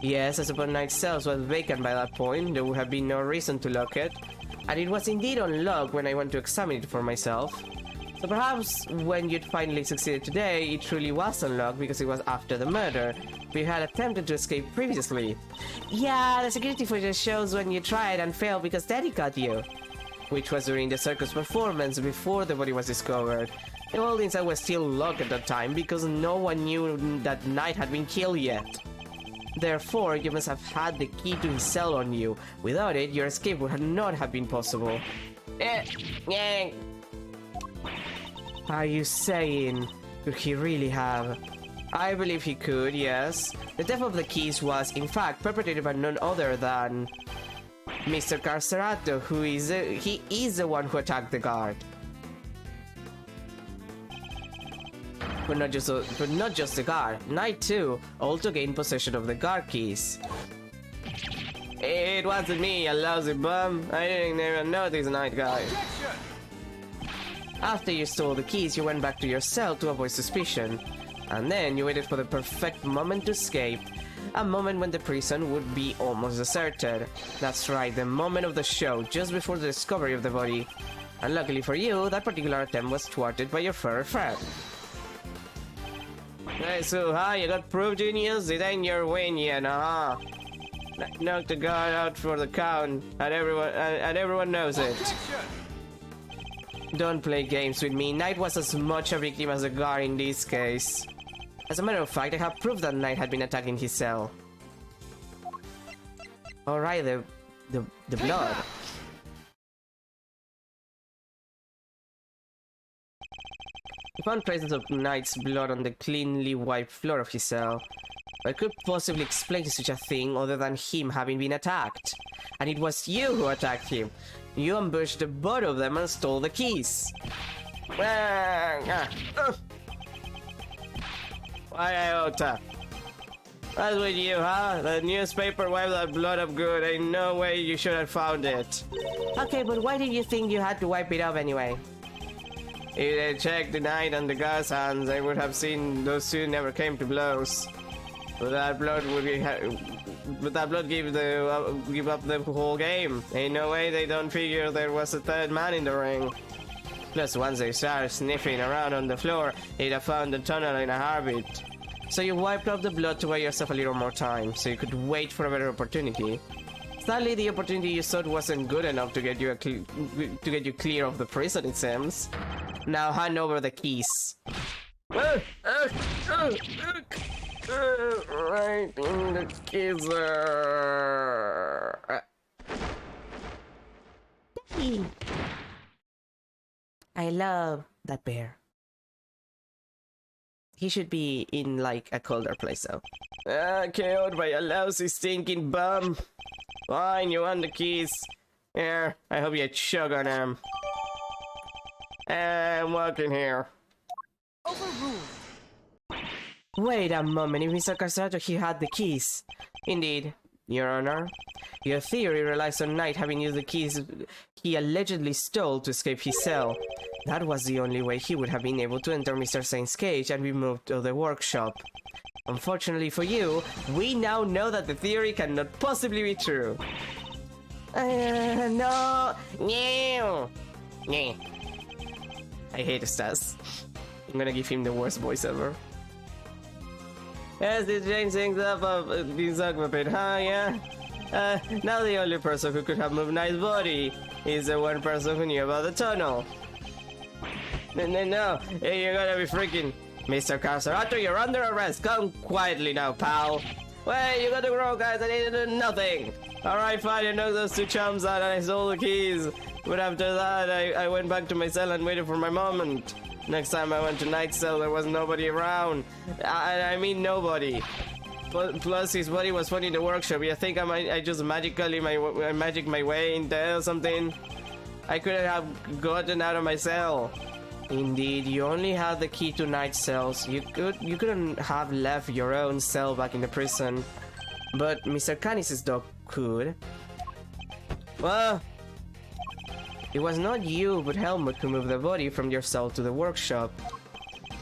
Yes, I suppose Knight's cells was vacant by that point. There would have been no reason to lock it. And it was indeed unlocked when I went to examine it for myself. So perhaps when you'd finally succeeded today, it truly was unlocked because it was after the murder. But you had attempted to escape previously. Yeah, the security footage shows when you tried and failed because Daddy got you. Which was during the circus performance before the body was discovered. The holding cell was still locked at that time because no one knew that Knight had been killed yet. Therefore, you must have had the key to his cell on you. Without it, your escape would not have been possible. Are you saying, could he really have? I believe he could, yes. The theft of the keys was, in fact, perpetrated by none other than Mr. Carcerato, he is the one who attacked the guard. But not just the guard. Knight too also gained possession of the guard keys. It wasn't me, you lousy bum. I didn't even know this Knight guy. After you stole the keys, you went back to your cell to avoid suspicion. And then you waited for the perfect moment to escape. A moment when the prison would be almost deserted. That's right, the moment of the show, just before the discovery of the body. And luckily for you, that particular attempt was thwarted by your furry friend. Hey, so hi, you got proof, genius? It ain't your win yet, Knock the guard out for the count, and everyone knows it. Don't play games with me. Knight was as much a victim as the guard in this case. As a matter of fact, I have proof that Knight had been attacking his cell. Alright, the blood. You found traces of Knight's blood on the cleanly wiped floor of his cell. I could possibly explain to such a thing other than him having been attacked. And it was you who attacked him. You ambushed the both of them and stole the keys. Iota. That's with you, huh? The newspaper wiped that blood up good. Ain't no way you should have found it. Okay, but why did you think you had to wipe it up anyway? If they checked the Knight and the guard's hands, they would have seen those two never came to blows. But that blood would be, give up the whole game. Ain't no way they don't figure there was a third man in the ring. Plus, once they started sniffing around on the floor, they'd have found the tunnel in a heartbeat. So you wiped up the blood to buy yourself a little more time, so you could wait for a better opportunity. Sadly, the opportunity you sought wasn't good enough to get you clear of the prison, it seems. Now hand over the keys. Right in the kisser. I love that bear. He should be in like a colder place though. Killed by a lousy stinking bum. Fine, you want the keys. Here, I hope you chug on them. I'm walking here. Overruled. Wait a moment, if Mr. Carcerato he had the keys. Indeed, Your Honor. Your theory relies on Knight having used the keys he allegedly stole to escape his cell. That was the only way he would have been able to enter Mr. Saint's cage and be moved to the workshop. Unfortunately for you, we now know that the theory cannot possibly be true. No! No! I hate Stas. I'm gonna give him the worst voice ever. Yes, this changed things up a bit, huh? Yeah? Now the only person who could have moved Knight's body is the one person who knew about the tunnel. No, hey, you're gonna be freaking... Mr. Carcerato, you're under arrest. Come quietly now, pal. Wait, you gotta grow, guys. I didn't do nothing. Alright, fine, I knocked those two chums out and I stole the keys. But after that, I went back to my cell and waited for my mom, and next time I went to night cell, there was nobody around. I mean nobody. Plus, his body was found in the workshop. You think I just magically magic my way in there or something? I couldn't have gotten out of my cell. Indeed, you only had the key to night cells. You couldn't have left your own cell back in the prison. But Mr. Canis' dog could. Well, it was not you, but Helmut who moved the body from your cell to the workshop.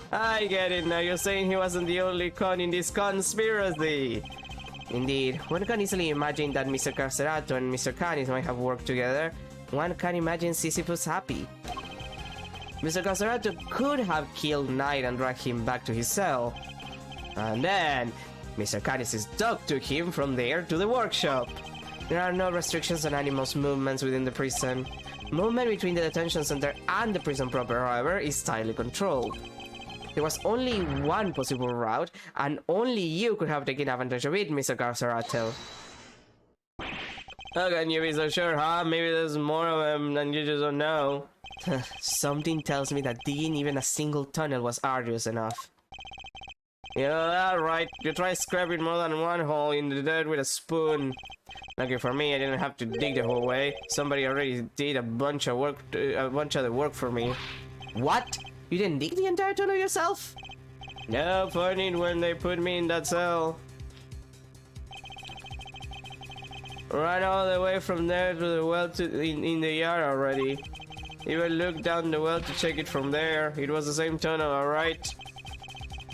I get it now. You're saying he wasn't the only con in this conspiracy. Indeed, one can easily imagine that Mr. Carcerato and Mr. Canis might have worked together. One can imagine Sisyphus happy. Mr. Carcerato could have killed Knight and dragged him back to his cell. And then, Mr. Canis' dog took him from there to the workshop. There are no restrictions on animals' movements within the prison. Movement between the detention center and the prison proper, however, is tightly controlled. There was only one possible route, and only you could have taken advantage of it, Mr. Carcerato. How can you be so sure, huh? Maybe there's more of them than you just don't know. Something tells me that digging even a single tunnel was arduous enough. You know that, right? You try scraping more than one hole in the dirt with a spoon. Lucky for me, I didn't have to dig the whole way. Somebody already did a bunch of the work for me. What? You didn't dig the entire tunnel yourself? No, funny when they put me in that cell. Ran all the way from there to the well in the yard already. Even looked down the well to check it from there. It was the same tunnel, alright?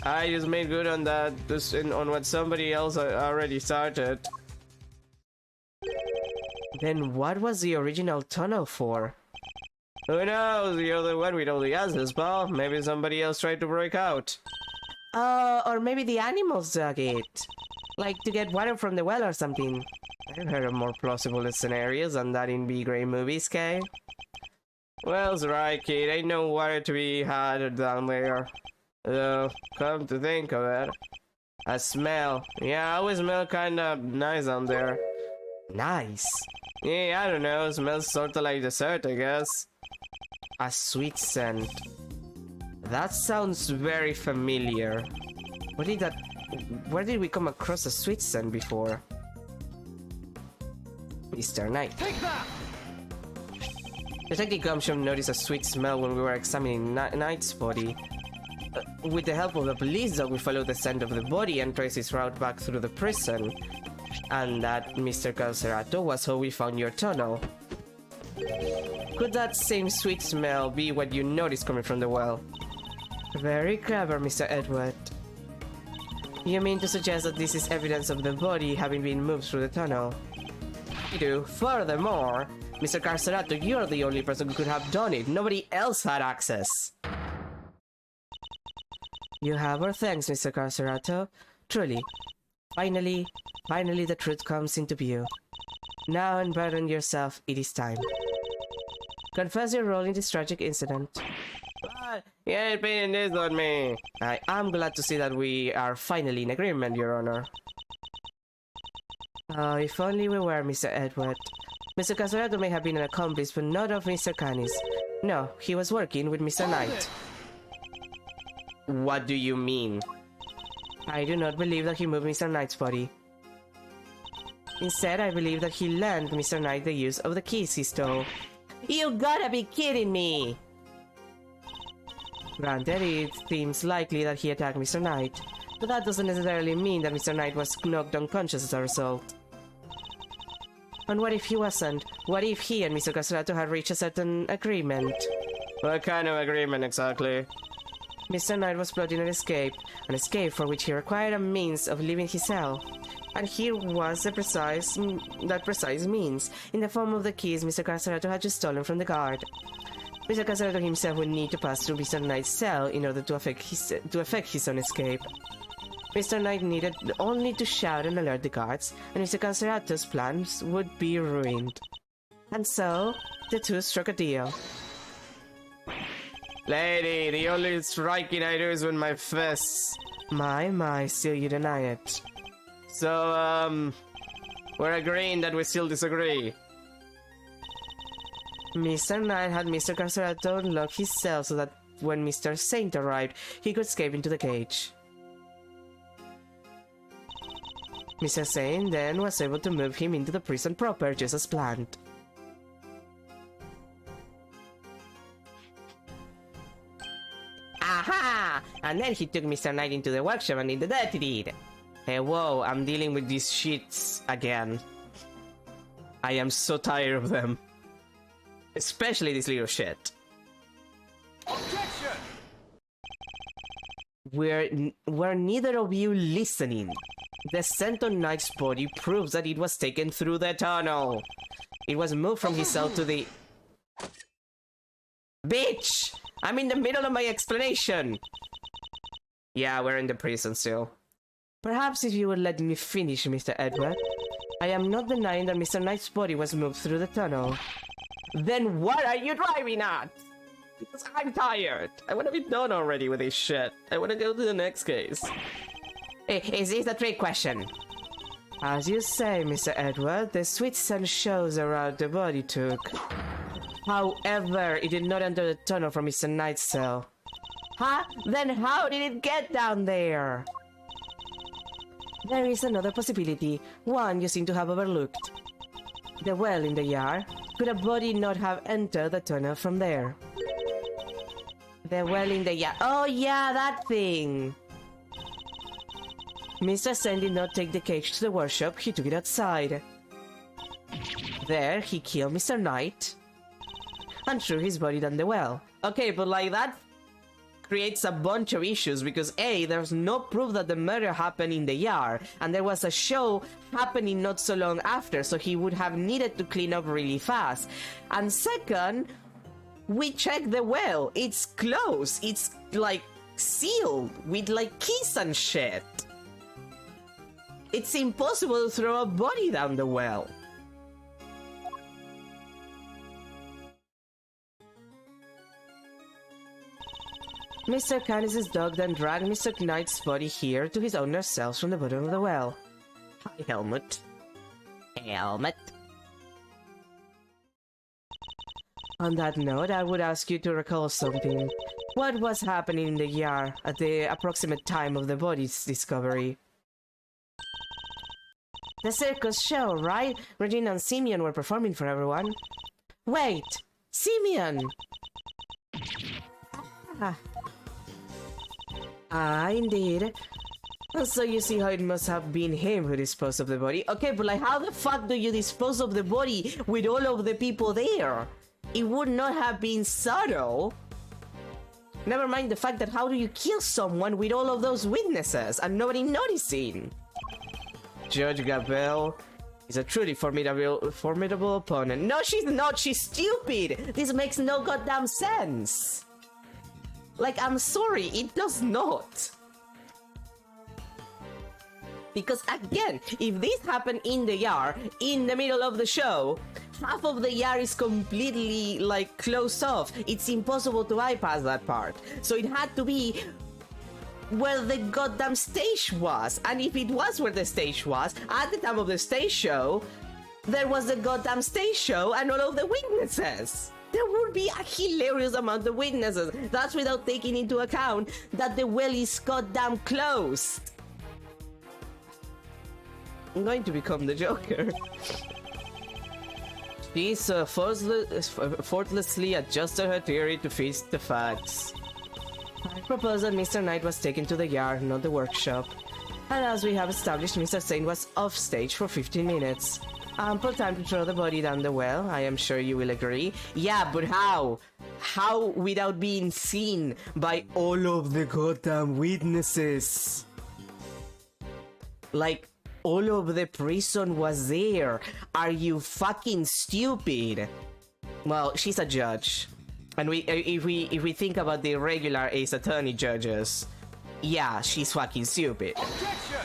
I just made good on that, on what somebody else already started. Then what was the original tunnel for? Who knows? You're the one with all the answers, pal. Maybe somebody else tried to break out. Or maybe the animals dug it. Like to get water from the well or something. I've heard of more plausible scenarios than that in B-grade movies, Kay. Well's right, kid. Ain't no water to be had down there. Though, come to think of it. A smell. Yeah, I always smell kinda nice down there. Nice? Yeah, I don't know. Smells sorta like dessert, I guess. A sweet scent. That sounds very familiar. Where did we come across a sweet scent before? Mr. Knight. Take that! Detective Gumshoe noticed a sweet smell when we were examining Knight's body. With the help of the police dog, we followed the scent of the body and traced its route back through the prison. And that, Mr. Carcerato, was how we found your tunnel. Could that same sweet smell be what you noticed coming from the well? Very clever, Mr. Edward. You mean to suggest that this is evidence of the body having been moved through the tunnel? I do. Furthermore, Mr. Carcerato, you're the only person who could have done it. Nobody else had access. You have our thanks, Mr. Carcerato. Truly. Finally the truth comes into view. Now unburden yourself, it is time. Confess your role in this tragic incident. You ain't pinning this on me. I am glad to see that we are finally in agreement, Your Honor. Oh, if only we were, Mr. Edward. Mr. Carcerato may have been an accomplice, but not of Mr. Canis. No, he was working with Mr. Knight. What do you mean? I do not believe that he moved Mr. Knight's body. Instead, I believe that he lent Mr. Knight the use of the keys he stole. You gotta be kidding me! Granted, it seems likely that he attacked Mr. Knight, but that doesn't necessarily mean that Mr. Knight was knocked unconscious as a result. And what if he wasn't? What if he and Mr. Carcerato had reached a certain agreement? What kind of agreement exactly? Mr. Knight was plotting an escape for which he required a means of leaving his cell. And here was that precise means, in the form of the keys Mr. Carcerato had just stolen from the guard. Mr. Carcerato himself would need to pass through Mr. Knight's cell in order to effect his own escape. Mr. Knight needed only to shout and alert the guards, and Mr. Carcerato's plans would be ruined. And so, the two struck a deal. Lady, the only striking I do is with my fists. My, still you deny it. So, We're agreeing that we still disagree. Mr. Knight had Mr. Carcerato lock his cell so that when Mr. Saint arrived, he could escape into the cage. Mr. Saint then was able to move him into the prison proper just as planned. Aha! And then he took Mr. Knight into the workshop and did the dirty deed. Hey, whoa, I'm dealing with these shits again. I am so tired of them. Especially this little shit. Objection! Were neither of you listening? The scent on Knight's body proves that it was taken through the tunnel. It was moved from his cell to the... Bitch! I'm in the middle of my explanation! Yeah, we're in the prison still. Perhaps if you would let me finish, Mr. Edward. I am not denying that Mr. Knight's body was moved through the tunnel. Then what are you driving at? Because I'm tired. I want to be done already with this shit. I want to go to the next case. Is this a trick question? As you say, Mr. Edward, the sweet scent shows around the body took. However, it did not enter the tunnel from Mr. Knight's cell. Huh? Then how did it get down there? There is another possibility, one you seem to have overlooked. The well in the yard. Could a body not have entered the tunnel from there? The well in the yard. Oh yeah, that thing! Mr. Sen did not take the cage to the workshop, he took it outside. There, he killed Mr. Knight and threw his body down the well. Okay, but like that creates a bunch of issues because A, there's no proof that the murder happened in the yard, and there was a show happening not so long after, so he would have needed to clean up really fast. And second, we checked the well, it's closed, it's like sealed with like keys and shit. It's impossible to throw a body down the well. Mr. Canis' dog then dragged Mr. Knight's body here to his owner's cells from the bottom of the well. Hi, Helmut. Helmut. On that note, I would ask you to recall something. What was happening in the yard at the approximate time of the body's discovery? The circus show, right? Regina and Simeon were performing for everyone. Wait! Simeon! Indeed. So you see how it must have been him who disposed of the body. Okay, but like how the fuck do you dispose of the body with all of the people there? It would not have been subtle. Never mind the fact that how do you kill someone with all of those witnesses and nobody noticing? Judge Gabelle is a truly formidable opponent. No, she's not. She's stupid. This makes no goddamn sense. Like, I'm sorry, it does not. Because again, if this happened in the yard, in the middle of the show, half of the yard is completely, like, closed off. It's impossible to bypass that part. So it had to be where the goddamn stage was. And if it was where the stage was, at the time of the stage show, there was the goddamn stage show and all of the witnesses. There would be a hilarious amount of witnesses. That's without taking into account that the well is goddamn closed. I'm going to become the Joker. She's effortlessly adjusted her theory to face the facts. I propose that Mr. Knight was taken to the yard, not the workshop. And as we have established, Mr. Saint was off stage for 15 minutes. Ample time to throw the body down the well, I am sure you will agree. Yeah, but how? How without being seen by all of the goddamn witnesses? Like, all of the prison was there. Are you fucking stupid? Well, she's a judge. And if we think about the regular Ace Attorney judges, yeah, she's fucking stupid. Objection!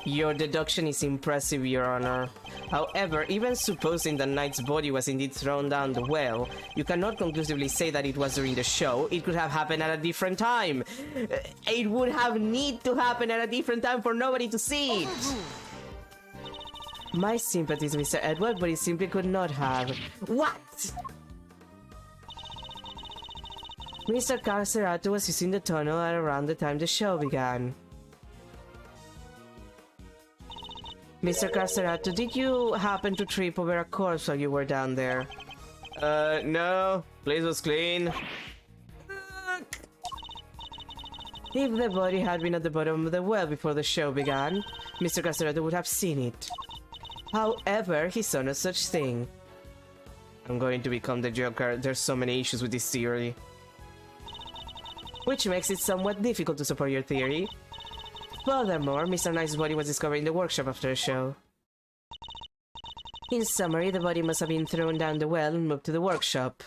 Your deduction is impressive, Your Honor. However, even supposing the Knight's body was indeed thrown down the well, you cannot conclusively say that it was during the show. It could have happened at a different time. It would have need to happen at a different time for nobody to see it. My sympathies, Mr. Edward, but he simply could not have. What? Mr. Carcerato was using the tunnel at around the time the show began. Mr. Carcerato, did you happen to trip over a corpse while you were down there? No. Place was clean. If the body had been at the bottom of the well before the show began, Mr. Carcerato would have seen it. However, he saw no such thing. I'm going to become the Joker. There's so many issues with this theory. Which makes it somewhat difficult to support your theory. Furthermore, Mr. Knight's body was discovered in the workshop after the show. In summary, the body must have been thrown down the well and moved to the workshop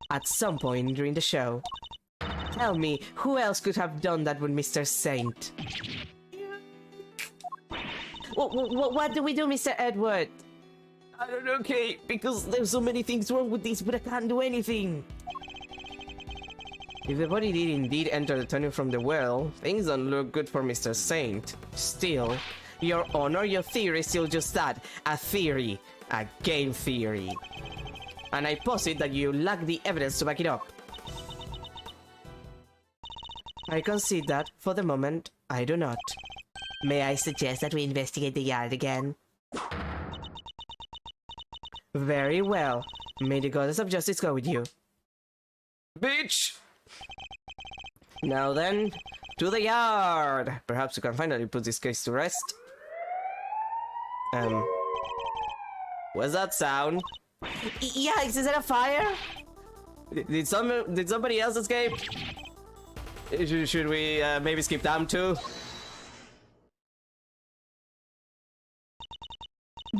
at some point during the show. Tell me, who else could have done that with Mr. Saint? What do we do, Mr. Edward? I don't know, Kate, because there's so many things wrong with this, but I can't do anything. If the body did indeed enter the tunnel from the well, things don't look good for Mr. Saint. Still, Your Honor, your theory is still just that, a theory, a game theory. And I posit that you lack the evidence to back it up. I concede that, for the moment, I do not. May I suggest that we investigate the yard again? Very well. May the goddess of justice go with you. Bitch! Now then, to the yard! Perhaps we can finally put this case to rest. What's that sound? Yeah, is that a fire? Did somebody else escape? Should we maybe skip them too?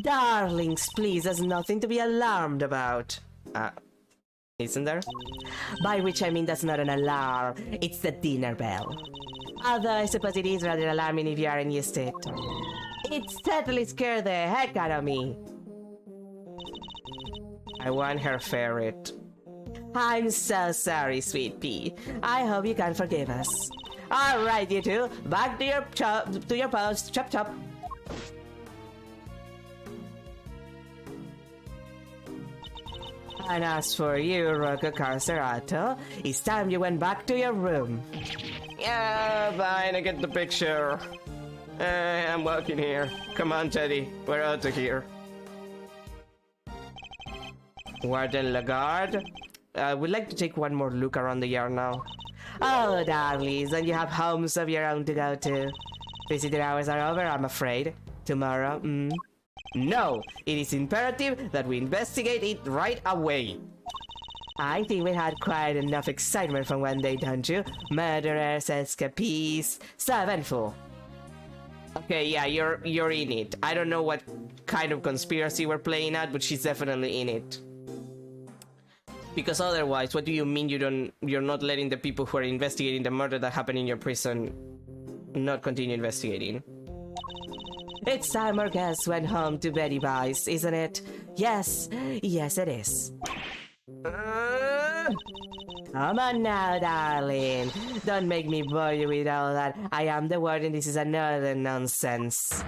Darlings, please, there's nothing to be alarmed about. Isn't there? By which I mean that's not an alarm, it's the dinner bell. Although I suppose it is rather alarming if you are in your state. It certainly scared the heck out of me. I want her ferret. I'm so sorry, sweet pea. I hope you can forgive us. Alright, you two, back to your post, chop chop. And as for you, Rocco Carcerato, it's time you went back to your room. Yeah, fine, I get the picture. I'm walking here. Come on, Teddy, we're out of here. Warden Lagarde, we'd like to take one more look around the yard now. Oh, darlings, and you have homes of your own to go to. Visitor hours are over, I'm afraid. Tomorrow, No, it is imperative that we investigate it right away. I think we had quite enough excitement from one day, don't you? Murderers, escapees, so eventful. Okay, yeah, you're in it. I don't know what kind of conspiracy we're playing at, but she's definitely in it. Because otherwise, what do you mean you're not letting the people who are investigating the murder that happened in your prison not continue investigating? It's time our guests went home to Betty Boys, isn't it? Yes, yes it is. Come on now, darling. Don't make me bore you with all that. I am the warden, this is another nonsense.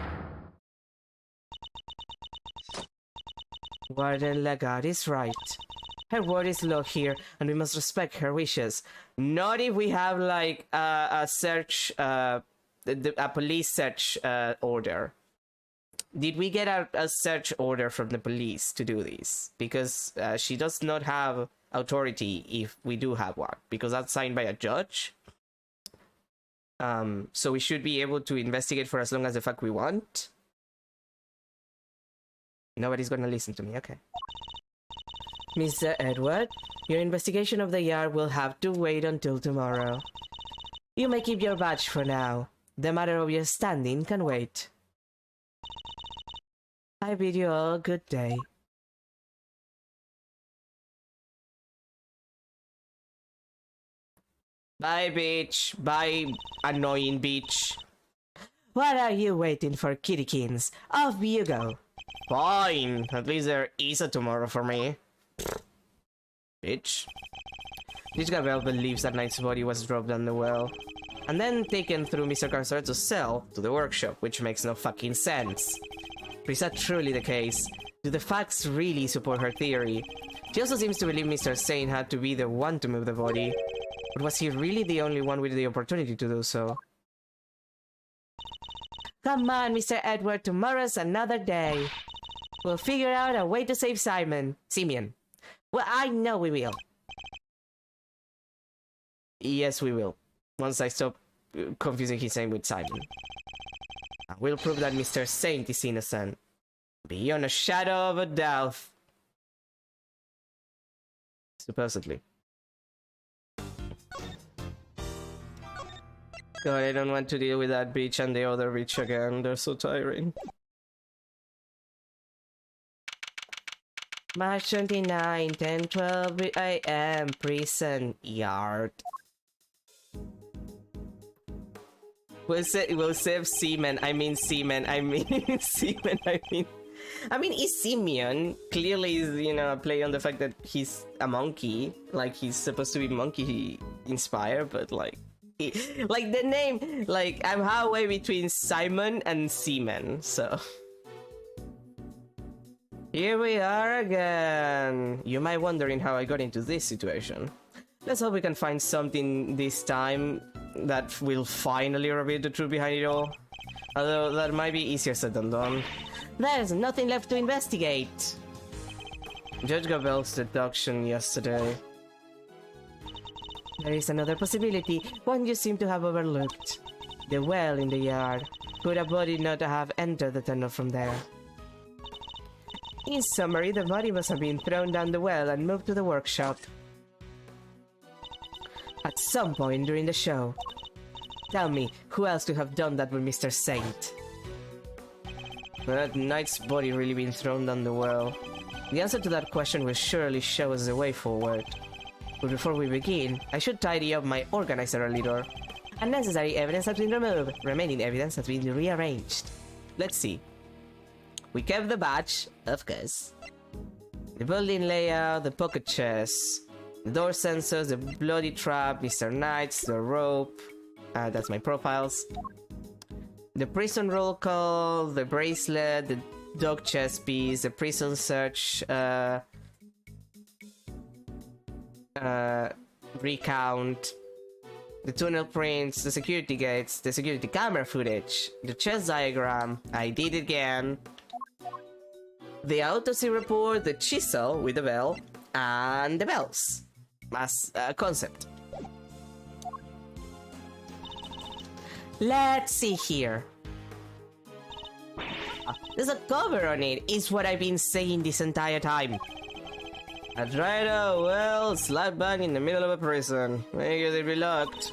Warden Lagarde is right. Her word is law here, and we must respect her wishes. Not if we have, like, a search, a police search order. Did we get a search order from the police to do this? Because she does not have authority if we do have one, because that's signed by a judge. So we should be able to investigate for as long as the fuck we want. Nobody's gonna listen to me, okay. Mr. Edward, your investigation of the yard will have to wait until tomorrow. You may keep your badge for now. The matter of your standing can wait. I bid you all good day. Bye, bitch. Bye, annoying bitch. What are you waiting for, kittykins? Off you go. Fine. At least there is a tomorrow for me. Bitch. This Gabriel believes that Knight's body was dropped down the well. and then taken through Mr. Carcerato's cell to the workshop, which makes no fucking sense. But is that truly the case? Do the facts really support her theory? She also seems to believe Mr. Sane had to be the one to move the body. But was he really the only one with the opportunity to do so? Come on, Mr. Edward, tomorrow's another day. We'll figure out a way to save Simeon. Well, I know we will. Yes, we will. Once I stop confusing his name with Simon. I will prove that Mr. Saint is innocent. Beyond a shadow of a doubt. Supposedly. God, I don't want to deal with that bitch and the other bitch again. They're so tiring. March 29, 10:12 a.m. Prison yard. We'll save Seaman. I mean Seaman. I mean Seaman. I mean, is Simeon clearly is, you know, a play on the fact that he's a monkey, like he's supposed to be monkey inspired, but like the name, like I'm halfway between Simon and Seaman, so here we are again. You might wondering how I got into this situation. Let's hope we can find something this time that will finally reveal the truth behind it all. Although that might be easier said than done. There's nothing left to investigate. Judge Gabel's deduction yesterday. There is another possibility, one you seem to have overlooked. The well in the yard. Could a body not have entered the tunnel from there? In summary, the body must have been thrown down the well and moved to the workshop. At some point during the show. Tell me, who else could have done that with Mr. Saint? That knight's body really been thrown down the well? The answer to that question will surely show us the way forward. But before we begin, I should tidy up my organizer a little. Unnecessary evidence has been removed. Remaining evidence has been rearranged. Let's see. We kept the badge, of course. The building layout, the pocket chest, the door sensors, the bloody trap, Mr. Knights, the rope. That's my profiles. The prison roll call, the bracelet, the dog chest piece, the prison search, recount, the tunnel prints, the security gates, the security camera footage, the chess diagram, I did it again, the autopsy report, the chisel with the bell, and the bells as a concept. Let's see here. There's a cover on it, is what I've been saying this entire time. I tried a well, slap bang in the middle of a prison. I guess it'd be locked.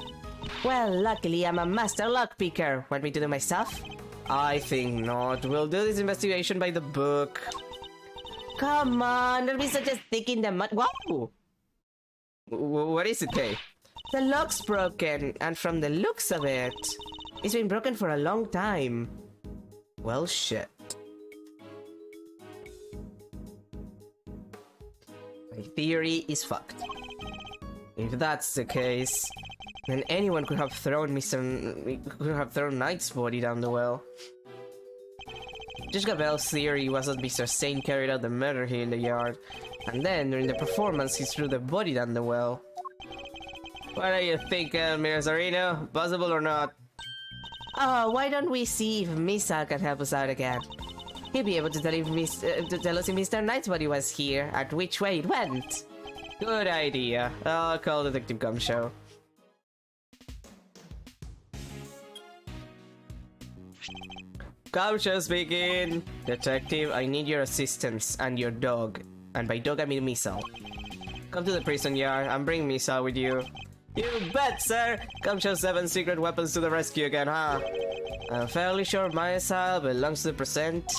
Well, luckily I'm a master lockpicker. Want me to do my stuff? I think not. We'll do this investigation by the book. Come on, don't be such a stick in the mud. Whoa! What is it, Kay? The lock's broken, and from the looks of it, it's been broken for a long time. Well, shit. My theory is fucked. If that's the case, then anyone could have thrown Knight's body down the well. Judge Gabel's theory was that Mr. Saint carried out the murder here in the yard, and then during the performance he threw the body down the well. What do you think, Mirazarino? Possible or not? Oh, why don't we see if Misa can help us out again? He'll be able to tell, tell us if Mr. Knight's body was here, and which way it went. Good idea. I'll call Detective Gumshoe. Gumshoe speaking! Detective, I need your assistance, and your dog. And by dog I mean Misa. Come to the prison yard, and bring Misa with you. You bet, sir! Gumshoe 7 secret weapons to the rescue again, huh? I'm fairly sure Misa belongs to the present.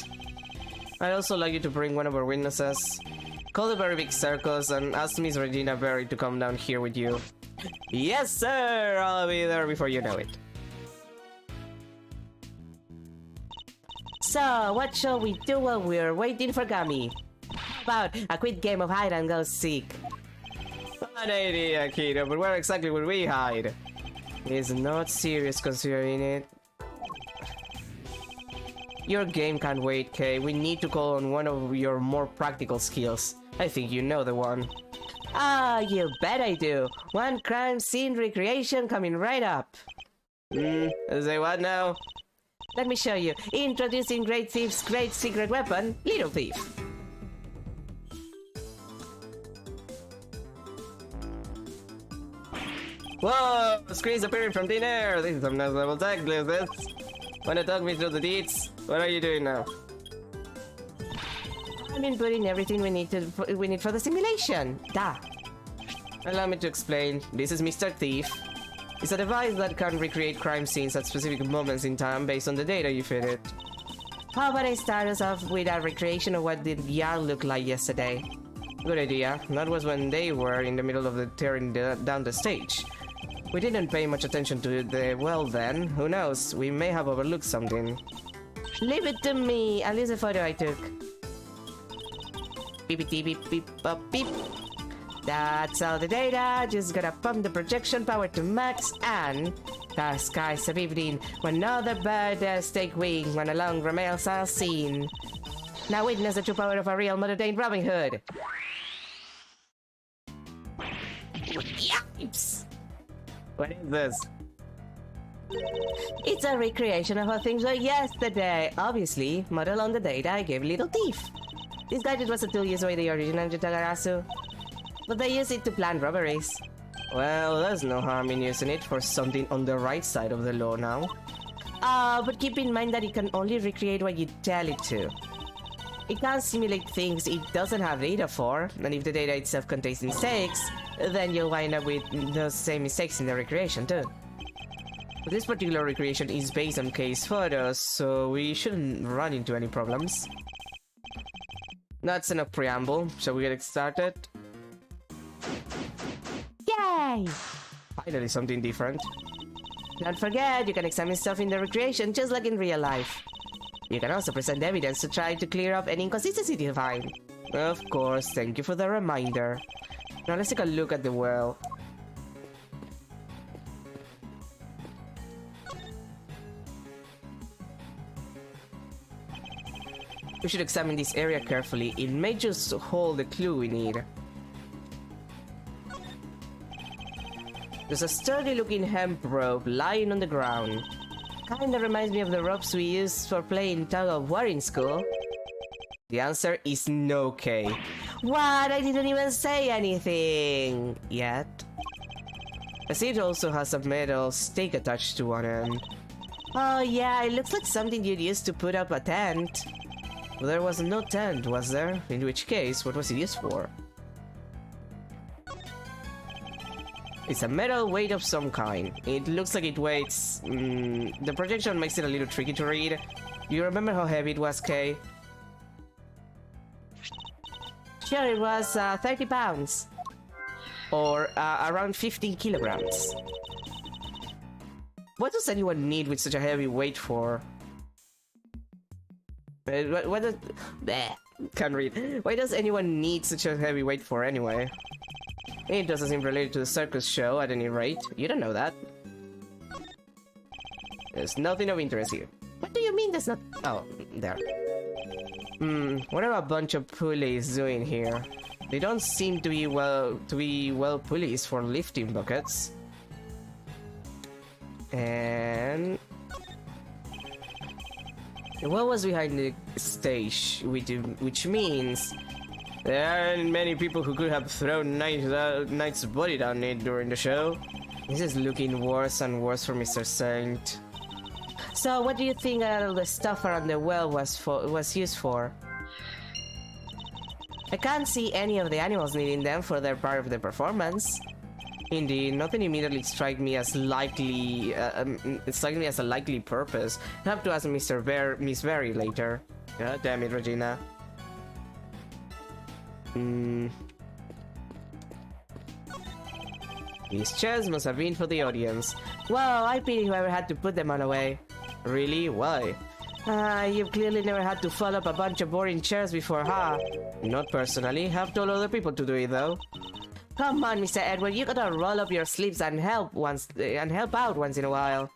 I'd also like you to bring one of our witnesses. Call the very big circus and ask Miss Regina Berry to come down here with you. Yes, sir! I'll be there before you know it. So, what shall we do while we're waiting for Gummy? How about a quick game of hide and go seek? Fun idea, Kiddo, but where exactly would we hide? It's not serious considering it. Your game can't wait, Kay. We need to call on one of your more practical skills. I think you know the one. Ah, you bet I do. One crime scene recreation coming right up. Say what now? Let me show you. Introducing Great Thief's great secret weapon, Little Thief. Whoa! Screens appearing from thin air! This is some next level tech, Blizzard. Wanna talk me through the deeds? What are you doing now? I'm inputting everything we need for the simulation. Duh. Allow me to explain. This is Mr. Thief. It's a device that can recreate crime scenes at specific moments in time based on the data you feed it. How about I start us off with a recreation of what the yard looked like yesterday? Good idea. That was when they were in the middle of tearing down the stage. We didn't pay much attention to the well then. Who knows? We may have overlooked something. Leave it to me. I'll use a photo I took. Beep beep beep beep beep. That's all the data. Just gotta pump the projection power to max and the skies are evening when another bird does take wing when a long remains are seen. Now witness the true power of a real Mother Dane Robin Hood. Yipes. What is this? It's a recreation of how things were yesterday. Obviously, model on the data I gave Little Thief. This gadget was a tool used by the original Jutagarasu, but they use it to plan robberies. Well, there's no harm in using it for something on the right side of the law now. But keep in mind that it can only recreate what you tell it to. It can't simulate things it doesn't have data for, and if the data itself contains mistakes, then you'll wind up with those same mistakes in the recreation too. But this particular recreation is based on case photos, so we shouldn't run into any problems. That's enough preamble. Shall we get started? Yay! Finally something different. Don't forget, you can examine stuff in the recreation just like in real life. You can also present evidence to try to clear up any inconsistency you find. Of course, thank you for the reminder. Now let's take a look at the well. We should examine this area carefully. It may just hold the clue we need. There's a sturdy looking hemp rope lying on the ground. Kinda reminds me of the ropes we used for playing tug of war in school. The answer is no, K. What? I didn't even say anything yet. The seat also has a metal stake attached to one end. Oh yeah, it looks like something you'd use to put up a tent. Well, there was no tent, was there? In which case, what was it used for? It's a metal weight of some kind. It looks like it weighs... the projection makes it a little tricky to read. Do you remember how heavy it was, Kay? Sure, it was 30 pounds. Or around 15 kilograms. What does anyone need with such a heavy weight for? What does... Bleh, can't read. Why does anyone need such a heavy weight for anyway? It doesn't seem related to the circus show at any rate. You don't know that. There's nothing of interest here. What do you mean there's not... Oh, there. What are a bunch of pulleys doing here? They don't seem to be well pulleys for lifting buckets. And... the well was behind the stage, which means there aren't many people who could have thrown Knight's body down it during the show. This is looking worse and worse for Mr. Saint. So, what do you think all the stuff around the well was used for? I can't see any of the animals needing them for their part of the performance. Indeed, nothing immediately strikes me as likely. As a likely purpose. I have to ask Miss Berry later. God damn it, Regina. These chairs must have been for the audience. Well, I pity whoever had to put them on away. Really? Why? You've clearly never had to fold up a bunch of boring chairs before, huh? Not personally. Have told other people to do it, though. Come on, Mr. Edward, you gotta roll up your sleeves and help out once in a while.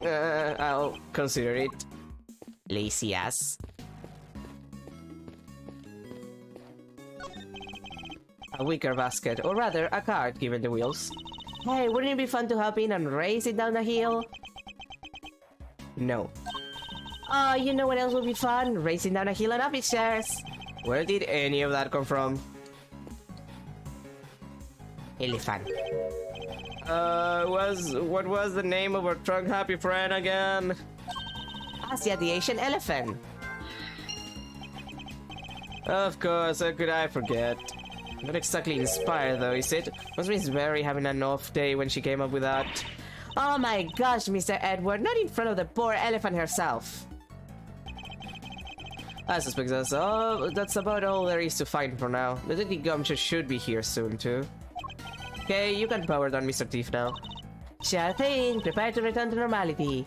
I'll consider it. Lazy ass. A wicker basket, or rather, a cart given the wheels. Hey, wouldn't it be fun to hop in and race it down the hill? No. Oh, you know what else would be fun? Racing down a hill on office chairs. Where did any of that come from? Elephant. What was the name of our trunk happy friend again? Asia the Asian elephant. Of course, how could I forget? Not exactly inspired though, is it? Was Miss Mary having an off day when she came up with that? Oh my gosh, Mr. Edward, not in front of the poor elephant herself. I suspect that's about all there is to find for now. The Diddy Gumshoe should be here soon too. Okay, you can power down Mr. Thief now. Sure thing, prepare to return to normality.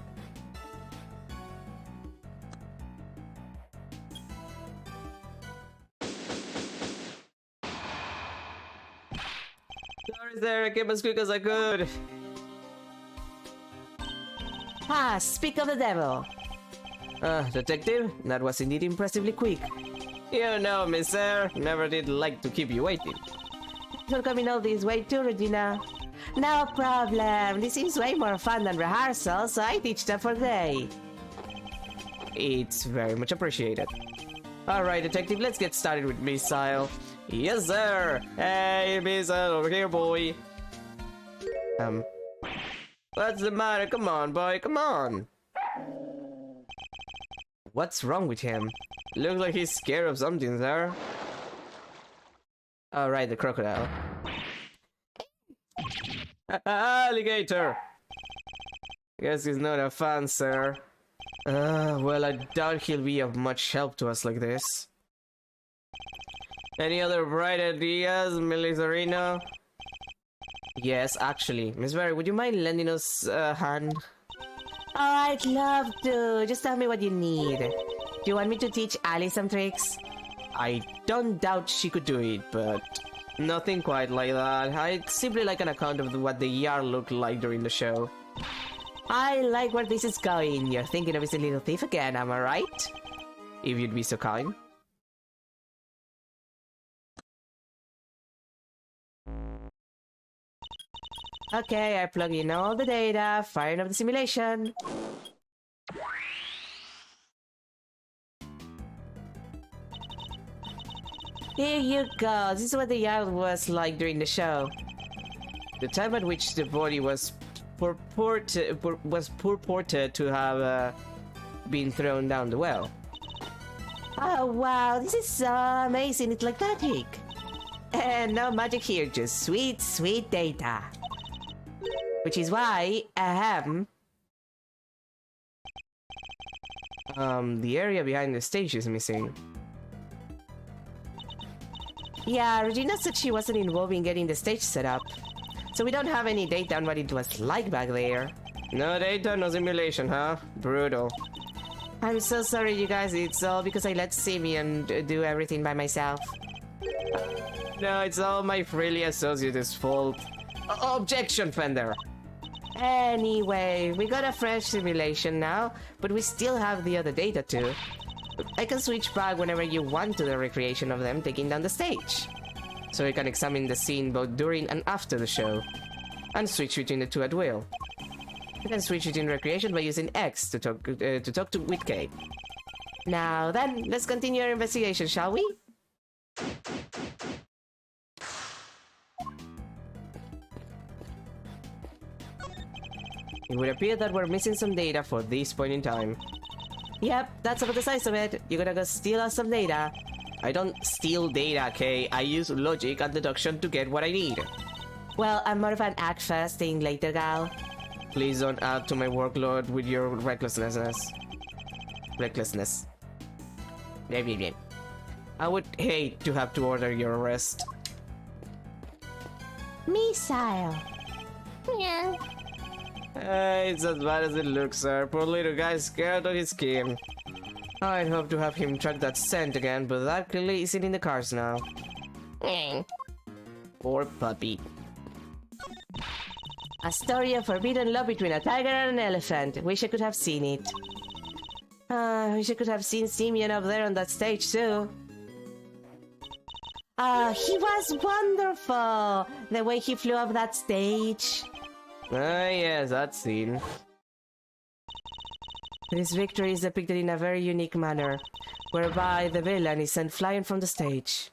Sorry there, I came as quick as I could. Ah, speak of the devil. Detective, that was indeed impressively quick. You know me, sir, never did like to keep you waiting. You're coming all this way too, Regina. No problem, this seems way more fun than rehearsal, so I teach them for day. It's very much appreciated. Alright, Detective, let's get started with Missile. Yes, sir! Hey, Missile, over here, boy! What's the matter? Come on, boy, come on! What's wrong with him? Looks like he's scared of something there. Alright, the crocodile. Alligator! Guess he's not a fan, sir. Well, I doubt he'll be of much help to us like this. Any other bright ideas, Melissarino? Yes, actually. Miss Mary, would you mind lending us a hand? Oh, I'd love to. Just tell me what you need. Do you want me to teach Ali some tricks? I don't doubt she could do it, but nothing quite like that. I'd simply like an account of what the yard looked like during the show. I like where this is going. You're thinking of Mr. Little Thief again, am I right? If you'd be so kind. Okay, I plug in all the data, firing up the simulation. Here you go. This is what the yard was like during the show. The time at which the body was purported to have been thrown down the well. Oh wow, this is so amazing. It's like magic. And no magic here, just sweet, sweet data. Which is why, the area behind the stage is missing. Yeah, Regina said she wasn't involved in getting the stage set up. So we don't have any data on what it was like back there. No data, no simulation, huh? Brutal. I'm so sorry, you guys. It's all because I let Simeon do everything by myself. No, it's all my Freely associate's fault. Objection, Fender! Anyway, we got a fresh simulation now, but we still have the other data too. I can switch back whenever you want to the recreation of them taking down the stage. So you can examine the scene both during and after the show, and switch between the two at will. You can switch between recreation by using X to talk with K. Now then, let's continue our investigation, shall we? It would appear that we're missing some data for this point in time. Yep, that's about the size of it. You're gonna go steal us some data. I don't steal data, Kay. I use logic and deduction to get what I need. Well, I'm more of an act first, think later gal. Please don't add to my workload with your recklessness. I would hate to have to order your arrest. Missile. Yeah. It's as bad as it looks, sir. Poor little guy's scared of his skin. I'd hope to have him track that scent again, but that clearly isn't in the cards now. Poor puppy. A story of forbidden love between a tiger and an elephant. Wish I could have seen it. Wish I could have seen Simeon up there on that stage too. He was wonderful! The way he flew up that stage. Ah, yes, that scene. This victory is depicted in a very unique manner, whereby the villain is sent flying from the stage.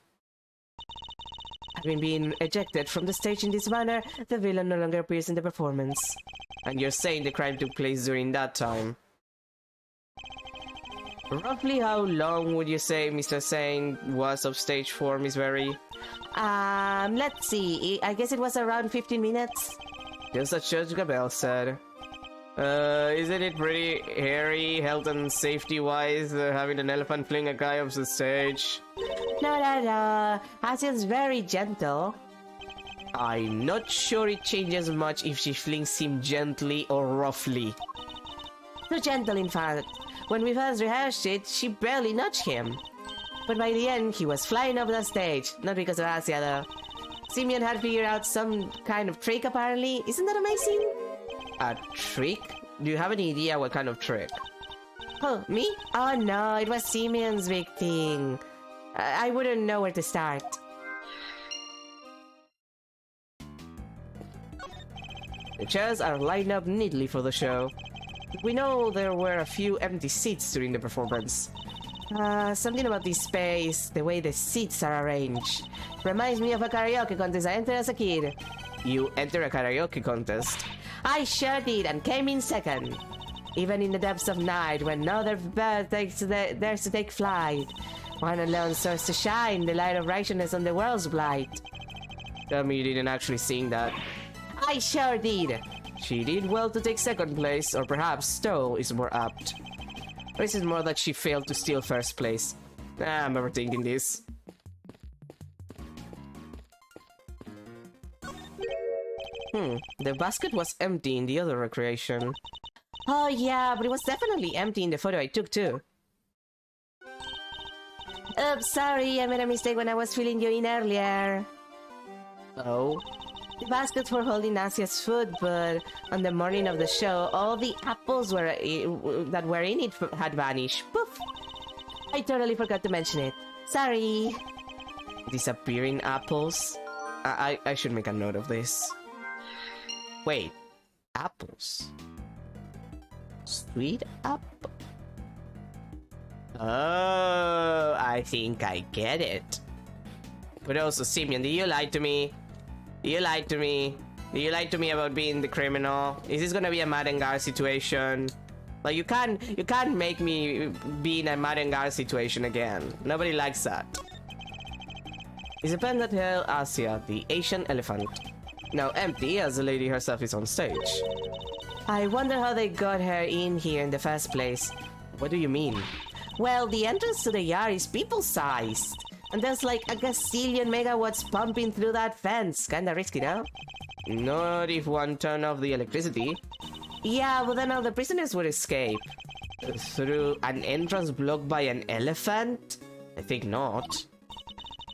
Having been ejected from the stage in this manner, the villain no longer appears in the performance. And you're saying the crime took place during that time? Roughly how long would you say Mr. Sane was of stage 4, Miss Berry? Let's see. I guess it was around 15 minutes. Just as Judge Gabel said. Isn't it pretty hairy, health and safety-wise, having an elephant fling a guy off the stage? No. Asia's very gentle. I'm not sure it changes much if she flings him gently or roughly. Too gentle, in fact. When we first rehearsed it, she barely nudged him. But by the end, he was flying off the stage. Not because of Asia, though. Simeon had figured out some kind of trick, apparently. Isn't that amazing? A trick? Do you have any idea what kind of trick? Oh, me? Oh no, it was Simeon's big thing. I wouldn't know where to start. The chairs are lined up neatly for the show. We know there were a few empty seats during the performance. Something about this space, the way the seats are arranged. Reminds me of a karaoke contest I entered as a kid. You enter a karaoke contest? I sure did and came in second. Even in the depths of night, when no other bird dares to take flight, one alone soars to shine the light of righteousness on the world's blight. Tell me you didn't actually sing that. I sure did. She did well to take second place, or perhaps stole is more apt. Or is it more that she failed to steal first place? I'm overthinking this. The basket was empty in the other recreation. Oh yeah, but it was definitely empty in the photo I took too. Oops, sorry, I made a mistake when I was filling you in earlier. Oh? The baskets were holding Asia's food, but on the morning of the show, all the apples that were in it had vanished. Poof! I totally forgot to mention it. Sorry. Disappearing apples? I should make a note of this. Wait, apples? Sweet apple? Oh, I think I get it. But also, Simeon, did you lie to me? You lied to me. You lied to me about being the criminal. Is this gonna be a Madengar situation? Like you can't make me be in a Madengar situation again. Nobody likes that. Is a pen that held Asia, the Asian elephant, now empty as the lady herself is on stage. I wonder how they got her in here in the first place. What do you mean? Well, the entrance to the yard is people-sized. And there's like a gazillion megawatts pumping through that fence. Kinda risky, no? Not if one turned off the electricity. Yeah, but then all the prisoners would escape. Through an entrance blocked by an elephant? I think not.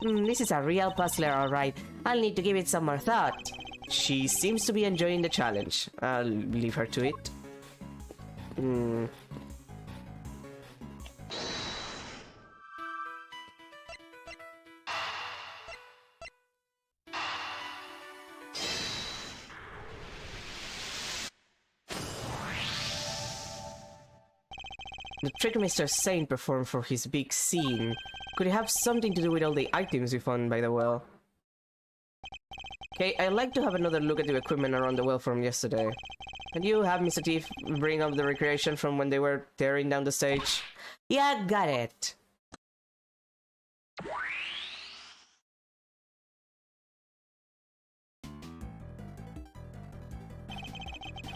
This is a real puzzler, alright. I'll need to give it some more thought. She seems to be enjoying the challenge. I'll leave her to it. The trick Mr. Sane performed for his big scene, could it have something to do with all the items we found by the well? Okay, I'd like to have another look at the equipment around the well from yesterday. Can you have Mr. Thief bring up the recreation from when they were tearing down the stage? Yeah, got it.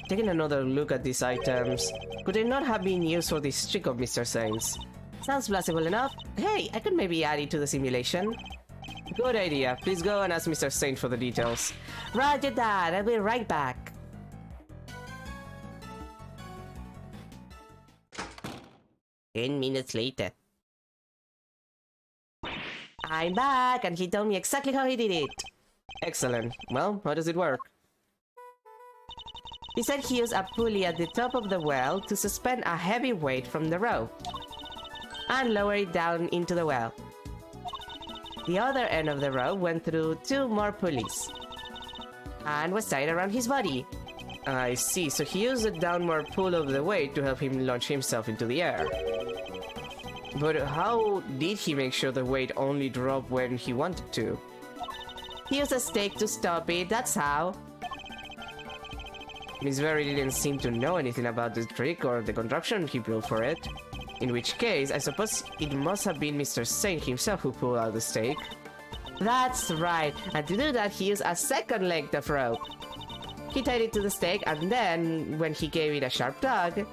Taking another look at these items, could they not have been used for this trick of Mr. Sane's? Sounds plausible enough. Hey, I could maybe add it to the simulation. Good idea. Please go and ask Mr. Sane for the details. Roger that. I'll be right back. "10 minutes later. I'm back, and he told me exactly how he did it. Excellent. Well, how does it work? He said he used a pulley at the top of the well to suspend a heavy weight from the rope and lower it down into the well. The other end of the rope went through 2 more pulleys and was tied around his body. I see, so he used the downward pull of the weight to help him launch himself into the air. But how did he make sure the weight only dropped when he wanted to? He used a stake to stop it, that's how. Miss Berry didn't seem to know anything about the trick or the contraption he built for it. In which case, I suppose it must have been Mr. Saint himself who pulled out the stake. That's right, and to do that he used a second length of rope. He tied it to the stake, and then, when he gave it a sharp tug,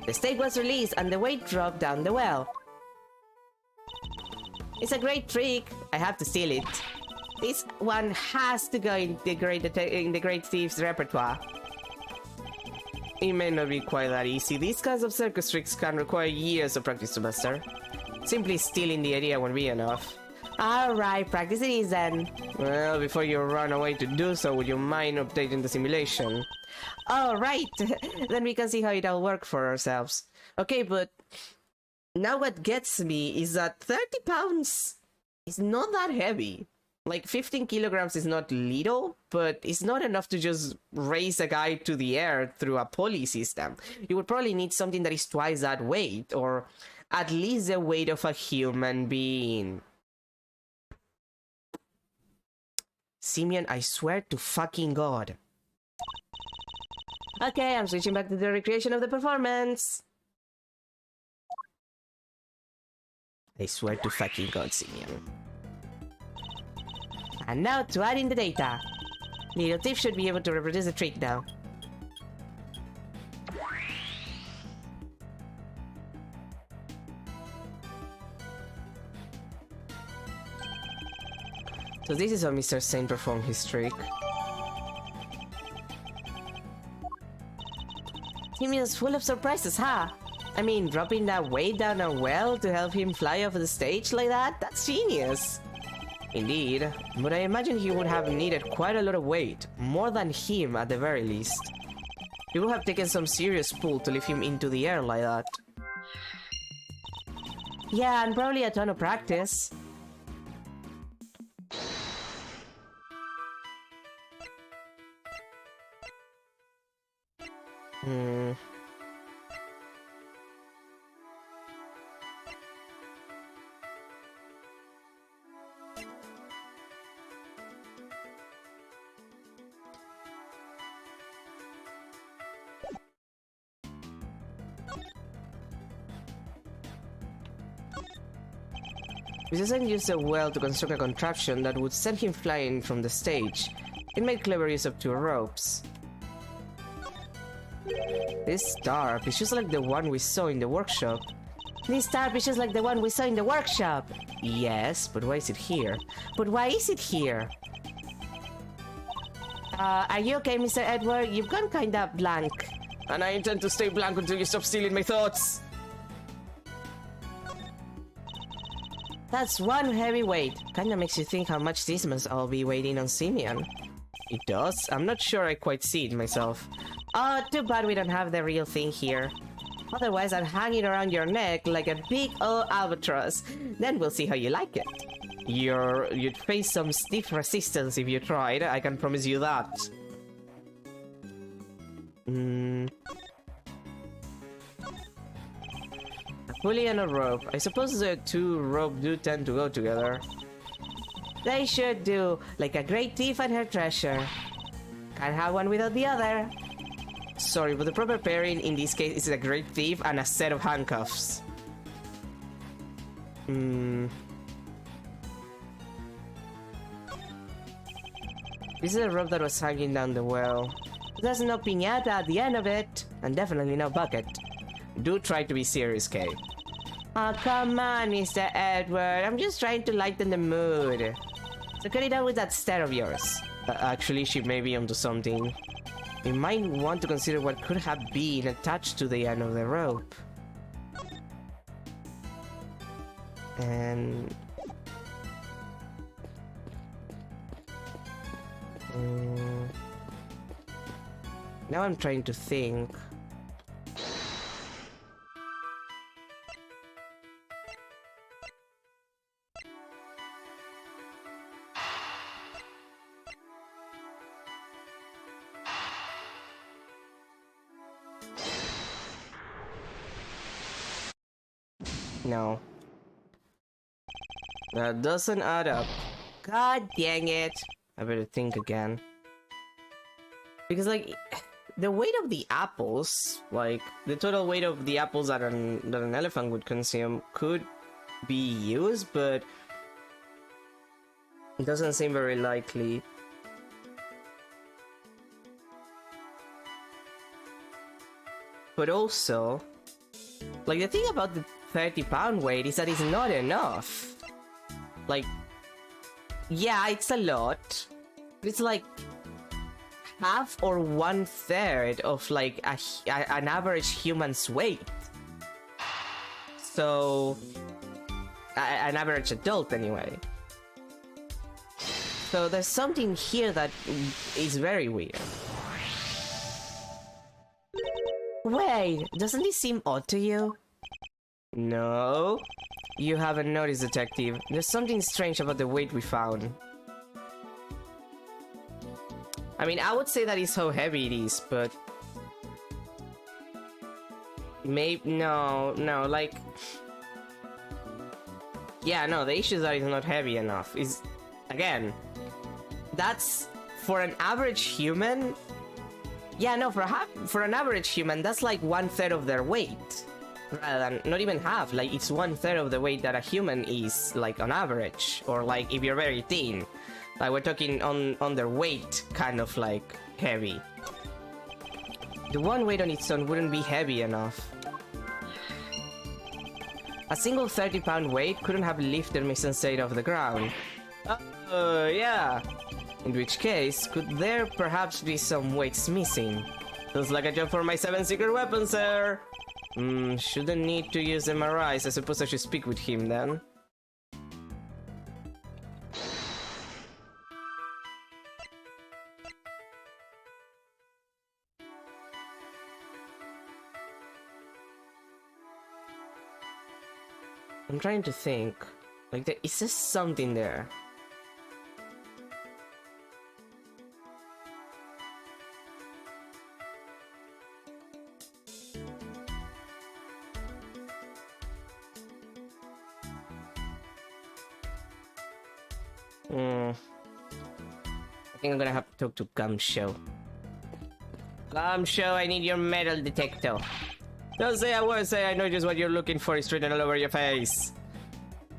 the stake was released and the weight dropped down the well. It's a great trick. I have to steal it. This one has to go in the Great Thief's repertoire. It may not be quite that easy. These kinds of circus tricks can require years of practice to master. Simply stealing the idea won't be enough. Alright, practice it is then. Well, before you run away to do so, would you mind updating the simulation? Alright, then we can see how it'll work for ourselves. Okay, but now what gets me is that 30 pounds is not that heavy. Like, 15 kilograms is not little, but it's not enough to just raise a guy to the air through a pulley system. You would probably need something that is twice that weight, or at least the weight of a human being. Simeon, I swear to fucking God. Okay, I'm switching back to the recreation of the performance. I swear to fucking God, Simeon. And now to add in the data. Little Thief should be able to reproduce the trick now. So this is how Mr. Saint performed his trick. Simeon's full of surprises, huh? I mean, dropping that weight down a well to help him fly off the stage like that? That's genius! Indeed, but I imagine he would have needed quite a lot of weight, more than him at the very least. It would have taken some serious pull to lift him into the air like that. Yeah, and probably a ton of practice. Mr. Saint used a well to construct a contraption that would send him flying from the stage. It made clever use of 2 ropes. This tarp is just like the one we saw in the workshop. This tarp is just like the one we saw in the workshop. Yes, but why is it here? But why is it here? Are you okay, Mr. Edward? You've gone kinda blank. And I intend to stay blank until you stop stealing my thoughts. That's one heavy weight. Kinda makes you think how much this must all be weighing on Simeon. It does? I'm not sure I quite see it myself. Oh, too bad we don't have the real thing here. Otherwise, I'd hang it around your neck like a big old albatross. Then we'll see how you like it. You'd face some stiff resistance if you tried, I can promise you that. A pulley and a rope. I suppose the 2 ropes do tend to go together. They should do, like a great thief and her treasure. Can't have one without the other. Sorry, but the proper pairing in this case is a great thief and a set of handcuffs. This is a rope that was hanging down the well. There's no piñata at the end of it, and definitely no bucket. Do try to be serious, Kay. Oh, come on, Mr. Edward. I'm just trying to lighten the mood. So cut it out with that stare of yours. Actually, she may be onto something. We might want to consider what could have been attached to the end of the rope. And Mm. Now I'm trying to think. No. That doesn't add up. God dang it. I better think again. Because, like, the weight of the apples, like, the total weight of the apples that an elephant would consume could be used, but it doesn't seem very likely. But also, like, the thing about the 30-pound weight is that it's not enough. Like, yeah, it's a lot. It's like half or 1/3 of like an average human's weight. So, an average adult anyway. So there's something here that is very weird. Wait, doesn't this seem odd to you? No. You haven't noticed, Detective. There's something strange about the weight we found. I mean, I would say that it's how heavy it is, but... maybe... no, like... yeah, no, the issue is that it's not heavy enough. Is again, that's... for an average human... yeah, no, for an average human, that's like 1/3 of their weight. Rather than, not even half, like it's 1/3 of the weight that a human is, like, on average. Or like, if you're very thin. Like, we're talking on their weight, kind of like, heavy. The one weight on its own wouldn't be heavy enough. A single 30-pound weight couldn't have lifted Miss Sensei off the ground. Yeah. In which case, could there perhaps be some weights missing? Looks like a job for my 7 secret weapons, sir! Shouldn't need to use MRIs. I suppose I should speak with him then. I'm trying to think. Like, there is just something there. I think I'm gonna have to talk to Gumshoe. Gumshoe, I need your metal detector. Don't say a word, say I know just what you're looking for is written all over your face.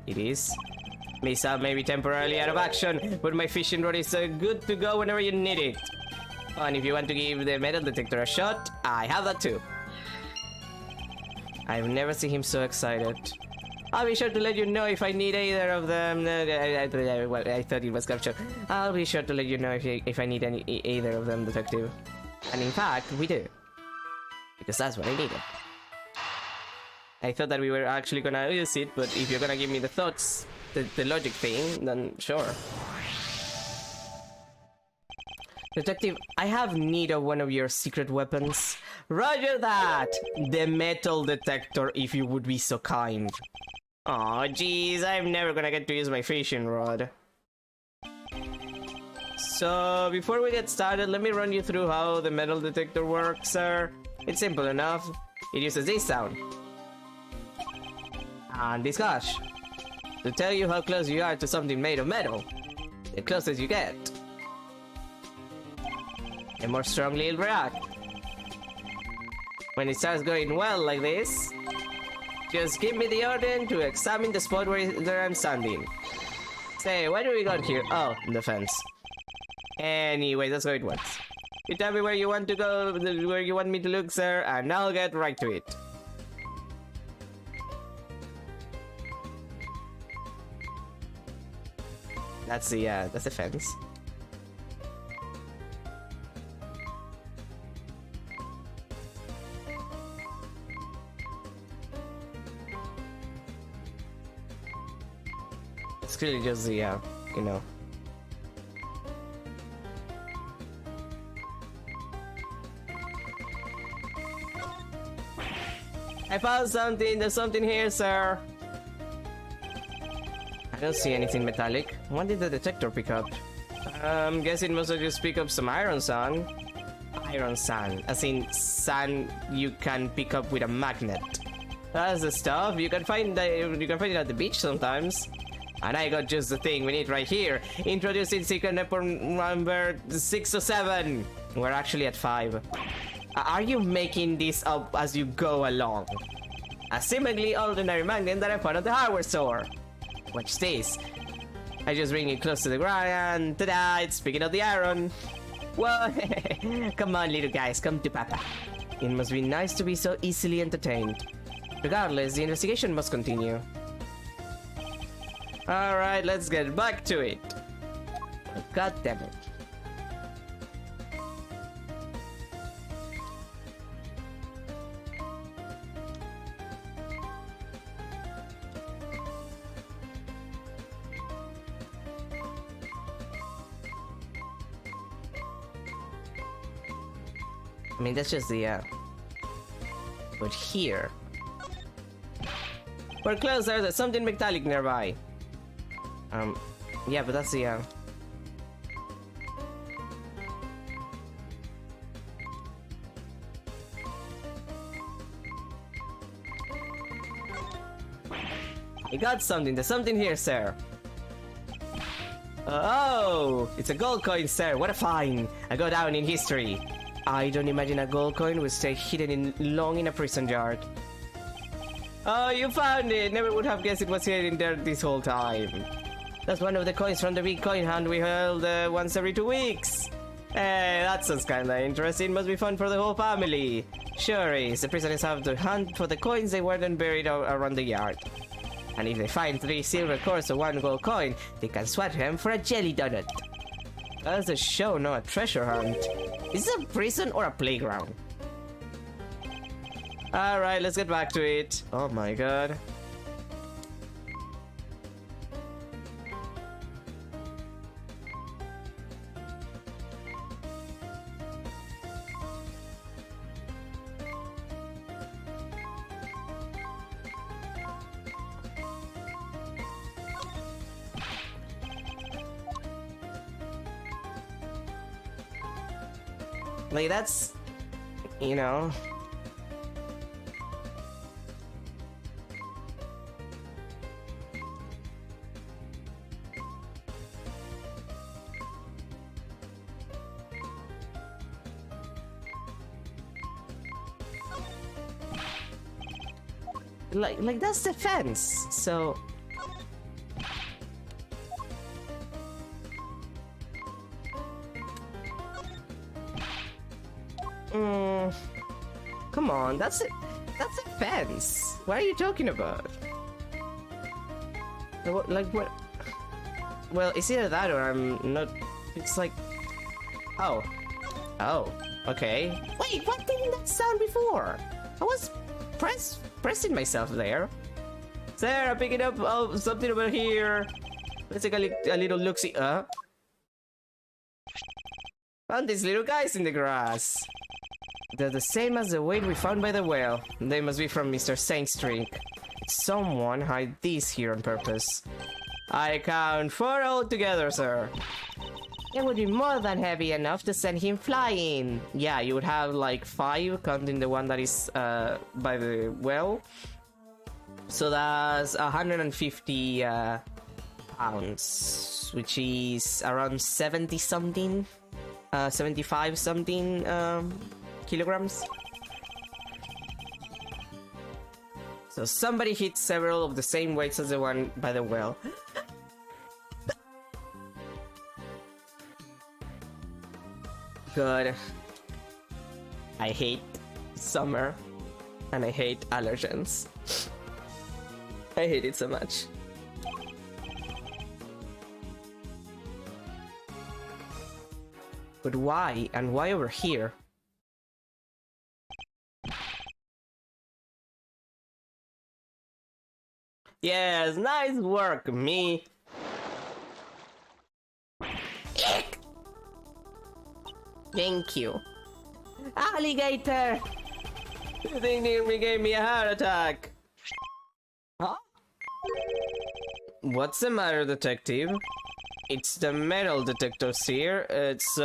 It is. Misa may be temporarily out of action, but my fishing rod is good to go whenever you need it. Oh, and if you want to give the metal detector a shot, I have that too. I've never seen him so excited. I'll be sure to let you know if I need either of them. I thought it was Gumshoe. I'll be sure to let you know if I need either of them, Detective. And in fact, we do. Because that's what I needed. I thought that we were actually gonna use it, but if you're gonna give me the thoughts, the logic thing, then sure. Detective, I have need of one of your secret weapons. Roger that! The metal detector, if you would be so kind. Aw, jeez, I'm never gonna get to use my fishing rod. So, before we get started, let me run you through how the metal detector works, sir. It's simple enough. It uses this sound. And this gush. To tell you how close you are to something made of metal. The closest you get, the more strongly it'll react. When it starts going well like this, just give me the order to examine the spot where I'm standing. Say, why do we got here? Oh, the fence. Anyway, that's how it works. You tell me where you want to go, where you want me to look, sir, and I'll get right to it. That's the fence. It's really just the, you know. I found something. There's something here, sir. I don't see anything metallic. What did the detector pick up? Guess it must have just picked up some iron sand. Iron sand, as in sand you can pick up with a magnet. That's the stuff. You can find it at the beach sometimes. And I got just the thing we need right here. Introducing secret number 6 or 7. We're actually at 5. Are you making this up as you go along? A seemingly ordinary magnet that I found at the hardware store. Watch this. I just bring it close to the ground and ta-da! It's picking up the iron. Well, come on, little guys, come to Papa. It must be nice to be so easily entertained. Regardless, the investigation must continue. Alright, let's get back to it. God damn it. I mean, that's just the, but here... We're closer, there's something metallic nearby. Yeah, but that's the, I got something, there's something here, sir. Oh, it's a gold coin, sir, what a find. I go down in history. I don't imagine a gold coin would stay hidden long in a prison yard. Oh, you found it! Never would have guessed it was here in there this whole time. That's one of the coins from the big coin hunt we held once every 2 weeks. That sounds kinda interesting. Must be fun for the whole family. Sure is. The prisoners have to hunt for the coins they weren't buried around the yard. And if they find 3 silver coins or 1 gold coin, they can swap them for a jelly donut. That's a show, not a treasure hunt. Is this a prison or a playground? Alright, let's get back to it. Oh my god. Like, that's... you know... Like that's the fence, so... Come on, that's a fence. What are you talking about? Like what? Well, it's either that or I'm not... It's like... Oh. Oh, okay. Wait, what didn't that sound before? I was pressing myself there. Sir, I'm picking up something over here. Let's take a little look-see. Found these little guys in the grass. They're the same as the weight we found by the well. They must be from Mr. Saint's drink. Someone hide these here on purpose. I count 4 altogether, sir. It would be more than heavy enough to send him flying. Yeah, you would have like 5, counting the one that is by the well. So that's 150 pounds, which is around 70 something, 75 something kilograms. So somebody hit several of the same weights as the one by the well. Good. I hate summer and I hate allergens. I hate it so much. But why? And why over here? Yes, nice work, me. Eek! Thank you. Alligator! The thing nearly gave me a heart attack. Huh? What's the matter, detective? It's the metal detectors here. It's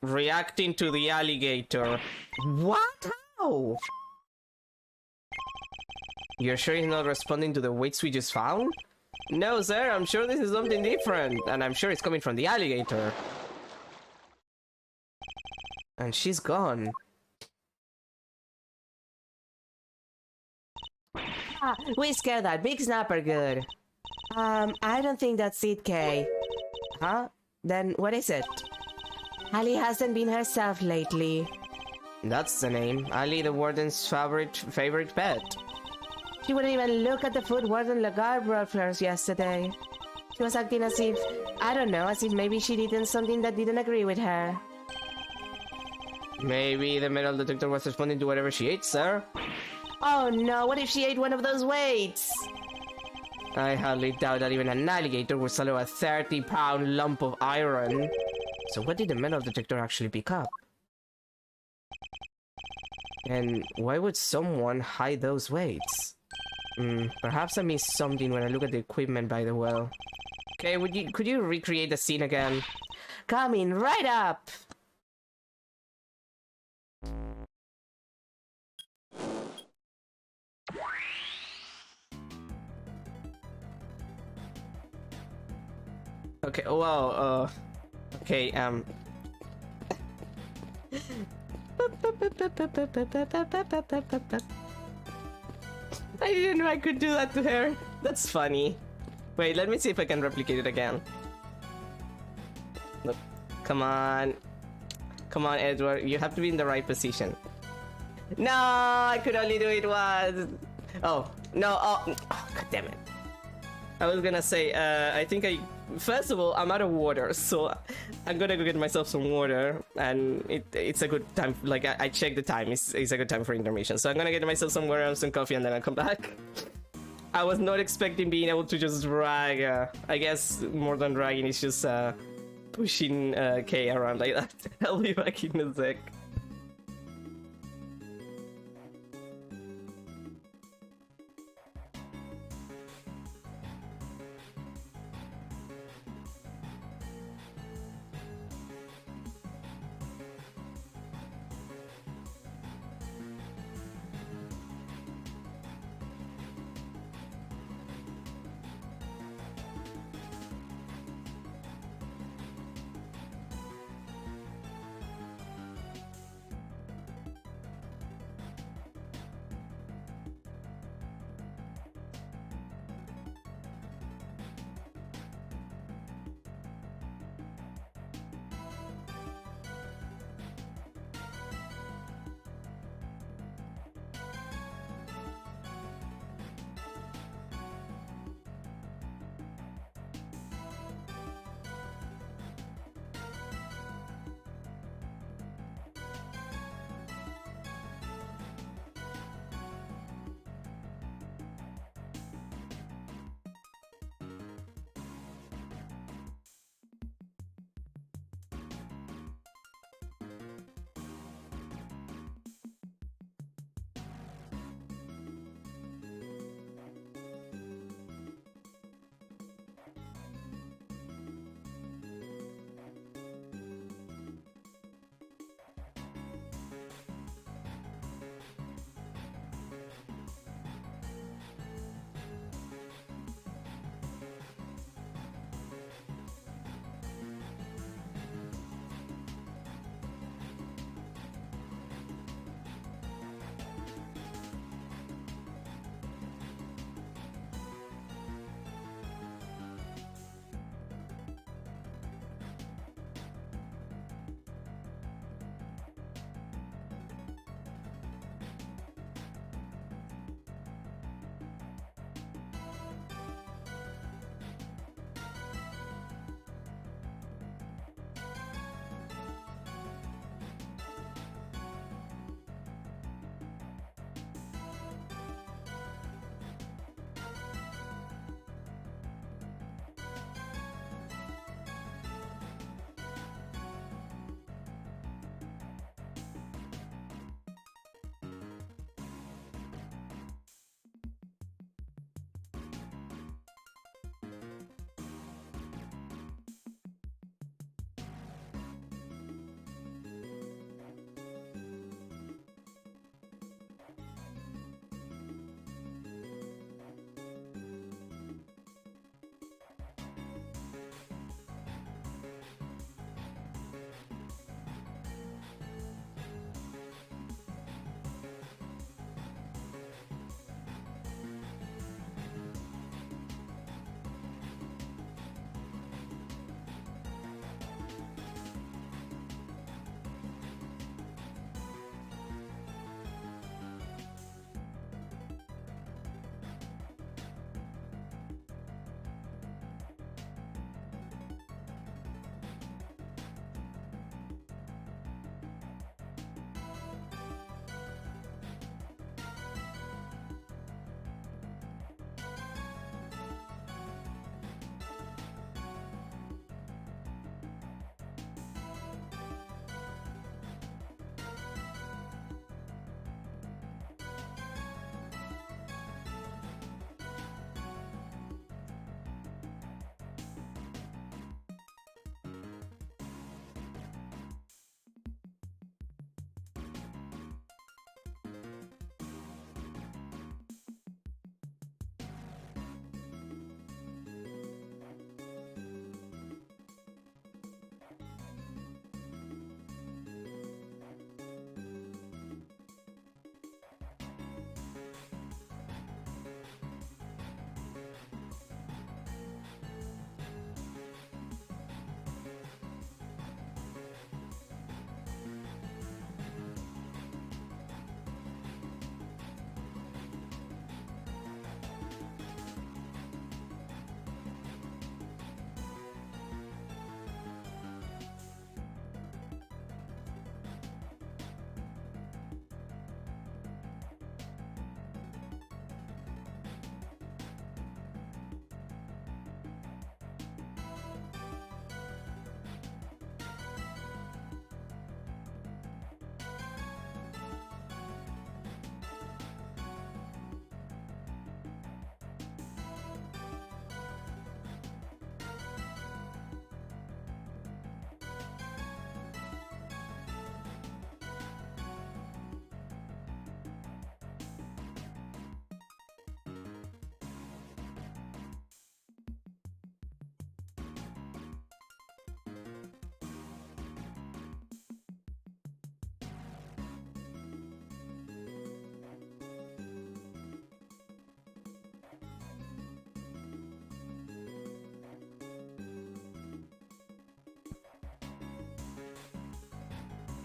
reacting to the alligator. What? How? You're sure he's not responding to the weights we just found? No, sir, I'm sure this is something different. And I'm sure it's coming from the alligator. And she's gone. Ah, we scared that big snapper good. I don't think that's it, Kay. Huh? Then what is it? Ali hasn't been herself lately. That's the name. Ali, the warden's favorite pet. She wouldn't even look at the food Warden Lagarde brought for us yesterday. She was acting as if, I don't know, as if maybe she'd eaten something that didn't agree with her. Maybe the metal detector was responding to whatever she ate, sir. Oh no, what if she ate one of those weights? I hardly doubt that even an alligator would swallow a 30-pound lump of iron. So what did the metal detector actually pick up? And why would someone hide those weights? Perhaps I missed something when I look at the equipment by the well. Okay, could you recreate the scene again? Coming right up! Okay, well, okay, I didn't know I could do that to her. That's funny. Wait, let me see if I can replicate it again. Look, come on. Come on, Edward. You have to be in the right position. No, I could only do it once. Oh, no. Oh, God damn it. I was gonna say, first of all, I'm out of water, so I'm gonna go get myself some water, and it's a good time, like, I checked the time, it's a good time for intermission, so I'm gonna get myself some water and some coffee, and then I'll come back. I was not expecting being able to just drag, I guess more than dragging, it's just, pushing, Kay around like that. I'll be back in a sec.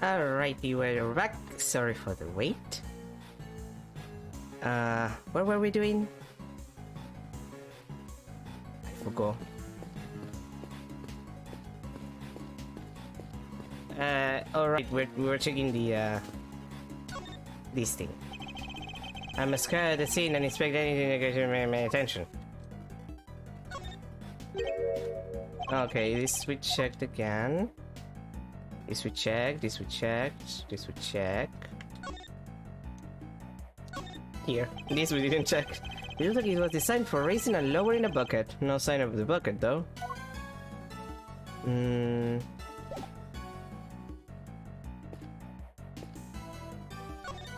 Alrighty, we're back. Sorry for the wait. What were we doing? I forgot. Alright, we're checking the, this thing. I must scan the scene and inspect anything that gets my attention. Okay, this we checked again. This we checked, this we checked, this we check. Here, this we didn't check. It looks like it was designed for raising and lowering a bucket. No sign of the bucket though.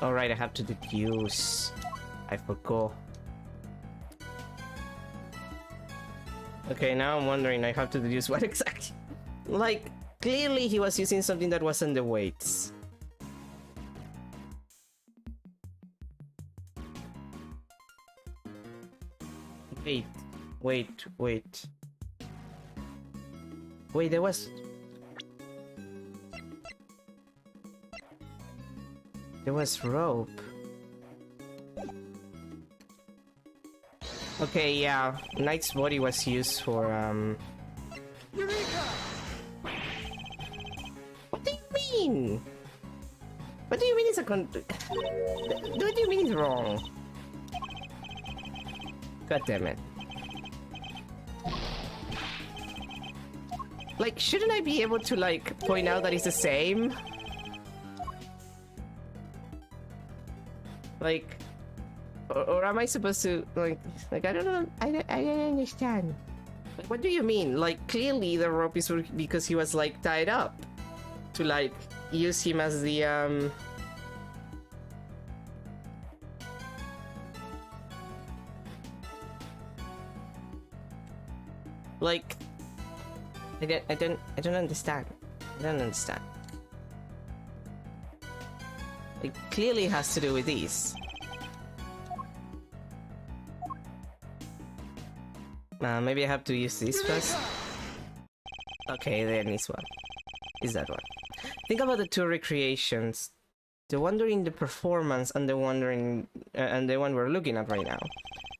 Alright, I have to deduce. I forgot. Okay, now I'm wondering, I have to deduce what exactly. Like, clearly he was using something that wasn't the weights. Wait. Wait, there was... There was rope. Okay, yeah. Knight's body was used for, Eureka! What do you mean? What do you mean it's a What do you mean it's wrong? God damn it. Like, shouldn't I be able to, like, point out that it's the same? Like... Or am I supposed to, like I don't know, I don't understand. Like, what do you mean? Like, clearly the rope is because he was, like, tied up. To, like, use him as the, Like... I don't understand. I don't understand. It clearly has to do with these. Maybe I have to use this first. Okay, then this one. Is that one. Think about the two recreations. The one during the performance and the one during, and the one we're looking at right now.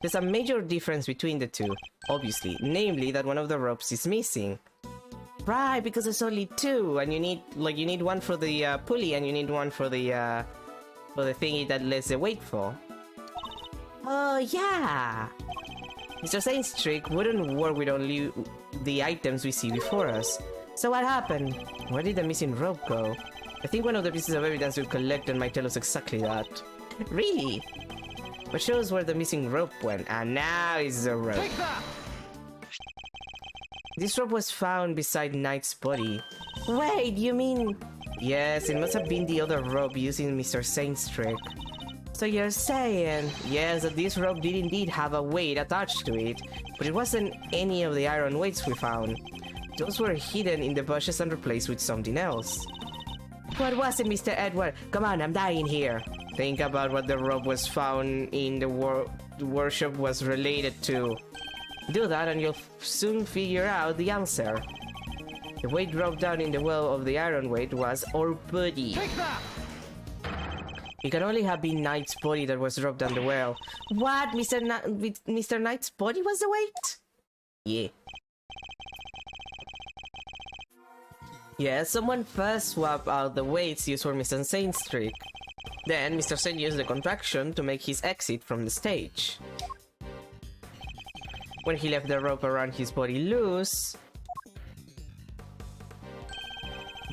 There's a major difference between the two, obviously. Namely, that one of the ropes is missing. Right, because there's only two, and you need one for the pulley, and you need one for the thingy that lets the weight fall. Oh yeah! Mr. Saint's trick wouldn't work with only the items we see before us. So what happened? Where did the missing rope go? I think one of the pieces of evidence we collected might tell us exactly that. Really? But show us where the missing rope went, and now it's the rope. Take that! This rope was found beside Knight's body. Wait, you mean... Yes, it must have been the other rope using Mr. Saint's trick. So you're saying, yes, that this rope did indeed have a weight attached to it, but it wasn't any of the iron weights we found. Those were hidden in the bushes and replaced with something else. What was it, Mr. Edward? Come on, I'm dying here. Think about what the rope was found in the workshop was related to. Do that and you'll soon figure out the answer. The weight dropped down in the well of the iron weight was our body. Take that! It can only have been Knight's body that was dropped down the well. What? Mr. Knight's body was the weight? Yeah. Yeah, someone first swapped out the weights used for Mr. Saint's trick. Then Mr. Saint used the contraction to make his exit from the stage. When he left the rope around his body loose,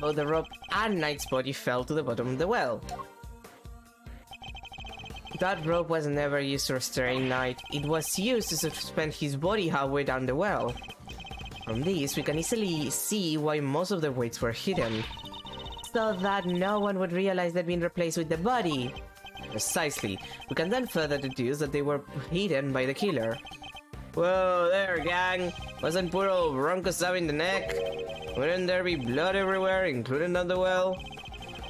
both the rope and Knight's body fell to the bottom of the well. That rope was never used to restrain Knight. It was used to suspend his body halfway down the well. From this, we can easily see why most of the weights were hidden. So that no one would realize they'd been replaced with the body. Precisely. We can then further deduce that they were hidden by the killer. Whoa there, gang! Wasn't poor old Bronco stabbed in the neck? Wouldn't there be blood everywhere, including on the well?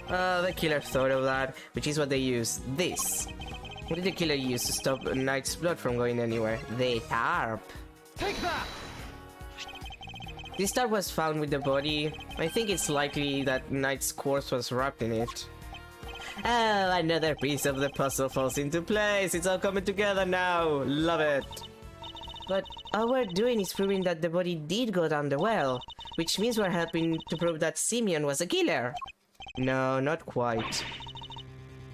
The killer thought of that, which is what they used. This. What did the killer use to stop Knight's blood from going anywhere? The tarp. Take that! This star was found with the body. I think it's likely that Knight's corpse was wrapped in it. Oh, another piece of the puzzle falls into place. It's all coming together now. Love it. But all we're doing is proving that the body did go down the well, which means we're helping to prove that Simeon was a killer. No, not quite.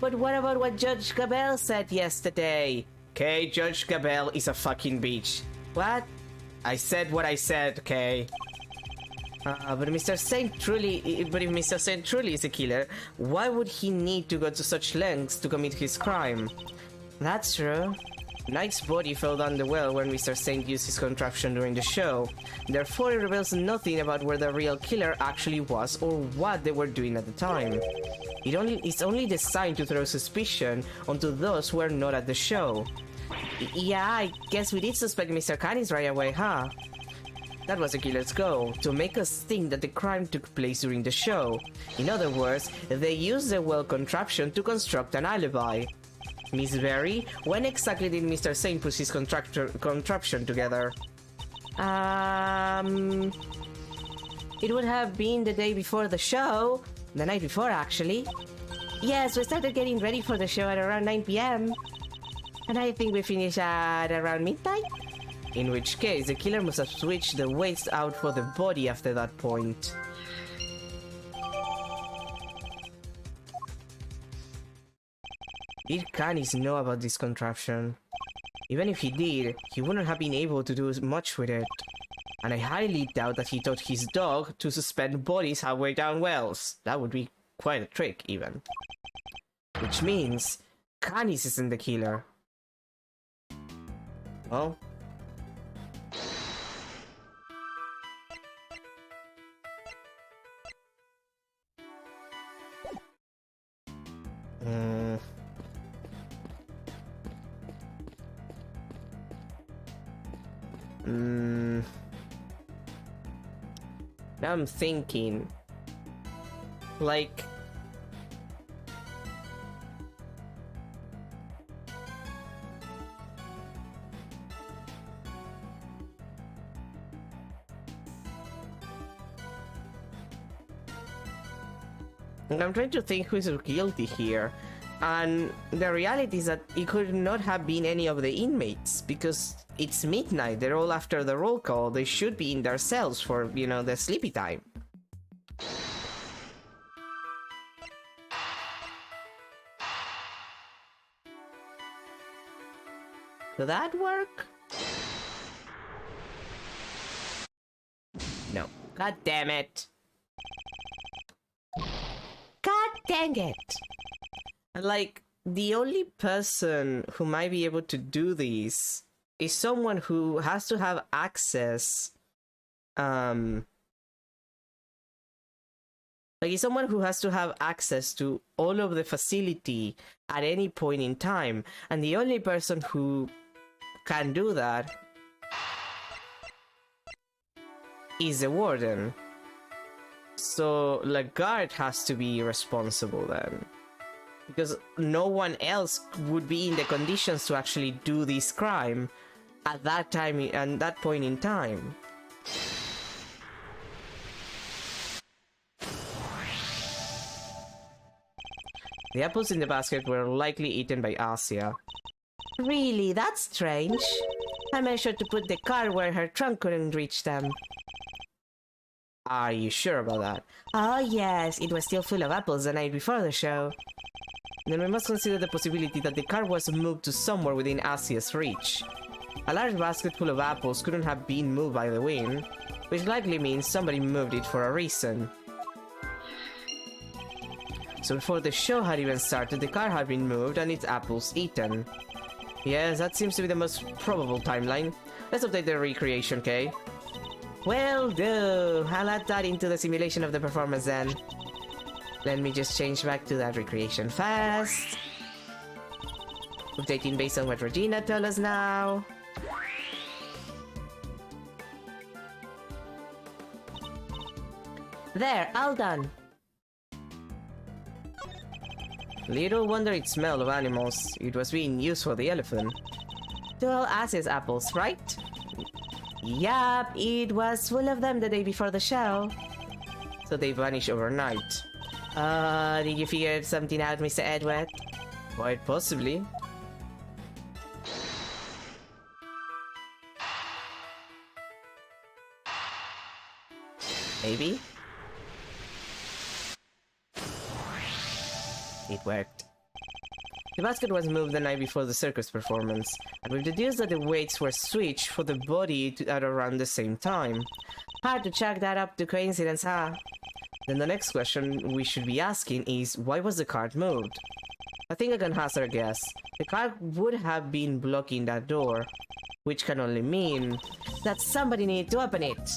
But what about what Judge Gabel said yesterday? Okay, Judge Gabel is a fucking bitch. What? I said what I said, okay? But if Mr. Saint truly is a killer, why would he need to go to such lengths to commit his crime? That's true. Knight's body fell down the well when Mr. Saint used his contraption during the show. Therefore, it reveals nothing about where the real killer actually was or what they were doing at the time. It's only designed to throw suspicion onto those who are not at the show. Yeah, I guess we did suspect Mr. Canis right away, huh? That was the killer's goal, to make us think that the crime took place during the show. In other words, they used the well contraption to construct an alibi. Miss Berry, when exactly did Mr. Saint put his contraption together? It would have been the day before the show. The night before, actually. Yes, we started getting ready for the show at around 9 PM. And I think we finished at around midnight? In which case, the killer must have switched the waste out for the body after that point. Did Canis know about this contraption? Even if he did, he wouldn't have been able to do much with it. And I highly doubt that he taught his dog to suspend bodies halfway down wells. That would be quite a trick, even. Which means, Canis isn't the killer. Well... Now I'm thinking, like, I'm trying to think who's guilty here, and the reality is that it could not have been any of the inmates, because it's midnight, they're all after the roll call, they should be in their cells for, you know, the sleepy time. Does that work? No. God damn it. God dang it. Like, the only person who might be able to do this is someone who has to have access, like, is someone who has to have access to all of the facility at any point in time, and the only person who can do that is the warden. So Lagarde has to be responsible then, because no one else would be in the conditions to actually do this crime at that time and that point in time. The apples in the basket were likely eaten by Asia. Really? That's strange. I made sure to put the car where her trunk couldn't reach them. Are you sure about that? Oh yes, it was still full of apples the night before the show. Then we must consider the possibility that the car was moved to somewhere within Asia's reach. A large basket full of apples couldn't have been moved by the wind, which likely means somebody moved it for a reason. So before the show had even started, the car had been moved and its apples eaten. Yes, that seems to be the most probable timeline. Let's update the recreation, okay? Will do! I'll add that into the simulation of the performance then. Let me just change back to that recreation fast. Updating based on what Regina told us now. There, all done. Little wonder it smelled of animals. It was being used for the elephant. 2 Asia's apples, right? Yup, it was full of them the day before the show. So they vanish overnight. Did you figure something out, Mr. Edward? Quite possibly. Maybe? It worked. The basket was moved the night before the circus performance, and we've deduced that the weights were switched for the body at around the same time. Hard to chalk that up to coincidence, huh? Then the next question we should be asking is, why was the cart moved? I think I can hazard a guess. The cart would have been blocking that door, which can only mean that somebody needed to open it.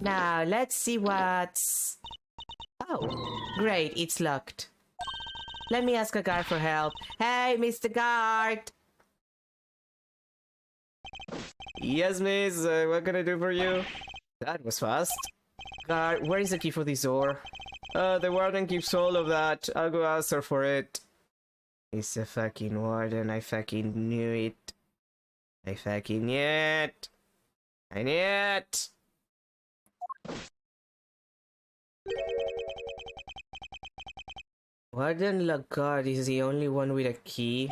Now, let's see what's... Oh, great, it's locked. Let me ask a guard for help. Hey, Mr. Guard! Yes, miss, what can I do for you? That was fast. Guard, where is the key for this door? The warden keeps all of that. I'll go ask her for it. It's a fucking warden, I fucking knew it. I fucking knew it. I knew it. Warden Lagarde is the only one with a key.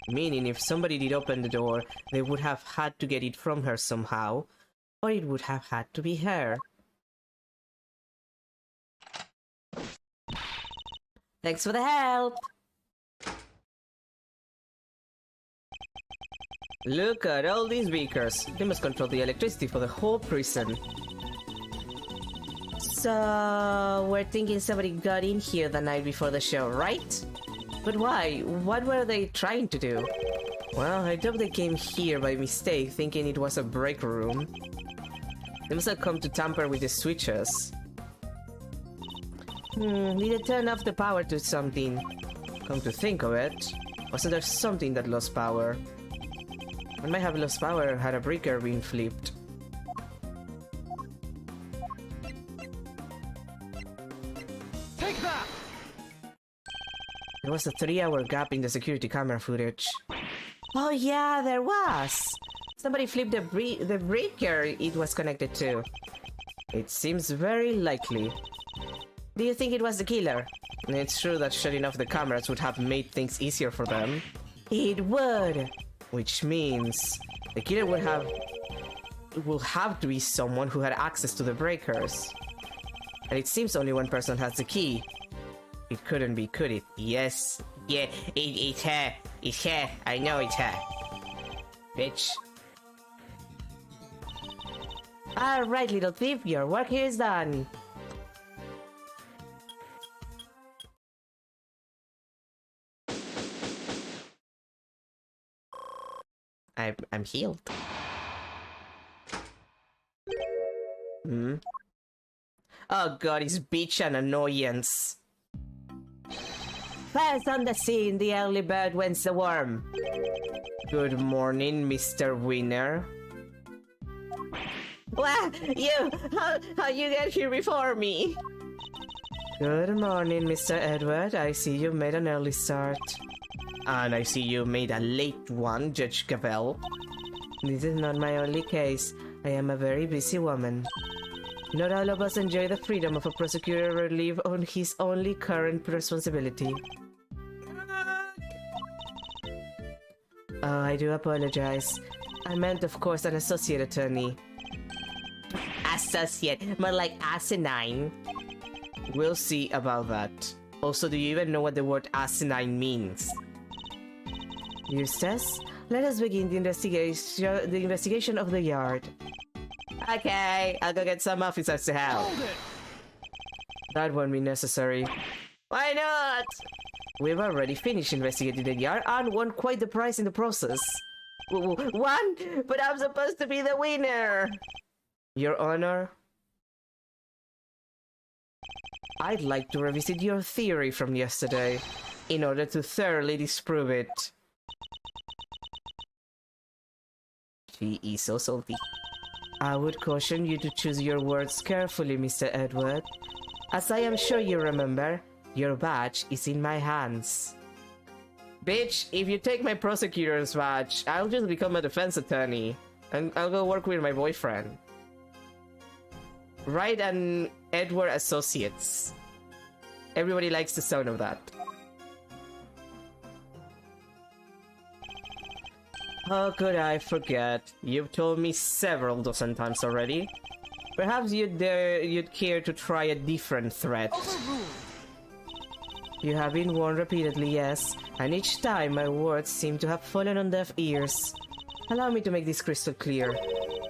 Meaning if somebody did open the door, they would have had to get it from her somehow. Or it would have had to be her. Thanks for the help! Look at all these beakers. They must control the electricity for the whole prison. So, we're thinking somebody got in here the night before the show, right? But why? What were they trying to do? Well, I doubt they came here by mistake, thinking it was a break room. They must have come to tamper with the switches. Did they turn off the power to something? Come to think of it, wasn't there something that lost power? It might have lost power had a breaker been flipped. Take that! There was a 3-hour gap in the security camera footage. Oh yeah, there was! Somebody flipped the breaker it was connected to. It seems very likely. Do you think it was the killer? It's true that shutting off the cameras would have made things easier for them. It would! Which means the killer will have to be someone who had access to the breakers. And it seems only one person has the key. It couldn't be, could it? Yes. Yeah, it's her. It's her. I know it's her. Bitch. Alright, little thief, your work here is done. I'm healed. Oh god, it's bitch and annoyance. First on the scene, the early bird wins the worm. Good morning, Mr. Winner. Well, you! How you get here before me? Good morning, Mr. Edward. I see you made an early start. And I see you made a late one, Judge Cavell. This is not my only case. I am a very busy woman. Not all of us enjoy the freedom of a prosecutor relieve on his only current responsibility. Oh, I do apologize. I meant, of course, an associate attorney. Associate, more like asinine. We'll see about that. Also, do you even know what the word asinine means? Eustace, let us begin the investigation of the yard. Okay, I'll go get some officers to help. Hold it! That won't be necessary. Why not? We've already finished investigating the yard and won quite the prize in the process. Won? But I'm supposed to be the winner! Your Honor, I'd like to revisit your theory from yesterday in order to thoroughly disprove it. She is so salty. I would caution you to choose your words carefully, Mr. Edward. As I am sure you remember, your badge is in my hands. Bitch, if you take my prosecutor's badge, I'll just become a defense attorney. And I'll go work with my boyfriend. Wright and Edward Associates. Everybody likes the sound of that. How could I forget? You've told me several dozen times already. Perhaps you'd care to try a different threat. Overruled. You have been warned repeatedly, yes, and each time my words seem to have fallen on deaf ears. Allow me to make this crystal clear.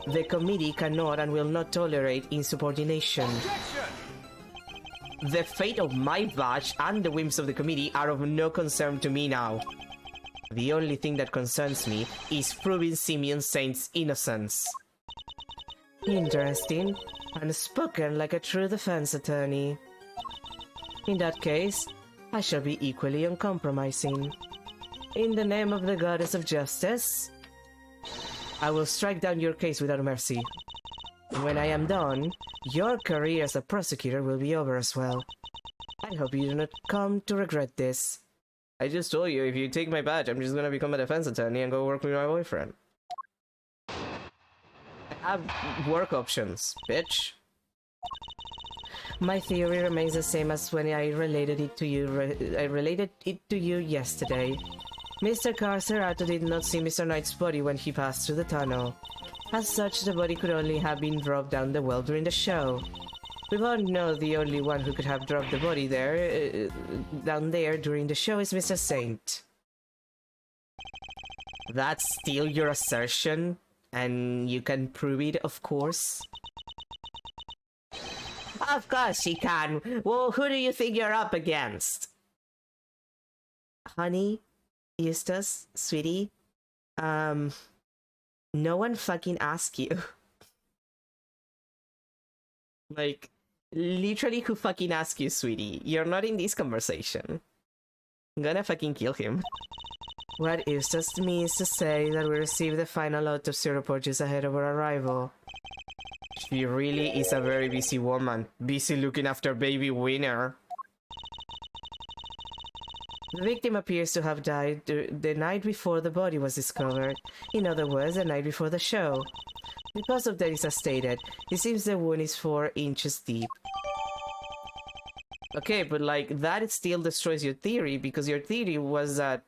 The committee cannot and will not tolerate insubordination. Objection! The fate of my badge and the whims of the committee are of no concern to me now. The only thing that concerns me is proving Simeon Saint's innocence. Interesting. Unspoken like a true defense attorney. In that case, I shall be equally uncompromising. In the name of the goddess of justice, I will strike down your case without mercy. When I am done, your career as a prosecutor will be over as well. I hope you do not come to regret this. I just told you, if you take my badge, I'm just gonna become a defense attorney and go work with my boyfriend. I have work options, bitch. My theory remains the same as when I related it to you yesterday. Mr. Carcerato did not see Mr. Knight's body when he passed through the tunnel. As such, the body could only have been dropped down the well during the show. We both know the only one who could have dropped the body down there during the show is Mr. Saint. That's still your assertion? And you can prove it, of course? Of course you can. Well, who do you think you're up against? Honey? Eustace? Sweetie? No one fucking asked you. Like, literally who fucking asked you, sweetie? You're not in this conversation. I'm gonna fucking kill him. What Eustace means to say that we received the final autopsy report just ahead of our arrival. She really is a very busy woman. Busy looking after baby Winner. The victim appears to have died the night before the body was discovered. In other words, the night before the show. Because of that, as stated, it seems the wound is 4 inches deep. Okay, but like, that still destroys your theory, because your theory was that...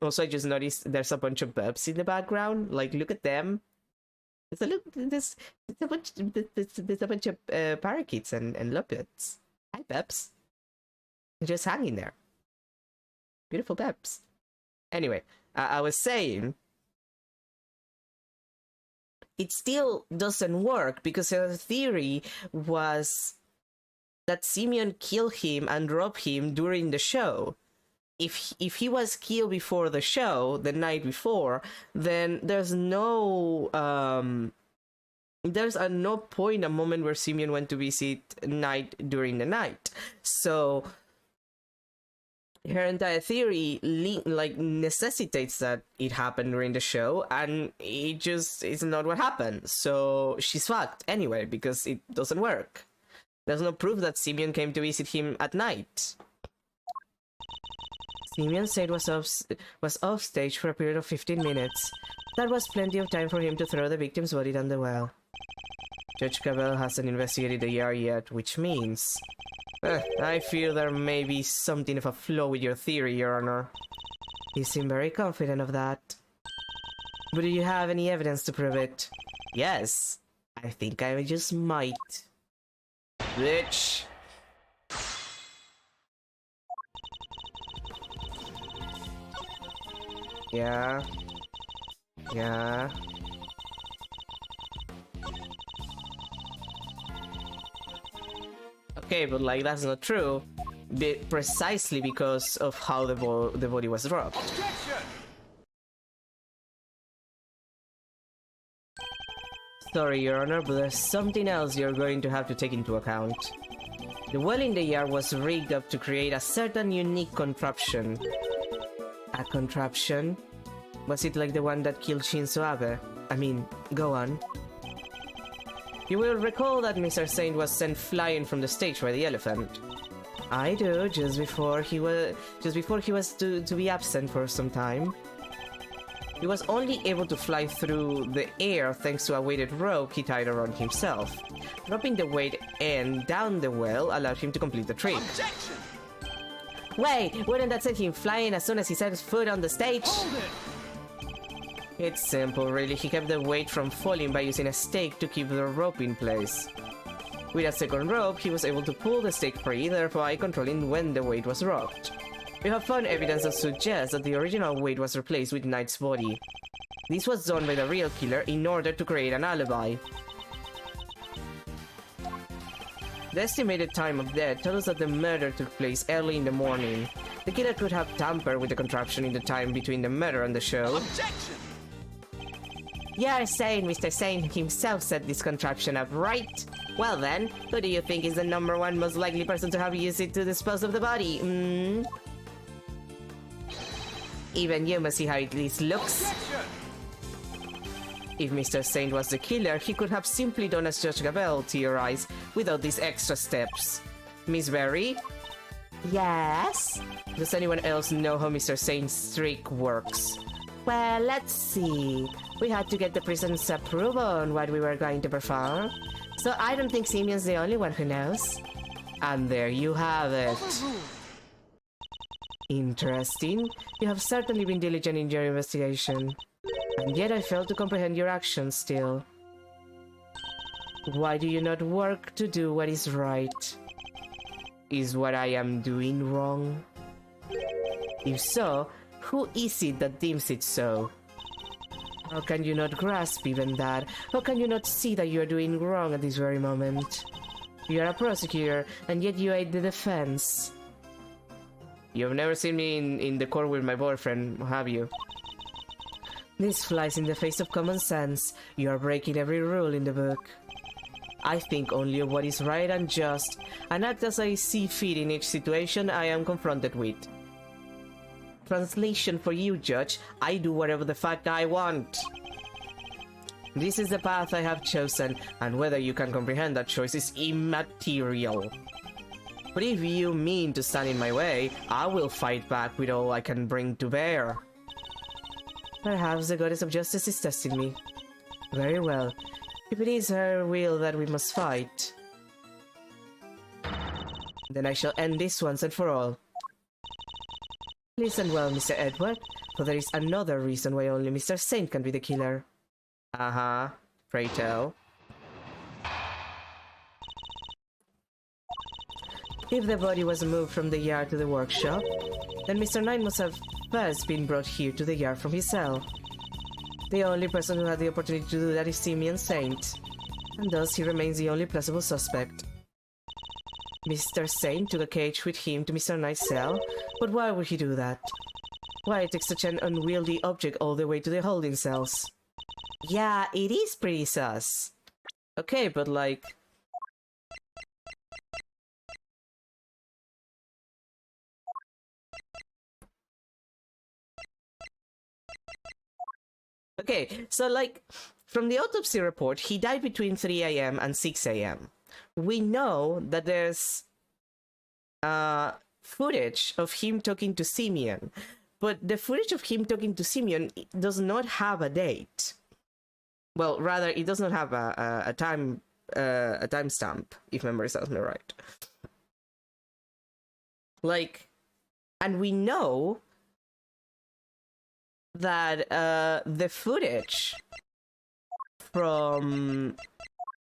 Also, I just noticed there's a bunch of Bebs in the background. Like, look at them. There's a bunch of parakeets and Lopets. Hi, Bebs. Just hanging there. Beautiful Bebs. Anyway, I was saying... It still doesn't work, because her theory was that Simeon killed him and robbed him during the show. If he was killed before the show, the night before, then there's no no point, a moment where Simeon went to visit Knight during the night. So her entire theory necessitates that it happened during the show, and it just is not what happened. So she's fucked anyway, because it doesn't work. There's no proof that Simeon came to visit him at night. Simeon Saint was off stage for a period of 15 minutes. That was plenty of time for him to throw the victim's body down the well. Judge Cabell hasn't investigated the ER yet, which means... I fear there may be something of a flaw with your theory, Your Honor. You seem very confident of that. But do you have any evidence to prove it? Yes. I think I just might. Bitch. Yeah. Yeah. Okay, but like, that's not true. Precisely because of how the body was dropped. Objection! Sorry, Your Honor, but there's something else you're going to have to take into account. The well in the yard was rigged up to create a certain unique contraption. A contraption? Was it like the one that killed Shinzo Abe? I mean, go on. You will recall that Mr. Saint was sent flying from the stage by the elephant. I do, just before he was to be absent for some time. He was only able to fly through the air thanks to a weighted rope he tied around himself. Dropping the weight end down the well allowed him to complete the trip. Objection! Wait, wouldn't that send him flying as soon as he set his foot on the stage? Hold it! It's simple, really. He kept the weight from falling by using a stake to keep the rope in place. With a second rope, he was able to pull the stake free, thereby controlling when the weight was dropped. We have found evidence that suggests that the original weight was replaced with Knight's body. This was done by the real killer in order to create an alibi. The estimated time of death tells us that the murder took place early in the morning. The killer could have tampered with the contraption in the time between the murder and the show. Objection! You're saying Mr. Saint himself set this contraption up, right? Well then, who do you think is the #1 most likely person to have used it to dispose of the body? Even you must see how it least looks. Objection! If Mr. Saint was the killer, he could have simply done as Judge Gabel theorized without these extra steps. Miss Berry? Yes? Does anyone else know how Mr. Saint's trick works? Well, let's see. We had to get the prison's approval on what we were going to perform. So I don't think Simeon's the only one who knows. And there you have it. Interesting. You have certainly been diligent in your investigation. And yet I fail to comprehend your actions still. Why do you not work to do what is right? Is what I am doing wrong? If so, who is it that deems it so? How can you not grasp even that? How can you not see that you are doing wrong at this very moment? You are a prosecutor, and yet you aid the defense. You've never seen me in the court with my boyfriend, have you? This flies in the face of common sense. You are breaking every rule in the book. I think only of what is right and just, and act as I see fit in each situation I am confronted with. Translation for you, Judge. I do whatever the fuck I want. This is the path I have chosen, and whether you can comprehend that choice is immaterial. But if you mean to stand in my way, I will fight back with all I can bring to bear. Perhaps the goddess of justice is testing me. Very well. If it is her will that we must fight, then I shall end this once and for all. Listen well, Mr. Edward, for there is another reason why only Mr. Saint can be the killer. Uh-huh. Pray tell. If the body was moved from the yard to the workshop, then Mr. Knight must have first been brought here to the yard from his cell. The only person who had the opportunity to do that is Simeon Saint, and thus he remains the only plausible suspect. Mr. Saint took a cage with him to Mr. Knight's cell, but why would he do that? Why take such an unwieldy object all the way to the holding cells? Yeah, it is pretty sus. Okay, but like... Okay, so like, from the autopsy report, he died between 3 a.m. and 6 a.m. We know that there's footage of him talking to Simeon, but the footage of him talking to Simeon does not have a date. Well, rather, it does not have a timestamp, if memory serves me right. Like, and we know that the footage from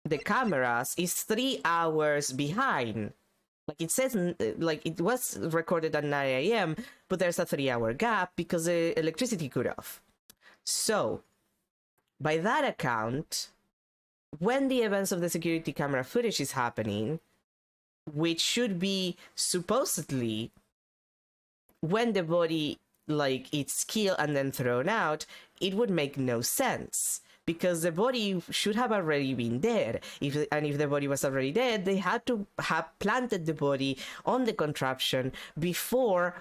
the cameras is 3 hours behind. Like it says, like it was recorded at 9 a.m., but there's a 3-hour gap because the electricity cut off. So, by that account, when the events of the security camera footage is happening, which should be supposedly when the body, like, it's killed and then thrown out, it would make no sense. Because the body should have already been dead. If the body was already dead, they had to have planted the body on the contraption before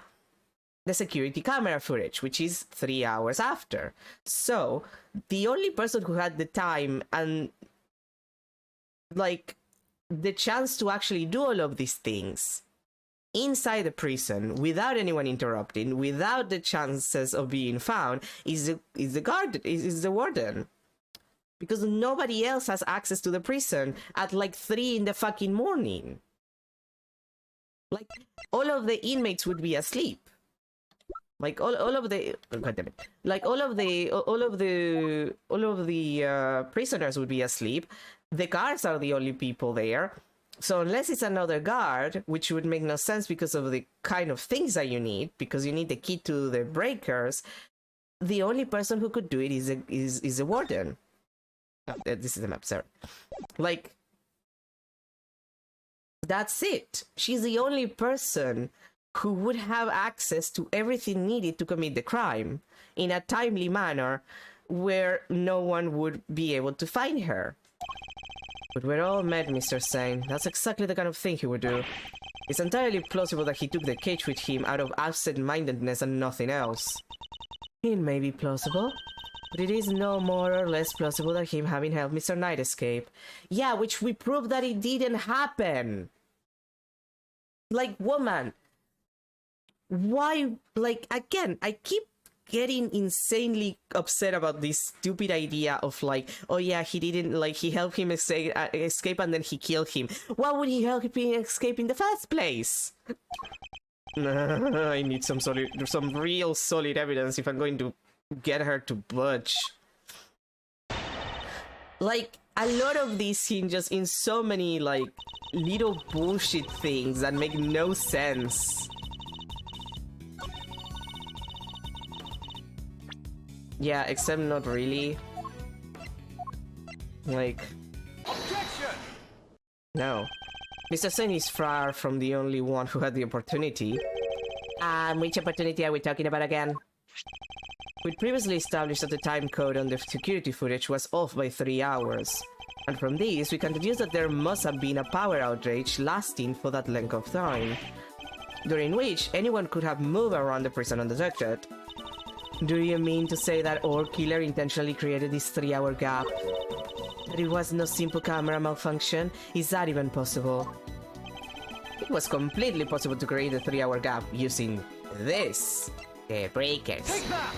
the security camera footage, which is 3 hours after. So, the only person who had the time and, like, the chance to actually do all of these things inside the prison without anyone interrupting, without the chances of being found, is the warden. Because nobody else has access to the prison at like 3 in the fucking morning. Like, all of the inmates would be asleep. Like all of the God damn it. Like all of the prisoners would be asleep. The guards are the only people there. So unless it's another guard, which would make no sense because of the kind of things that you need, because you need the key to the breakers, the only person who could do it is a warden. Oh, this is the map, sorry. Like, that's it. She's the only person who would have access to everything needed to commit the crime in a timely manner where no one would be able to find her. But we're all mad, Mr. Sane. That's exactly the kind of thing he would do. It's entirely plausible that he took the cage with him out of absent-mindedness and nothing else. It may be plausible, but it is no more or less plausible than him having helped Mr. Knight escape. Yeah, which we proved that it didn't happen. Like, woman, why, like, again, I keep getting insanely upset about this stupid idea of like, oh yeah, he didn't, like, he helped him escape and then he killed him. Why would he help him escape in the first place? I need some real solid evidence if I'm going to get her to budge. Like, a lot of these hinges in so many, like, little bullshit things that make no sense. Yeah, except not really. Like... Objection! No. Mr. Sen is far from the only one who had the opportunity. Which opportunity are we talking about again? We'd previously established that the time code on the security footage was off by 3 hours. And from this, we can deduce that there must have been a power outage lasting for that length of time, during which anyone could have moved around the prison undetected. Do you mean to say that our killer intentionally created this 3-hour gap? That it was no simple camera malfunction? Is that even possible? It was completely possible to create a 3-hour gap using this. The breakers. Take that!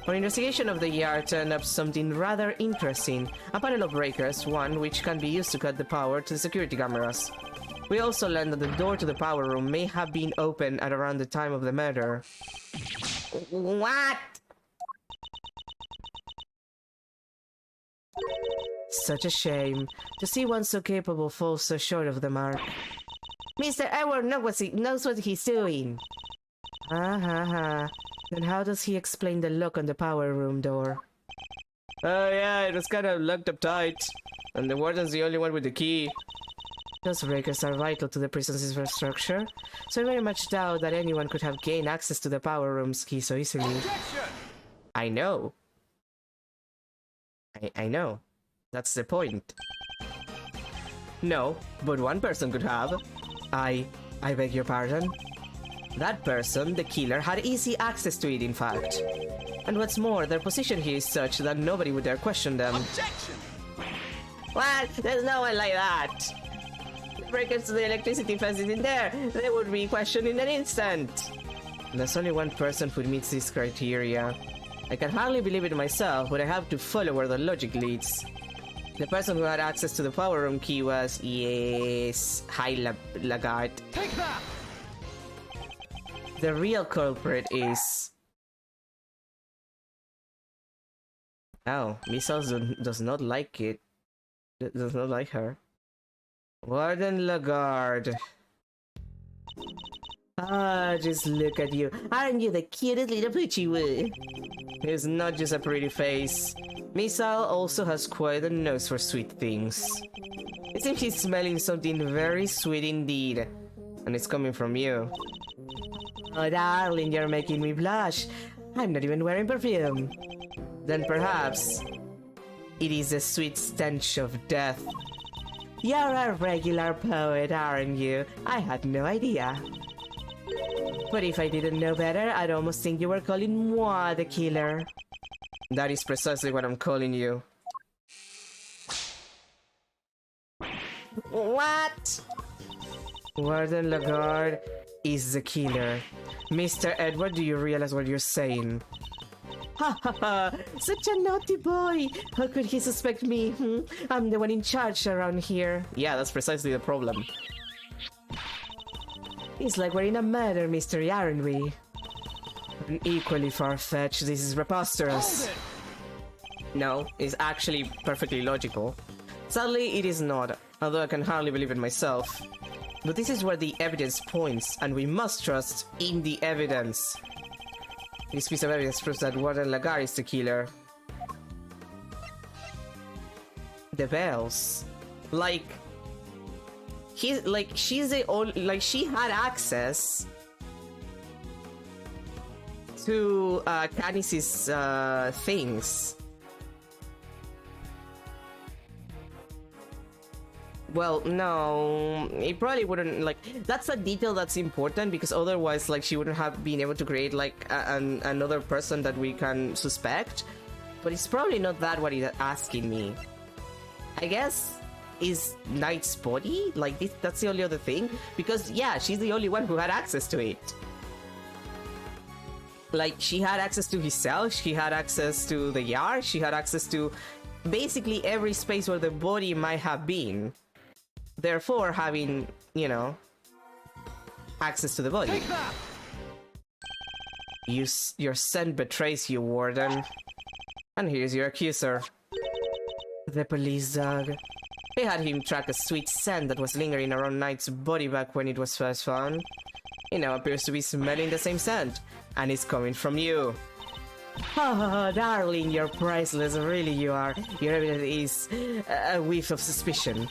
Our investigation of the yard turned up something rather interesting. A panel of breakers, one which can be used to cut the power to the security cameras. We also learned that the door to the power room may have been open at around the time of the murder. What? Such a shame to see one so capable fall so short of the mark. Mr. Edward knows what he's doing. Then how does he explain the lock on the power room door? Oh yeah, it was kind of locked up tight. And the warden's the only one with the key. Those breakers are vital to the prison's infrastructure, so I very much doubt that anyone could have gained access to the power room's key so easily. Objection! I know. I know. That's the point. No, but one person could have. I beg your pardon? That person, the killer, had easy access to it, in fact. And what's more, their position here is such that nobody would dare question them. Objection! What? There's no one like that! The breakers to the electricity fence isn't there. They would be questioned in an instant. There's only one person who meets this criteria. I can hardly believe it myself, but I have to follow where the logic leads. The person who had access to the power room key was... yes... Lagarde. Take that! The real culprit is... oh, Missiles does not like it. Does not like her. Warden Lagarde. Ah, just look at you. Aren't you the cutest little poochie-woo? It's not just a pretty face. Missile also has quite a nose for sweet things. It seems she's smelling something very sweet indeed. And it's coming from you. Oh, darling, you're making me blush. I'm not even wearing perfume. Then perhaps it is a sweet stench of death. You're a regular poet, aren't you? I had no idea. But if I didn't know better, I'd almost think you were calling moi the killer. That is precisely what I'm calling you. What? Warden Lagarde is the killer. Mr. Edward, do you realize what you're saying? Ha ha ha! Such a naughty boy! How could he suspect me? I'm the one in charge around here. Yeah, that's precisely the problem. It's like we're in a murder mystery, aren't we? And equally far-fetched, this is preposterous. No, it's actually perfectly logical. Sadly, it is not, although I can hardly believe it myself. But this is where the evidence points, and we must trust in the evidence. This piece of evidence proves that Warden Lagarde is the killer. The bells. She's the only, she had access to Candice's things. Well, no, it probably wouldn't, that's a detail that's important, because otherwise, she wouldn't have been able to create, another person that we can suspect. But it's probably not that what he's asking me. I guess, is Knight's body? That's the only other thing? Because, yeah, she's the only one who had access to it. She had access to his cell, she had access to the yard, she had access to basically every space where the body might have been. Therefore, having, access to the body. Take that! Your scent betrays you, Warden. And here's your accuser. The police dog. They had him track a sweet scent that was lingering around Knight's body back when it was first found. It now appears to be smelling the same scent, and it's coming from you. Oh, darling, you're priceless, really you are. Your evidence is a whiff of suspicion.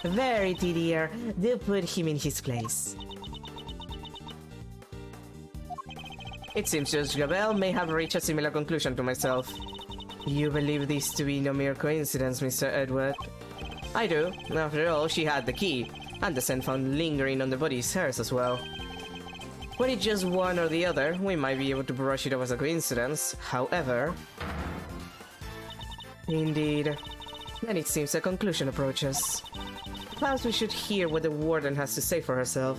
Verity, dear, do put him in his place. It seems Judge Gabel may have reached a similar conclusion to myself. You believe this to be no mere coincidence, Mr. Edward? I do. After all, she had the key, and the scent found lingering on the body is hers as well. Were it just one or the other, we might be able to brush it off as a coincidence. However... Indeed. Then it seems a conclusion approaches. Perhaps we should hear what the Warden has to say for herself.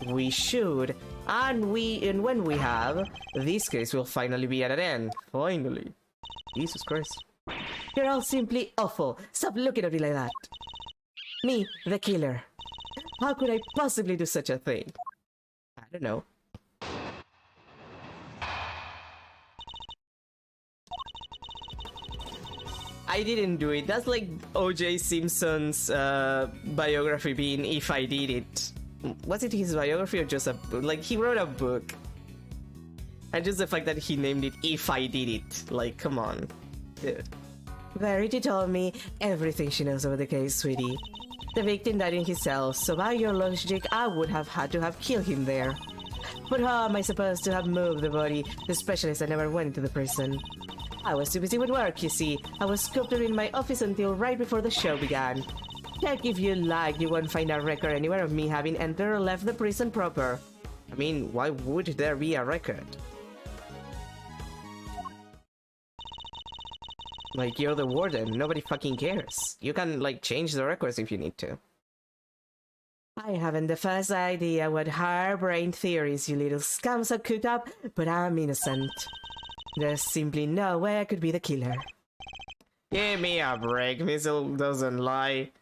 We should. And when we have, this case will finally be at an end. Finally. Jesus Christ. You're all simply awful. Stop looking at me like that. Me, the killer. How could I possibly do such a thing? I don't know. I didn't do it. That's like O.J. Simpson's biography being If I Did It. Was it his biography or just a book? He wrote a book. And just the fact that he named it If I Did It. Come on. Dude. Verity told me everything she knows about the case, sweetie. The victim died in his cell, so by your logic, I would have had to have killed him there. But how am I supposed to have moved the body? The specialist, I never went into the prison. I was too busy with work, you see. I was cooped up in my office until right before the show began. Check if you like, you won't find a record anywhere of me having entered or left the prison proper. I mean, why would there be a record? You're the warden, nobody fucking cares. You can, change the records if you need to. I haven't the first idea what harebrained theories you little scums have cooked up, but I'm innocent. There's simply no way I could be the killer. Give me a break, Missile doesn't lie.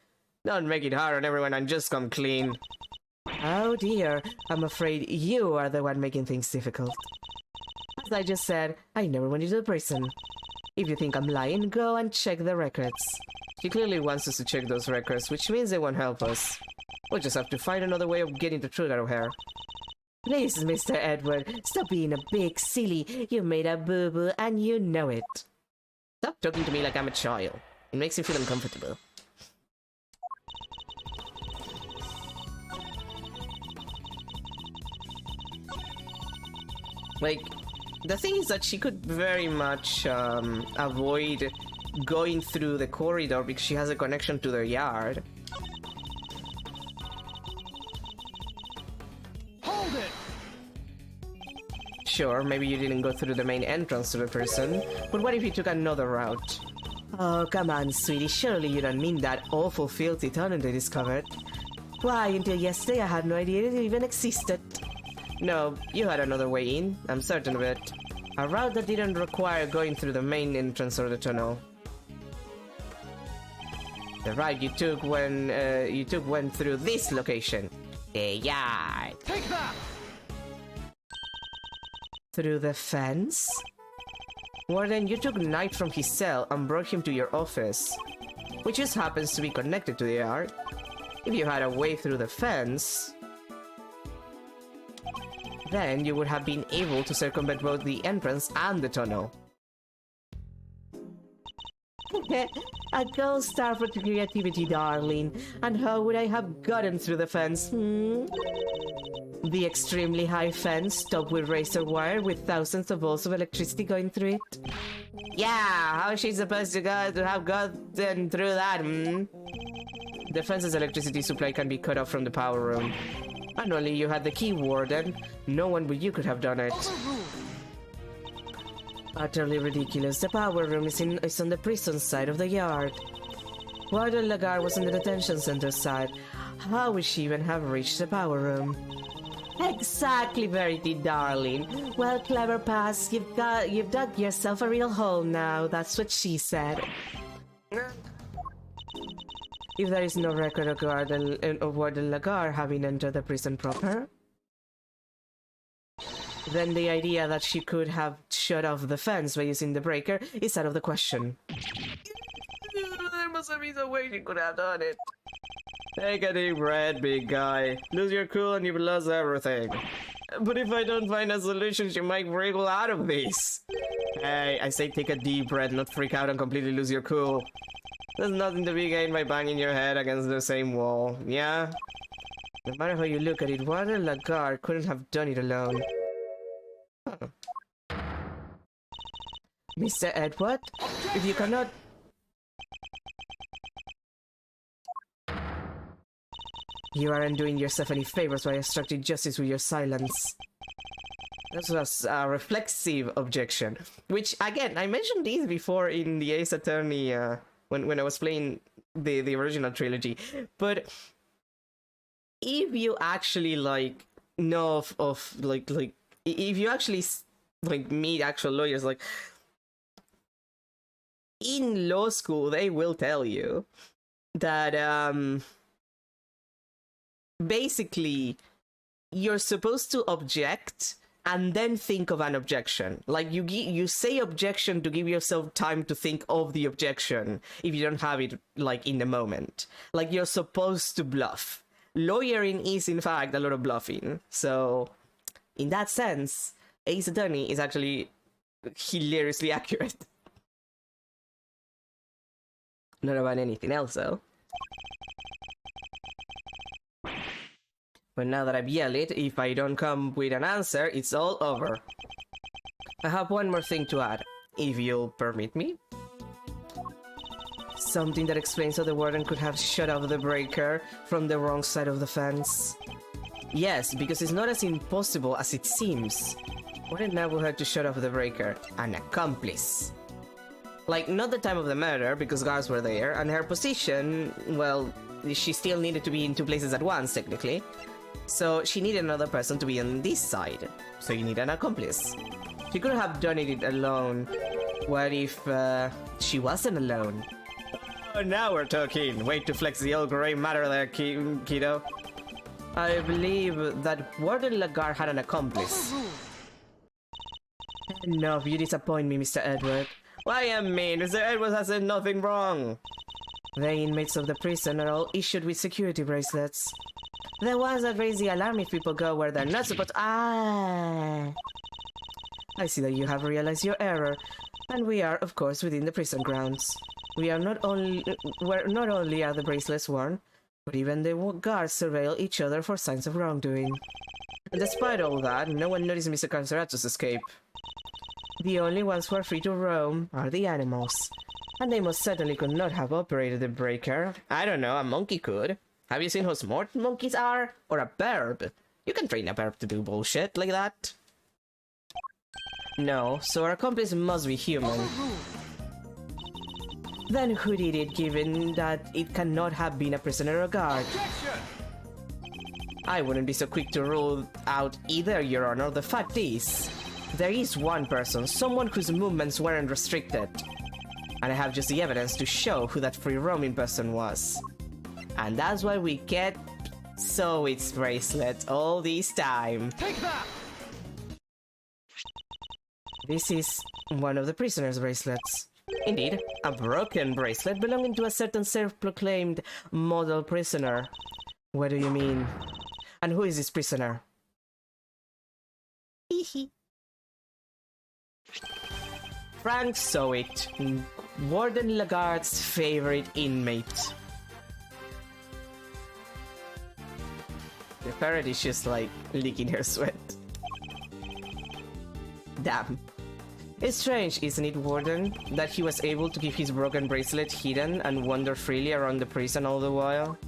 Don't make it hard on everyone and just come clean. Oh dear, I'm afraid you are the one making things difficult. As I just said, I never went into the prison. If you think I'm lying, go and check the records. She clearly wants us to check those records, which means they won't help us. We'll just have to find another way of getting the truth out of her. Please, Mr. Edward, stop being a big silly. You made a boo-boo and you know it. Stop talking to me like I'm a child. It makes me feel uncomfortable. The thing is that she could very much avoid going through the corridor because she has a connection to their yard. Hold it! Sure, maybe you didn't go through the main entrance to the prison, but what if you took another route? Oh, come on, sweetie, surely you don't mean that awful filthy tunnel they discovered. Why, until yesterday I had no idea it even existed. No, you had another way in, I'm certain of it. A route that didn't require going through the main entrance or the tunnel. The ride you took went through this location. The yard. Take that! Through the fence? Warden, you took Knight from his cell and brought him to your office, which just happens to be connected to the yard. If you had a way through the fence, then you would have been able to circumvent both the entrance and the tunnel. A gold star for creativity, darling. And how would I have gotten through the fence, The extremely high fence, topped with razor wire with thousands of volts of electricity going through it? Yeah, how is she supposed to have gotten through that, The fence's electricity supply can be cut off from the power room. And only you had the key, Warden. No one but you could have done it. Utterly ridiculous. The power room is on the prison side of the yard. Warden Lagarde was on the detention center side. How would she even have reached the power room? Exactly, Verity, darling. Well, Clever Pass, you've dug yourself a real hole now. That's what she said. If there is no record of Warden Lagarde having entered the prison proper, then the idea that she could have shut off the fence by using the breaker is out of the question. There must have been some way she could have done it. Take a deep breath, big guy. Lose your cool and you've lost everything. But if I don't find a solution, she might wriggle out of this. Hey, I say take a deep breath, not freak out and completely lose your cool. There's nothing to be gained by banging your head against the same wall, yeah? No matter how you look at it, Warden Lagarde couldn't have done it alone. Mr. Edward, if you cannot... You aren't doing yourself any favors by obstructing justice with your silence. That was a reflexive objection. Which, again, I mentioned these before in the Ace Attorney, when I was playing the original trilogy. But if you actually, like, know of if you actually, like, meet actual lawyers, like, in law school, they will tell you that, basically, you're supposed to object and then think of an objection. Like, you say objection to give yourself time to think of the objection if you don't have it, like, in the moment. Like, you're supposed to bluff. Lawyering is, in fact, a lot of bluffing. So, in that sense, Ace Attorney is actually hilariously accurate. Not about anything else, though. But now that I've yelled it, if I don't come with an answer, it's all over. I have one more thing to add, if you'll permit me. Something that explains how the warden could have shut off the breaker from the wrong side of the fence. Yes, because it's not as impossible as it seems. What enabled her to shut off the breaker? An accomplice. Like, not the time of the murder, because guards were there, and her position, well, she still needed to be in two places at once, technically. So she needed another person to be on this side. So you need an accomplice. She could have done it alone. What if she wasn't alone? Oh, now we're talking. Wait to flex the old gray matter there, kiddo. I believe that Warden Lagarde had an accomplice. No, you disappoint me, Mr. Edward. Why I mean, Mr. Edwards has said nothing wrong. The inmates of the prison are all issued with security bracelets. The ones that raise the alarm if people go where they're not supposed to. Ah! I see that you have realized your error, and we are, of course, within the prison grounds. Where not only are the bracelets worn, but even the guards surveil each other for signs of wrongdoing. And despite all that, no one noticed Mr. Carcerato's escape. The only ones who are free to roam are the animals. And they most certainly could not have operated the breaker. I don't know, a monkey could. Have you seen how smart monkeys are? Or a bird? You can train a bird to do bullshit like that. No, so our accomplice must be human. Then who did it, given that it cannot have been a prisoner or guard? I wouldn't be so quick to rule out either, Your Honor. The fact is, there is one person, someone whose movements weren't restricted. And I have just the evidence to show who that free-roaming person was. And that's why we kept Zoid's bracelet all this time. Take that! This is one of the prisoner's bracelets. Indeed, a broken bracelet belonging to a certain self-proclaimed model prisoner. What do you mean? And who is this prisoner? Hehe. Frank Zoid, Warden Lagarde's favorite inmate. The parrot is just like licking her sweat. Damn. It's strange, isn't it, Warden, that he was able to keep his broken bracelet hidden and wander freely around the prison all the while?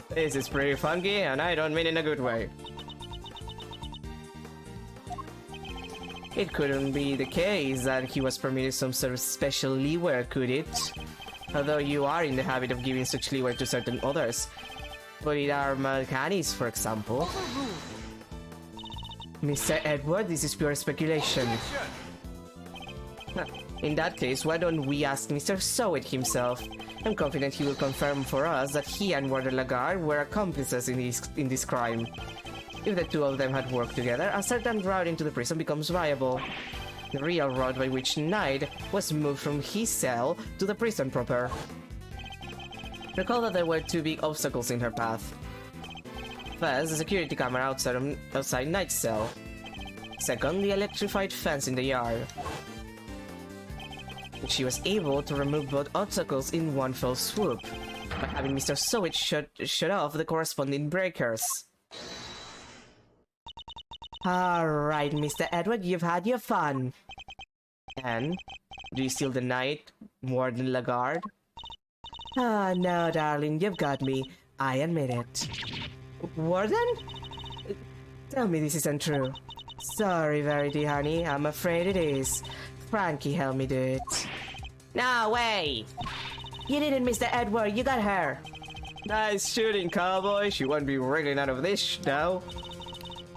This is pretty funky, and I don't mean in a good way. It couldn't be the case that he was permitted some sort of special leeway, could it? Although you are in the habit of giving such leeway to certain others. Polydar Malcanis, for example. Mr. Edward, this is pure speculation. In that case, why don't we ask Mr. Zoid himself? I'm confident he will confirm for us that he and Warden Lagarde were accomplices in this crime. If the two of them had worked together, a certain route into the prison becomes viable. The real route by which Knight was moved from his cell to the prison proper. Recall that there were two big obstacles in her path. First, the security camera outside Knight's cell. Second, the electrified fence in the yard. She was able to remove both obstacles in one fell swoop, by having Mr. Zoid shut off the corresponding breakers. Alright, Mr. Edward, you've had your fun. And? Do you still deny it, Warden Lagarde? Ah, no, darling, you've got me. I admit it. Warden? Tell me this isn't true. Sorry, Verity, honey. I'm afraid it is. Frankie helped me do it. No way! You didn't, Mr. Edward. You got her. Nice shooting, cowboy. She won't be wriggling out of this now.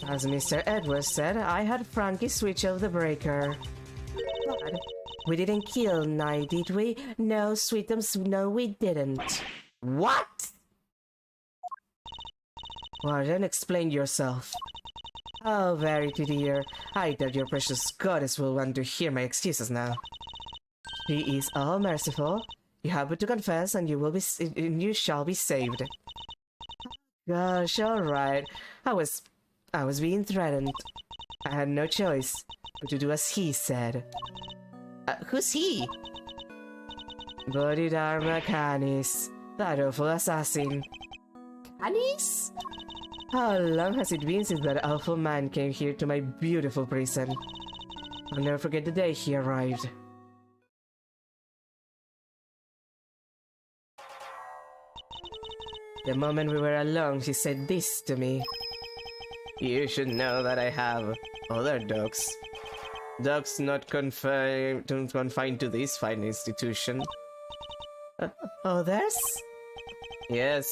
As Mr. Edward said, I had Frankie switch off the breaker. But we didn't kill Knight, did we? No, Sweetums, no, we didn't. What? Well, then explain yourself. Oh, Verity dear, I doubt your precious goddess will want to hear my excuses now. She is all merciful. You have but to confess, and you shall be saved. Gosh, all right. I was being threatened. I had no choice but to do as he said. Who's he? Bodhidharma Canis, that awful assassin. Canis? How long has it been since that awful man came here to my beautiful prison? I'll never forget the day he arrived. The moment we were alone, she said this to me. You should know that I have other dogs. Dogs not confined to this fine institution. Others? Yes,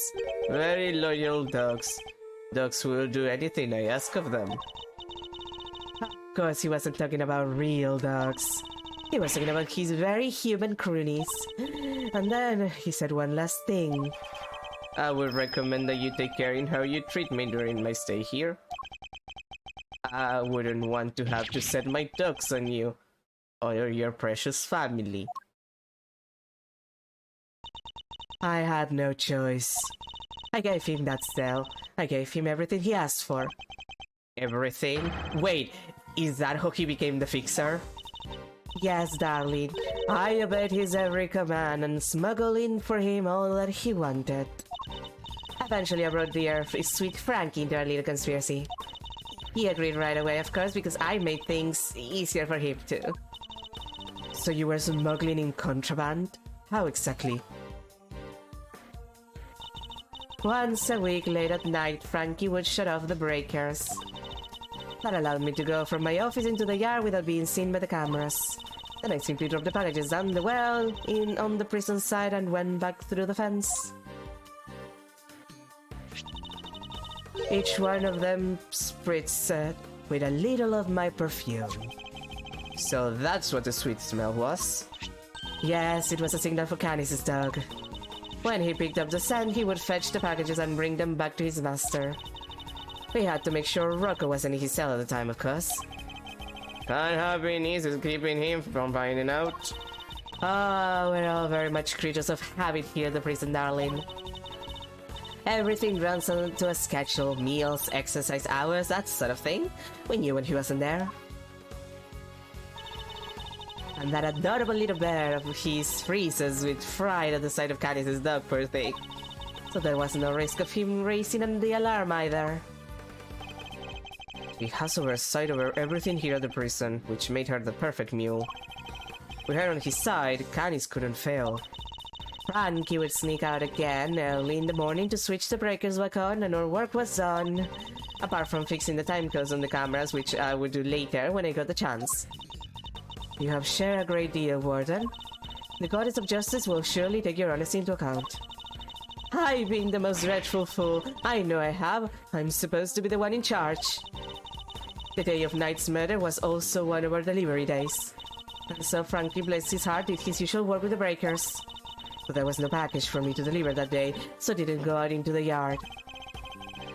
very loyal dogs. Dogs who will do anything I ask of them. Of course, he wasn't talking about real dogs. He was talking about his very human cronies. And then he said one last thing. I would recommend that you take care in how you treat me during my stay here. I wouldn't want to have to set my dogs on you or your precious family. I had no choice. I gave him that cell. I gave him everything he asked for. Everything? Wait, is that how he became the fixer? Yes, darling. I obeyed his every command and smuggled in for him all that he wanted. Eventually, I brought the sweet Frankie into our little conspiracy. He agreed right away, of course, because I made things easier for him too. So you were smuggling in contraband? How exactly? Once a week late at night, Frankie would shut off the breakers. That allowed me to go from my office into the yard without being seen by the cameras. Then I simply dropped the packages down the well, in on the prison side, and went back through the fence. Each one of them spritzed with a little of my perfume. So that's what the sweet smell was? Yes, it was a signal for Canis' dog. When he picked up the scent, he would fetch the packages and bring them back to his master. We had to make sure Rocco wasn't in his cell at the time, of course. Can't have been easy keeping him from finding out. Ah, we're all very much creatures of habit here at the prison, darling. Everything runs onto a schedule, meals, exercise hours, that sort of thing. We knew when he wasn't there. And that adorable little bear of his freezes with fright at the sight of Canis' dog, poor thing. So there was no risk of him raising the alarm either. He has oversight over everything here at the prison, which made her the perfect mule. With her on his side, Canis couldn't fail. Frankie would sneak out again early in the morning to switch the breakers back on and our work was done. Apart from fixing the time codes on the cameras, which I would do later when I got the chance. You have shared a great deal, Warden. The Goddess of Justice will surely take your honesty into account. I being the most dreadful fool, I know I have. I'm supposed to be the one in charge. The day of Knight's murder was also one of our delivery days. And so Frankie, bless his heart, did his usual work with the breakers. But there was no package for me to deliver that day, so didn't go out into the yard.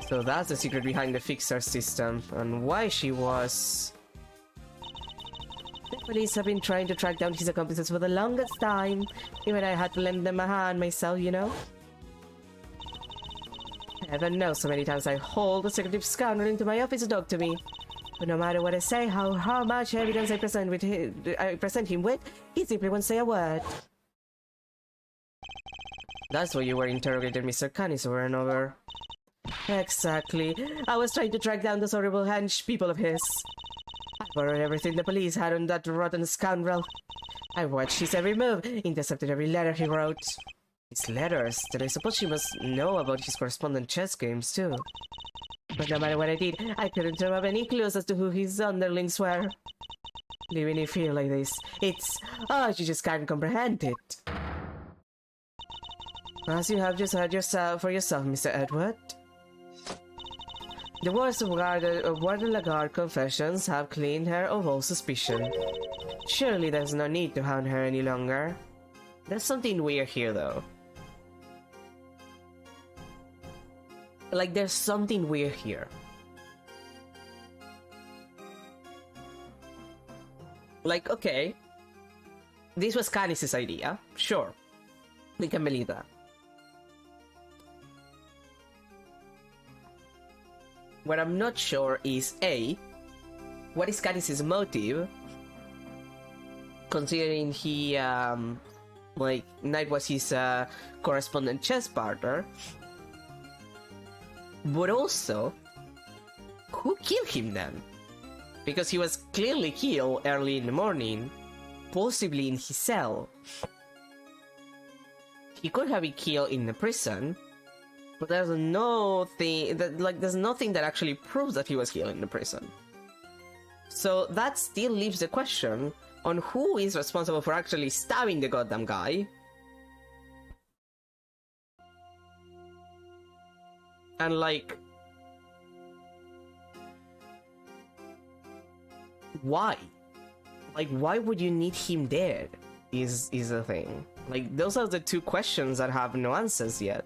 So that's the secret behind the fixer system, and why she was... The police have been trying to track down his accomplices for the longest time. Even I had to lend them a hand myself, you know. Heaven knows so many times I hauled the secretive scoundrel into my office to talk to me. But no matter what I say, how much evidence I present him with, he simply won't say a word. That's why you were interrogating Mr. Canis over and over. Exactly. I was trying to track down those horrible hench people of his. I borrowed everything the police had on that rotten scoundrel. I watched his every move, intercepted every letter he wrote. His letters? Then I suppose she must know about his correspondent chess games too. But no matter what I did, I couldn't throw up any clues as to who his underlings were. Leaving you feel like this, it's... oh, you just can't comprehend it. As you have just heard for yourself, Mr. Edward. The words of Warden Lagarde confessions have cleaned her of all suspicion. Surely there's no need to hound her any longer. There's something weird here, though. Like, there's something weird here. Like, okay. This was Canis' idea. Sure. We can believe that. What I'm not sure is A, what is Canis' motive? Considering he, like, Knight was his correspondent chess partner. But also, who killed him then? Because he was clearly killed early in the morning, possibly in his cell. He could have been killed in the prison, but there's nothing that actually proves that he was killed in the prison. So that still leaves the question on who is responsible for actually stabbing the goddamn guy. And like, why? Like, why would you need him dead? Is the thing. Like, those are the two questions that have no answers yet.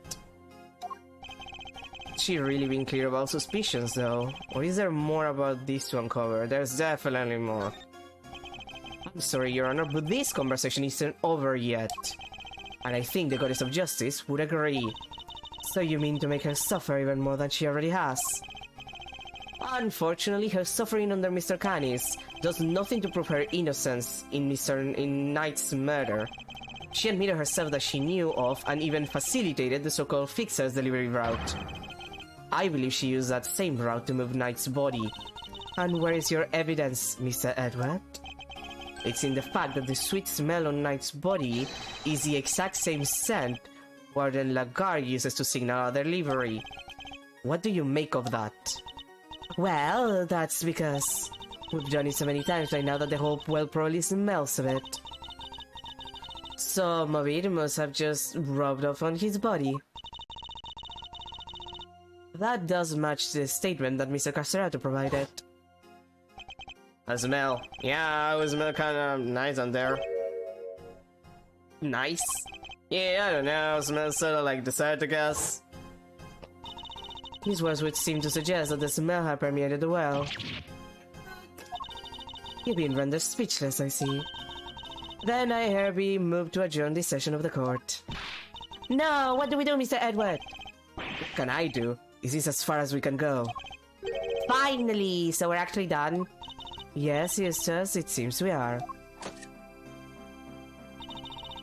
She really been clear about suspicions though? Or is there more about this to uncover? There's definitely more. I'm sorry, Your Honor, but this conversation isn't over yet. And I think the Goddess of Justice would agree. So you mean to make her suffer even more than she already has? Unfortunately, her suffering under Mr. Canis does nothing to prove her innocence in Knight's murder. She admitted herself that she knew of and even facilitated the so-called Fixer's delivery route. I believe she used that same route to move Knight's body. And where is your evidence, Mr. Edward? It's in the fact that the sweet smell on Knight's body is the exact same scent Warden Lagarde uses to signal our delivery. What do you make of that? Well, that's because we've done it so many times right now that the whole world probably smells of it. Some of it must have just rubbed off on his body. That does match the statement that Mr. Castrato provided. A smell. Yeah, it smell kinda nice on there. Nice? Yeah, I don't know, smells sorta like dessert, I guess. His words would seem to suggest that the smell had permeated the well. You've been rendered speechless, I see. Then I hereby move to adjourn this session of the court. No, what do we do, Mr. Edward? What can I do? Is this as far as we can go? Finally! So we're actually done? Yes, Eustace, it seems we are.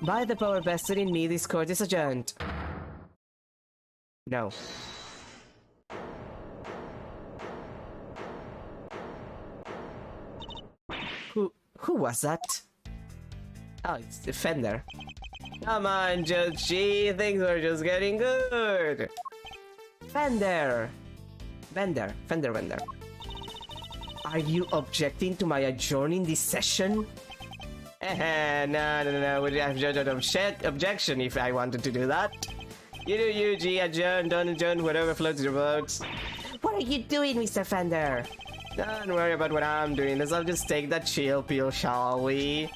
By the power vested in me, this court is adjourned. No. Who was that? Oh, it's Fender. Come on, Judge G, things are just getting good. Fender! Fender. Are you objecting to my adjourning this session? No. Would have objection if I wanted to do that. You do you, G. Adjourn, don't adjourn, whatever floats your boat. What are you doing, Mr. Fender? Don't worry about what I'm doing. Let's all just take that chill pill, shall we?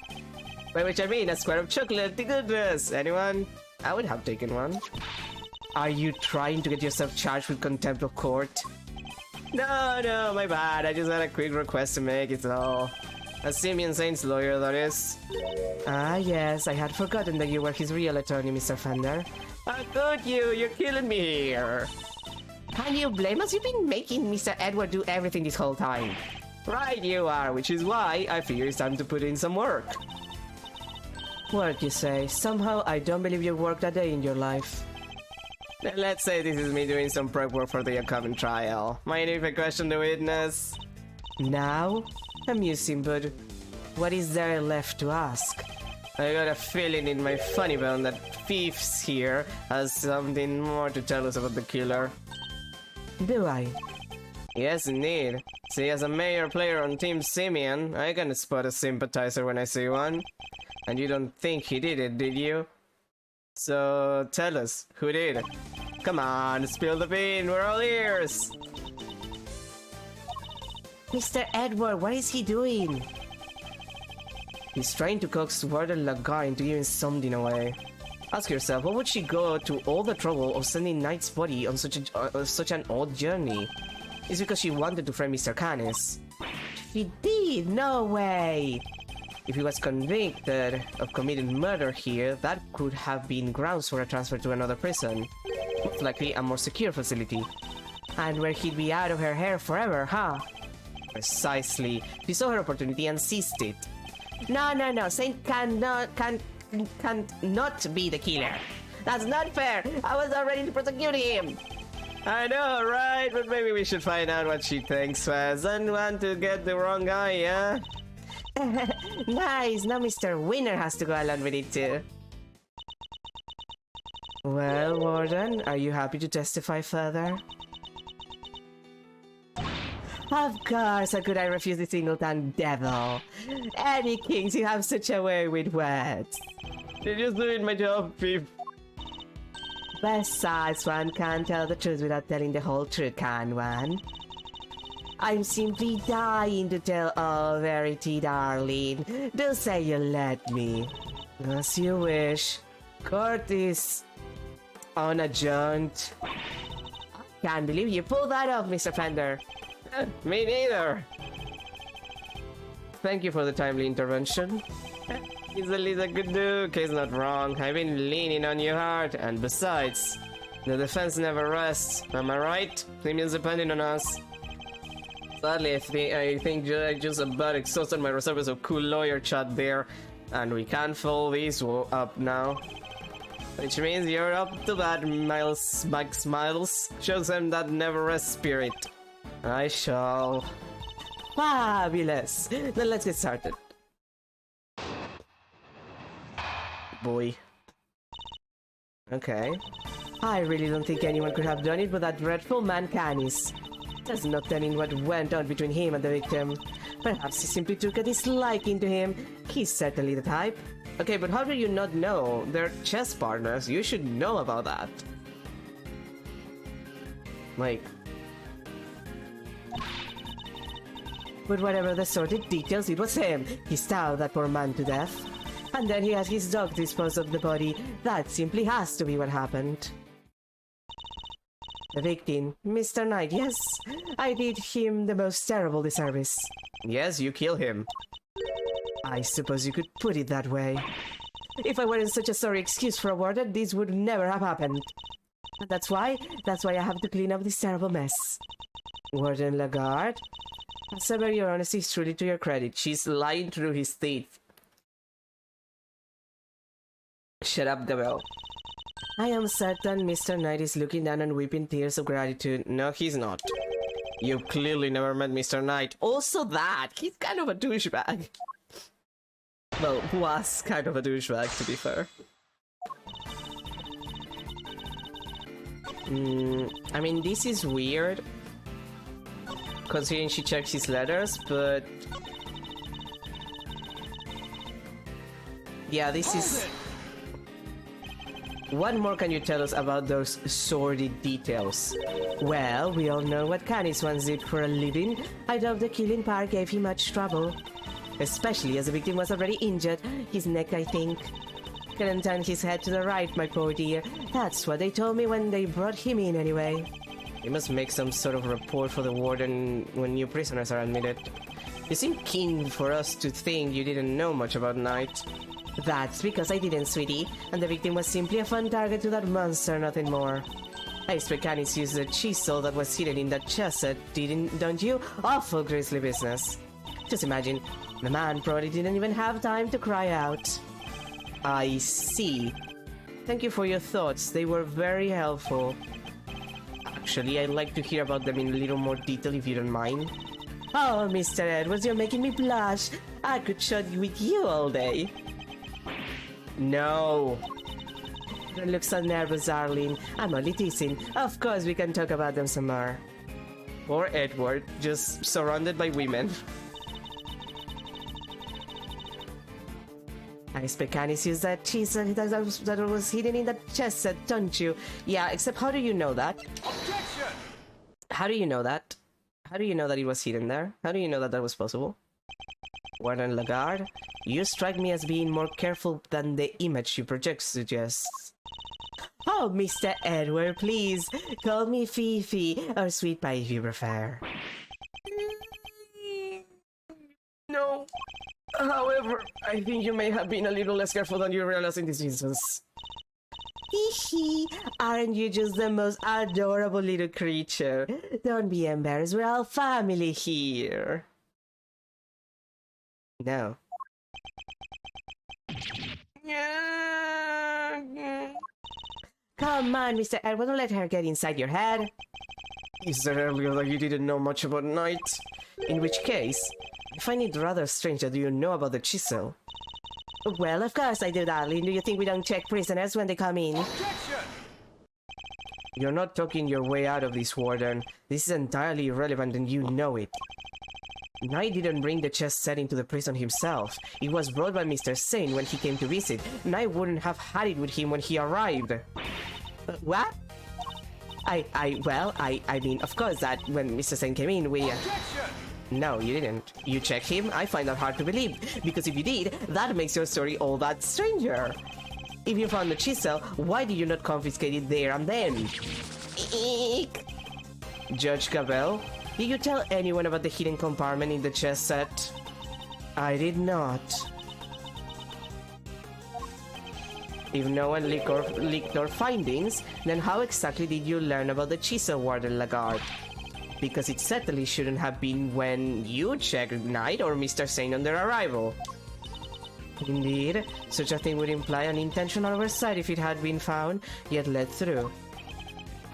By which I mean a square of chocolate to goodness. Anyone? I would have taken one. Are you trying to get yourself charged with contempt of court? No, my bad. I just had a quick request to make, it's all. A Simeon Saint's lawyer, that is. Ah, yes, I had forgotten that you were his real attorney, Mr. Fender. How could you? You're killing me here. Can you blame us? You've been making Mr. Edward do everything this whole time. Right, you are, which is why I figure it's time to put in some work. Work, you say? Somehow I don't believe you worked a day in your life. Then let's say this is me doing some prep work for the upcoming trial. Mind if I question the witness? Now? Amusing, but what is there left to ask? I got a feeling in my funny bone that Thieves here has something more to tell us about the killer. Do I? Yes, indeed. See, as a mayor player on Team Simeon, I can spot a sympathizer when I see one. And you don't think he did it, did you? So, tell us, who did it? Come on, spill the bean, we're all ears! Mr. Edward, what is he doing? He's trying to coax Warden Lagar into giving something away. Ask yourself, why would she go to all the trouble of sending Knight's body on such an odd journey? It's because she wanted to frame Mr. Canis. She did? No way! If he was convicted of committing murder here, that could have been grounds for a transfer to another prison. Most likely a more secure facility. And where he'd be out of her hair forever, huh? Precisely. She saw her opportunity and seized it. No. Saint can't not be the killer. That's not fair. I was not ready to prosecute him. I know, right? But maybe we should find out what she thinks first. Don't want to get the wrong guy, yeah? Nice. Now Mr. Winner has to go along with it too. Well, Warden, are you happy to testify further? Of course, how could I refuse the Singleton devil? Any kings, you have such a way with words. You're just doing my job, Pip. Besides, one can't tell the truth without telling the whole truth, can one? I'm simply dying to tell all verity, darling. Do say you let me. As you wish. Court is unadjourned. Can't believe you pulled that off, Mr. Fender. Me neither. Thank you for the timely intervention. He's the least I could do. Case not wrong. I've been leaning on you hard, and besides, the defense never rests. Am I right? Simeon's depending on us. Sadly, I think I just about exhausted my reserves of cool lawyer chat there, and we can't follow these up now. Which means you're up to bat, Miles. Max Miles. Shows them that never rest spirit. I shall. Fabulous! Then let's get started. Boy. Okay. I really don't think anyone could have done it but that dreadful man Canis. There's no telling what went on between him and the victim. Perhaps he simply took a disliking to him. He's certainly the type. Okay, but how do you not know? They're chess partners. You should know about that. Like... But whatever the sordid details, it was him. He stabbed that poor man to death. And then he had his dog dispose of the body. That simply has to be what happened. The victim, Mr. Knight, yes. I did him the most terrible disservice. Yes, you kill him. I suppose you could put it that way. If I weren't such a sorry excuse for a warden, this would never have happened. That's why I have to clean up this terrible mess. Warden Lagarde? Saber, your honesty is truly to your credit. She's lying through his teeth. Shut up, Gabelle. I am certain Mr. Knight is looking down and weeping tears of gratitude. No, he's not. You've clearly never met Mr. Knight. Also that! He's kind of a douchebag. Well, was kind of a douchebag, to be fair. I mean, this is weird, considering she checks his letters, but... yeah, this is... What more can you tell us about those sordid details? Well, we all know what Canis once did for a living. I doubt the killing part gave him much trouble. Especially as the victim was already injured. His neck, I think. Couldn't turn his head to the right, my poor dear. That's what they told me when they brought him in anyway. You must make some sort of report for the warden when new prisoners are admitted. You seem keen for us to think you didn't know much about Knight. That's because I didn't, sweetie, and the victim was simply a fun target to that monster, nothing more. I expect Canis used the chisel that was hidden in that chest set, don't you? Awful grisly business. Just imagine, the man probably didn't even have time to cry out. I see. Thank you for your thoughts, they were very helpful. Actually, I'd like to hear about them in a little more detail if you don't mind. Oh, Mr. Edwards, you're making me blush. I could chat with you all day. No. Don't look so nervous, darling. I'm only teasing. Of course, we can talk about them some more. Poor Edward, just surrounded by women. I expect Canis used that chisel that was hidden in that chest set, don't you? Yeah, except how do you know that? Objection! How do you know that? How do you know that it was hidden there? How do you know that that was possible? Warden Lagarde, you strike me as being more careful than the image you project suggests. Oh, Mr. Edward, please, call me Fifi, or Sweet Pie if you prefer. No. However, I think you may have been a little less careful than you realize in this instance. Hee, aren't you just the most adorable little creature? Don't be embarrassed, we're all family here. No. Come on, Mr. Edward, don't let her get inside your head. You said earlier that you didn't know much about Knight. In which case, I find it rather strange that you know about the chisel. Well, of course I do, darling. Do you think we don't check prisoners when they come in? Objection! You're not talking your way out of this, Warden. This is entirely irrelevant and you know it. Knight didn't bring the chest set into the prison himself. It was brought by Mr. Sane when he came to visit. Knight wouldn't have had it with him when he arrived. What? I mean, of course that when Mr. Sane came in, we... Objection! No, you didn't. You checked him? I find that hard to believe. Because if you did, that makes your story all that stranger. If you found the chisel, why did you not confiscate it there and then? Eek. Judge Gabelle, did you tell anyone about the hidden compartment in the chest set? I did not. If no one leaked our findings, then how exactly did you learn about the chisel, Warden Lagarde? Because it certainly shouldn't have been when you checked Knight or Mr. Sane on their arrival. Indeed, such a thing would imply an intentional oversight if it had been found, yet let through.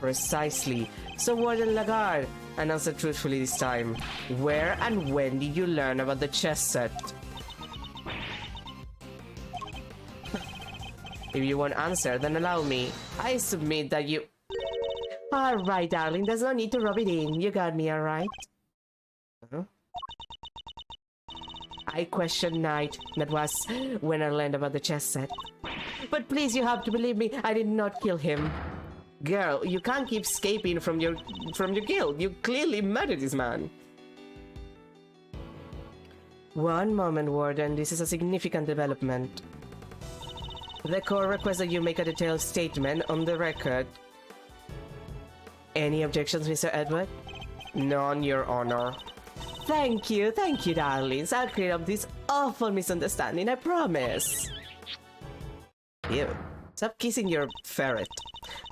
Precisely. So Warden Lagarde, and answer truthfully this time. Where and when did you learn about the chess set? If you won't answer, then allow me. I submit that you... Alright, darling, there's no need to rub it in. You got me, alright? Huh? I questioned Knight. That was when I learned about the chess set. But please, you have to believe me, I did not kill him. Girl, you can't keep escaping from your guilt. You clearly murdered this man. One moment, Warden. This is a significant development. The court requests that you make a detailed statement on the record. Any objections, Mr. Edward? None, Your Honor. Thank you, darlings. I'll clear up this awful misunderstanding, I promise. Ew. Stop kissing your ferret.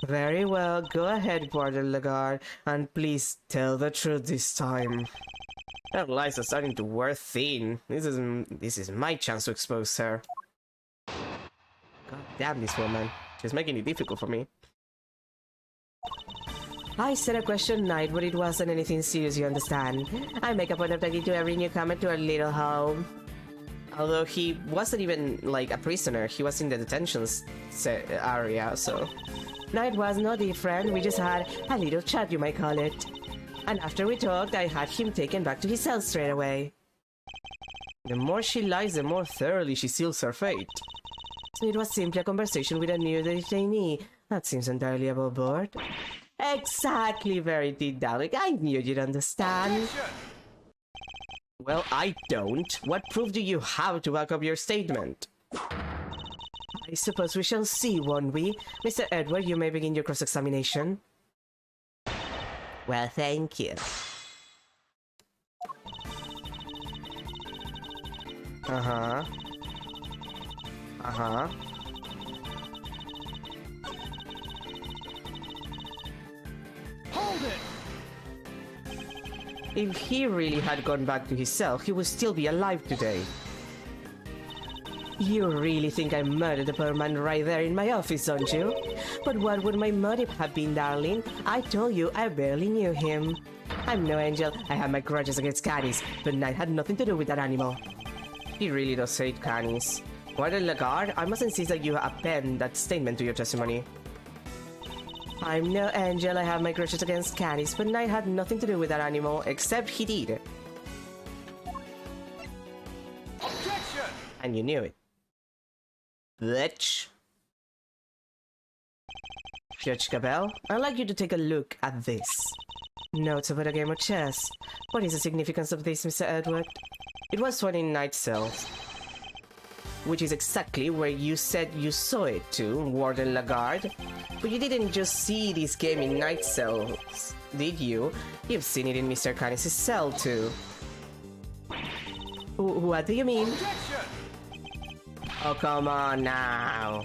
Very well, go ahead, Warden Lagarde, and please tell the truth this time. Her lies are starting to wear thin. This is my chance to expose her. God damn this woman. She's making it difficult for me. I said a question night, but it wasn't anything serious, you understand. I make a point of talking to every newcomer to our little home. Although he wasn't even, like, a prisoner. He was in the detention area, so... Night was no different. We just had a little chat, you might call it. And after we talked, I had him taken back to his cell straight away. The more she lies, the more thoroughly she seals her fate. So it was simply a conversation with a new detainee. That seems entirely above board. Exactly, Verity, darling. I knew you'd understand. Well, I don't. What proof do you have to back up your statement? I suppose we shall see, won't we? Mr. Edward, you may begin your cross-examination. Well, thank you. Uh-huh. Uh-huh. Hold it! If he really had gone back to his cell, he would still be alive today. You really think I murdered the poor man right there in my office, don't you? But what would my motive have been, darling? I told you I barely knew him. I'm no angel. I have my grudges against Canis, but Knight had nothing to do with that animal. He really does hate Canis. Warden Lagarde, I must insist that you append that statement to your testimony. I'm no angel. I have my grudges against Canis, but Knight had nothing to do with that animal, except he did. Objection! And you knew it. Bitch. Judge Cabell, I'd like you to take a look at this. Notes about a game of chess. What is the significance of this, Mr. Edward? It was one in Knight's cell. Which is exactly where you said you saw it to, Warden Lagarde. But you didn't just see this game in Knight's cell, did you? You've seen it in Mr. Canis' cell too. What do you mean? Objection! Oh, come on now.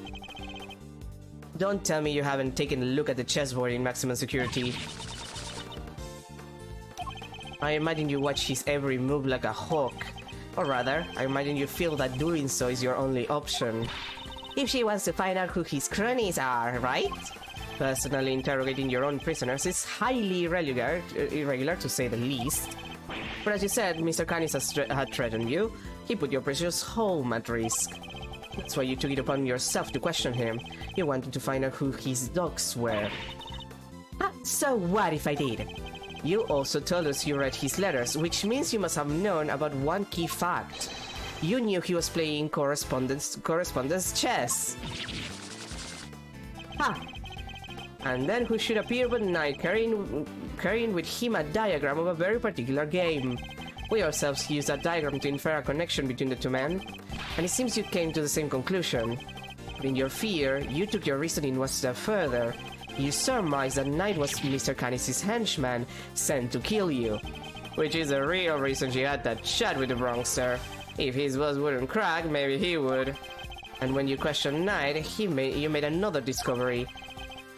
Don't tell me you haven't taken a look at the chessboard in maximum security. I imagine you watch his every move like a hawk. Or rather, I imagine you feel that doing so is your only option. If she wants to find out who his cronies are, right? Personally interrogating your own prisoners is highly irregular to say the least. But as you said, Mr. Canis had threatened you. He put your precious home at risk. That's why you took it upon yourself to question him. You wanted to find out who his dogs were. So what if I did? You also told us you read his letters, which means you must have known about one key fact. You knew he was playing correspondence chess. Ha! And then who should appear but Knight carrying with him a diagram of a very particular game. We ourselves used that diagram to infer a connection between the two men, and it seems you came to the same conclusion. But in your fear, you took your reasoning one step further. You surmised that Knight was Mr. Canis' henchman sent to kill you. Which is the real reason she had that chat with the Bronxer. If his buzz wouldn't crack, maybe he would. And when you questioned Knight, you made another discovery.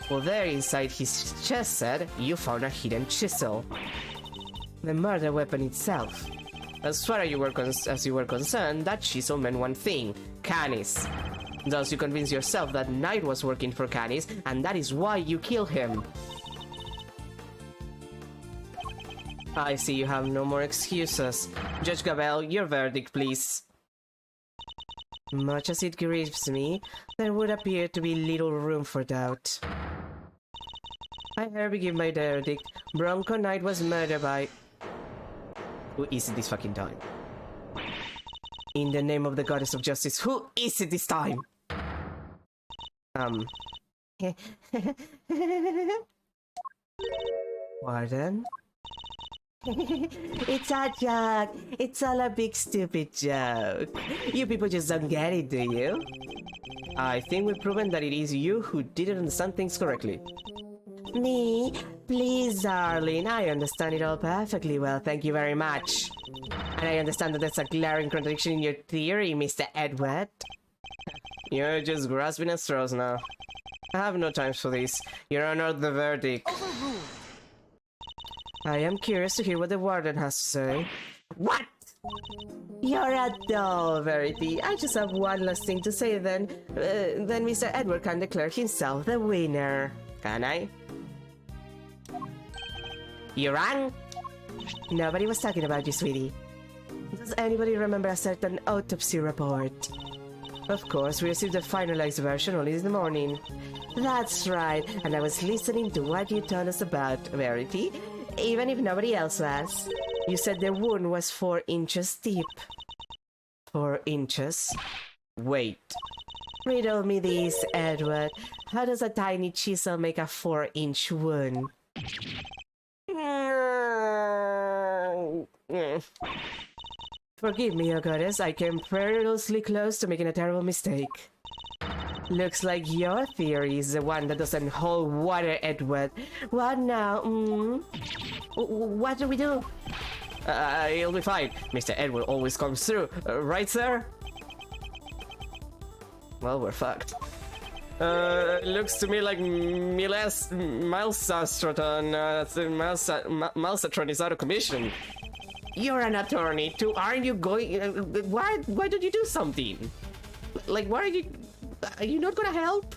Well, there inside his chest set, you found a hidden chisel. The murder weapon itself. As far as you were concerned, that chisel meant one thing: Canis. Thus, you convinced yourself that Knight was working for Canis, and that is why you killed him. I see you have no more excuses. Judge Cabell, your verdict, please. Much as it grieves me, there would appear to be little room for doubt. I hereby give my verdict. Bronco Knight was murdered by... Who is it this fucking time? In the name of the Goddess of Justice, who is it this time? Warden? It's a joke. It's all a big stupid joke. You people just don't get it, do you? I think we've proven that it is you who didn't understand things correctly. Me? Please, darling. I understand it all perfectly well, thank you very much. And I understand that there's a glaring contradiction in your theory, Mr. Edward. You're just grasping at straws now. I have no time for this. Your Honor, the verdict. Overruled. I am curious to hear what the warden has to say. What? You're a doll, Verity. I just have one last thing to say then Mr. Edward can declare himself the winner. Can I? You rang? Nobody was talking about you, sweetie. Does anybody remember a certain autopsy report? Of course, we received the finalized version only in the morning. That's right, and I was listening to what you told us about, Verity. Even if nobody else was. You said the wound was 4 inches deep. 4 inches? Wait. Riddle me this, Edward. How does a tiny chisel make a 4-inch wound? Forgive me, your goddess. I came perilously close to making a terrible mistake. Looks like your theory is the one that doesn't hold water, Edward. What now? What do we do? It'll be fine. Mr. Edward always comes through. Right, sir? Well, we're fucked. Looks to me like Milestratron is out of commission. You're an attorney too, aren't you going... why don't you do something? Like, why are you not gonna help?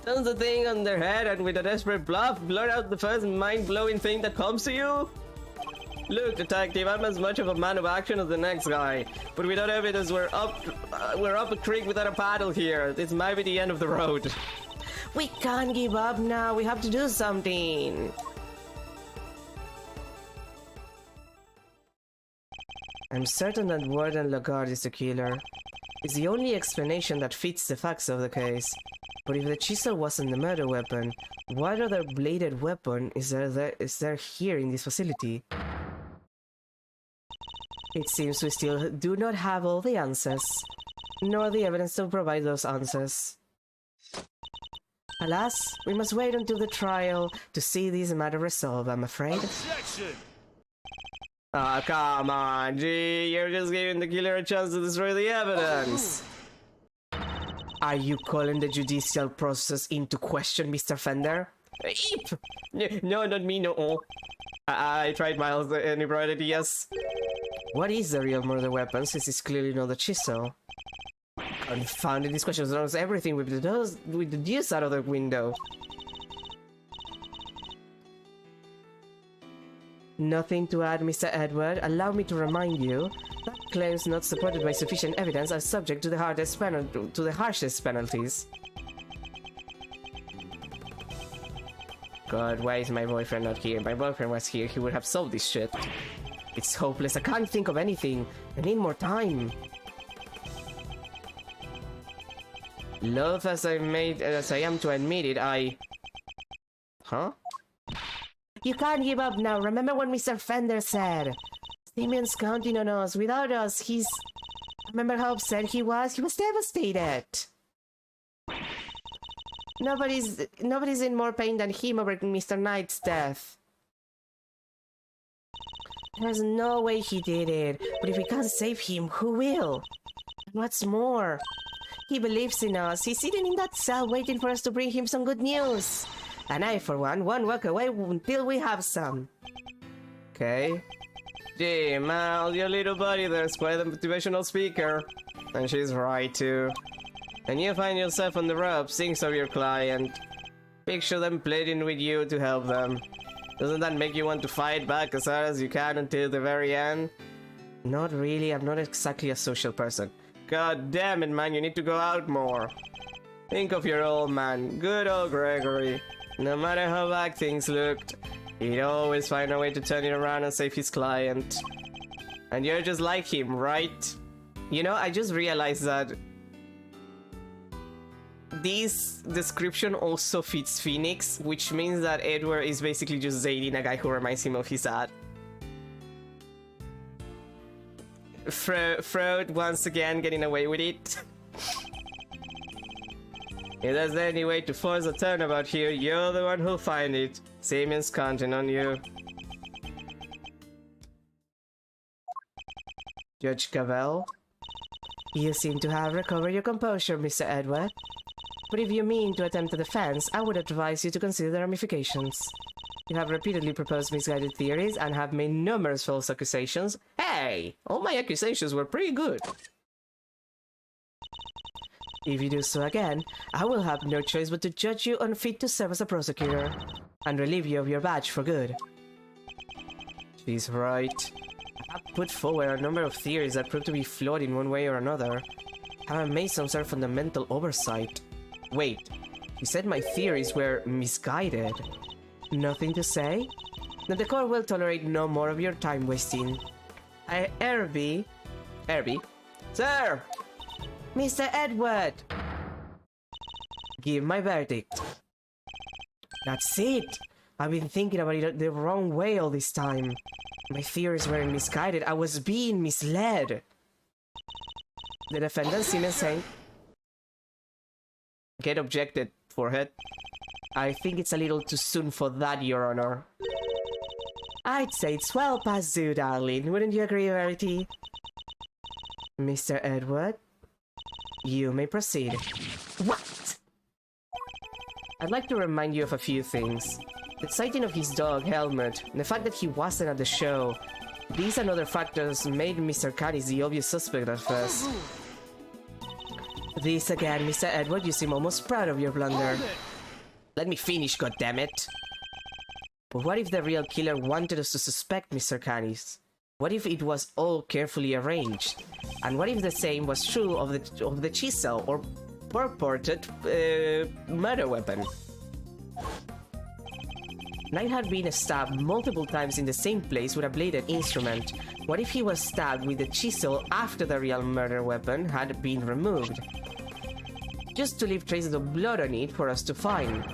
Turns the thing on their head and with a desperate bluff, blurt out the first mind-blowing thing that comes to you? Look, detective, I'm as much of a man of action as the next guy. But without evidence, we're up a creek without a paddle here. This might be the end of the road. We can't give up now. We have to do something. I'm certain that Warden Lagarde is the killer. It's the only explanation that fits the facts of the case. But if the chisel wasn't the murder weapon, what other bladed weapon is there here in this facility? It seems we still do not have all the answers, nor the evidence to provide those answers. Alas, we must wait until the trial to see this matter resolved, I'm afraid. Objection! Ah, come on, gee, you're just giving the killer a chance to destroy the evidence. Are you calling the judicial process into question, Mr. Fender? Eep! No, not me, no. I tried Miles and he brought it, yes. What is the real murder weapon, since it's clearly not the chisel? Confounded, this question throws everything with the deuce out of the window. Nothing to add, Mr. Edward. Allow me to remind you that claims not supported by sufficient evidence are subject to the harshest penalties. God, why is my boyfriend not here? If my boyfriend was here, he would have solved this shit. It's hopeless. I can't think of anything. I need more time. Loath as I am to admit it, Huh? You can't give up now. Remember what Mr. Fender said. Simeon's counting on us. Without us, he's... Remember how upset he was? He was devastated. Nobody's in more pain than him over Mr. Knight's death. There's no way he did it. But if we can't save him, who will? And what's more, he believes in us. He's sitting in that cell waiting for us to bring him some good news. And I, for one, won't walk away until we have some. Okay. Gee, Mal, your little buddy there's quite a motivational speaker. And she's right, too. And you find yourself on the ropes, think of your client. Picture them pleading with you to help them. Doesn't that make you want to fight back as hard as you can until the very end? Not really, I'm not exactly a social person. God damn it, man, you need to go out more. Think of your old man, good old Gregory. No matter how bad things looked, he'd always find a way to turn it around and save his client. And you're just like him, right? You know, I just realized that this description also fits Phoenix, which means that Edward is basically just dating a guy who reminds him of his dad. Frode once again getting away with it. If there's any way to force a turnabout here, you're the one who'll find it. Simeon's counting on you. Judge Cavell? You seem to have recovered your composure, Mr. Edward. But if you mean to attempt a defense, I would advise you to consider the ramifications. You have repeatedly proposed misguided theories and have made numerous false accusations. Hey! All my accusations were pretty good. If you do so again, I will have no choice but to judge you unfit to serve as a prosecutor, and relieve you of your badge for good. She's right. I have put forward a number of theories that prove to be flawed in one way or another. I have made some sort of fundamental oversight. Wait, you said my theories were misguided. Nothing to say? Then the court will tolerate no more of your time wasting. Herbie? Sir! Mr. Edward! Give my verdict. That's it! I've been thinking about it the wrong way all this time. My theories weren't misguided, I was being misled. The defendant Simeon saying... Get objected, forehead. I think it's a little too soon for that, Your Honor. I'd say it's well past due, darling. Wouldn't you agree, Verity? Mr. Edward? You may proceed. What? I'd like to remind you of a few things. The sighting of his dog, Helmut, the fact that he wasn't at the show. These and other factors made Mr. Canis the obvious suspect at first. This again, Mr. Edward, you seem almost proud of your blunder. Let me finish, goddammit! But what if the real killer wanted us to suspect Mr. Canis? What if it was all carefully arranged? And what if the same was true of the chisel or purported murder weapon? Knight had been stabbed multiple times in the same place with a bladed instrument. What if he was stabbed with the chisel after the real murder weapon had been removed? Just to leave traces of blood on it for us to find.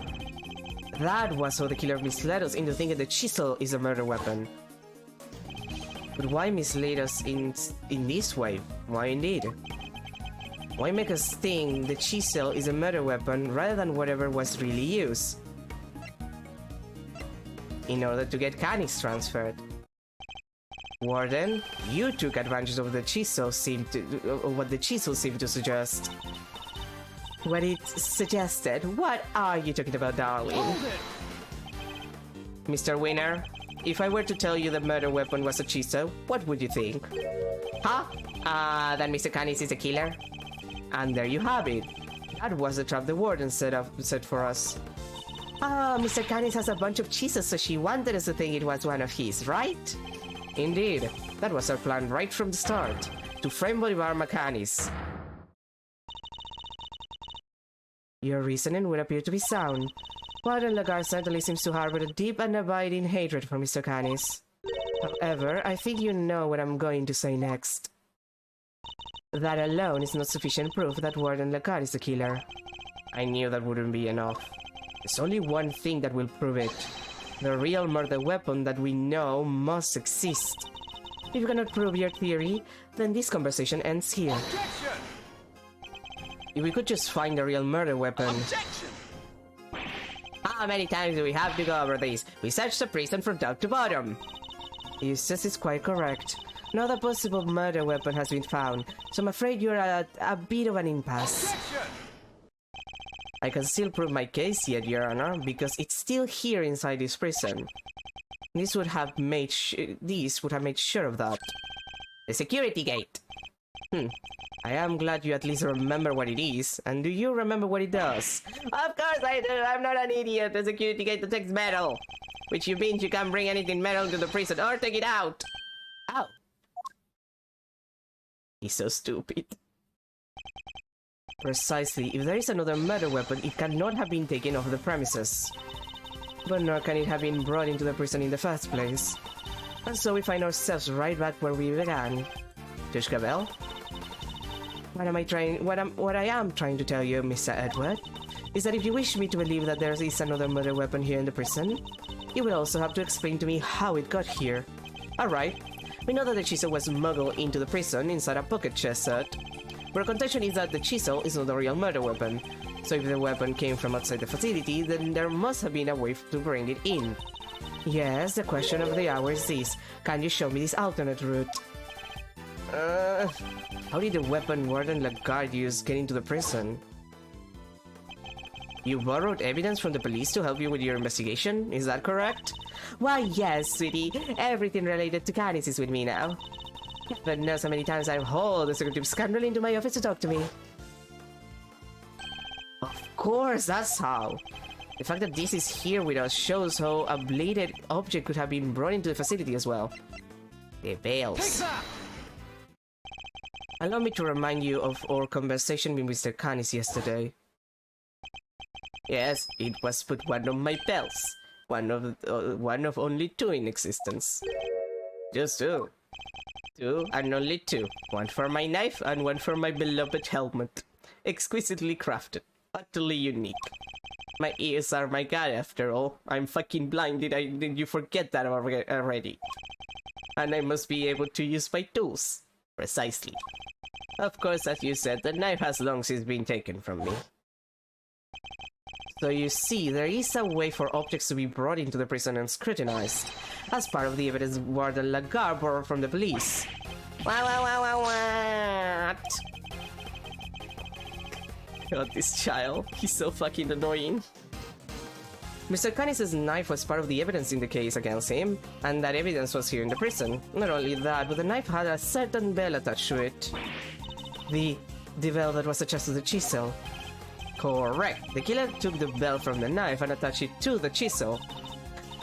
That was how the killer misled us into thinking the chisel is a murder weapon. But why mislead us in this way? Why indeed? Why make us think the chisel is a murder weapon rather than whatever was really used? In order to get Canis transferred. Warden, you took advantage of the chisel what the chisel seemed to suggest. What it suggested? What are you talking about, darling? Mr. Winner, if I were to tell you the murder weapon was a chisel, what would you think? Huh? That Mr. Canis is a killer? And there you have it. That was the trap the warden set for us. Mr. Canis has a bunch of chisels, so she wanted us to think it was one of his, right? Indeed. That was our plan right from the start. To frame Bolivar Canis. Your reasoning would appear to be sound. Warden Lagarde certainly seems to harbor a deep and abiding hatred for Mr. Canis. However, I think you know what I'm going to say next. That alone is not sufficient proof that Warden Lagarde is the killer. I knew that wouldn't be enough. There's only one thing that will prove it. The real murder weapon that we know must exist. If you cannot prove your theory, then this conversation ends here. Objection! If we could just find the real murder weapon. Objection! How many times do we have to go over this? We searched the prison from top to bottom. Eustace is quite correct. No other possible murder weapon has been found, so I'm afraid you're at a bit of an impasse. Objection! I can still prove my case yet, Your Honor, because it's still here inside this prison. This would have made sure of that. The security gate. I am glad you at least remember what it is. And do you remember what it does? Of course I do! I'm not an idiot! The security gate detects metal! Which means you can't bring anything metal to the prison or take it out! Ow! He's so stupid. Precisely. If there is another murder weapon, it cannot have been taken off the premises. But nor can it have been brought into the prison in the first place. And so we find ourselves right back where we began. Judge Cavell? What I am trying to tell you, Mr. Edward, is that if you wish me to believe that there is another murder weapon here in the prison, you will also have to explain to me how it got here. Alright, we know that the chisel was smuggled into the prison inside a pocket chest set, but our contention is that the chisel is not a real murder weapon, so if the weapon came from outside the facility, then there must have been a way to bring it in. Yes, the question of the hour is this: can you show me this alternate route? How did the weapon Warden Lagarde use get into the prison? You borrowed evidence from the police to help you with your investigation, is that correct? Why yes, sweetie. Everything related to Canis is with me now. Heaven knows how many times I've hauled the secretive scoundrel into my office to talk to me. Of course, that's how. The fact that this is here with us shows how a bladed object could have been brought into the facility as well. The veils. Allow me to remind you of our conversation with Mr. Canis yesterday. Yes, it was but one of my bells. One of only two in existence. Just two. Two and only two. One for my knife and one for my beloved helmet. Exquisitely crafted. Utterly unique. My ears are my god after all. I'm fucking blind. Did you forget that already? And I must be able to use my tools. Precisely. Of course, as you said, the knife has long since been taken from me. So you see, there is a way for objects to be brought into the prison and scrutinized, as part of the evidence Warden Lagarde borrowed from the police. What? God, this child. He's so fucking annoying. Mr. Canis' knife was part of the evidence in the case against him, and that evidence was here in the prison. Not only that, but the knife had a certain bell attached to it. The bell that was attached to the chisel. Correct. The killer took the bell from the knife and attached it to the chisel.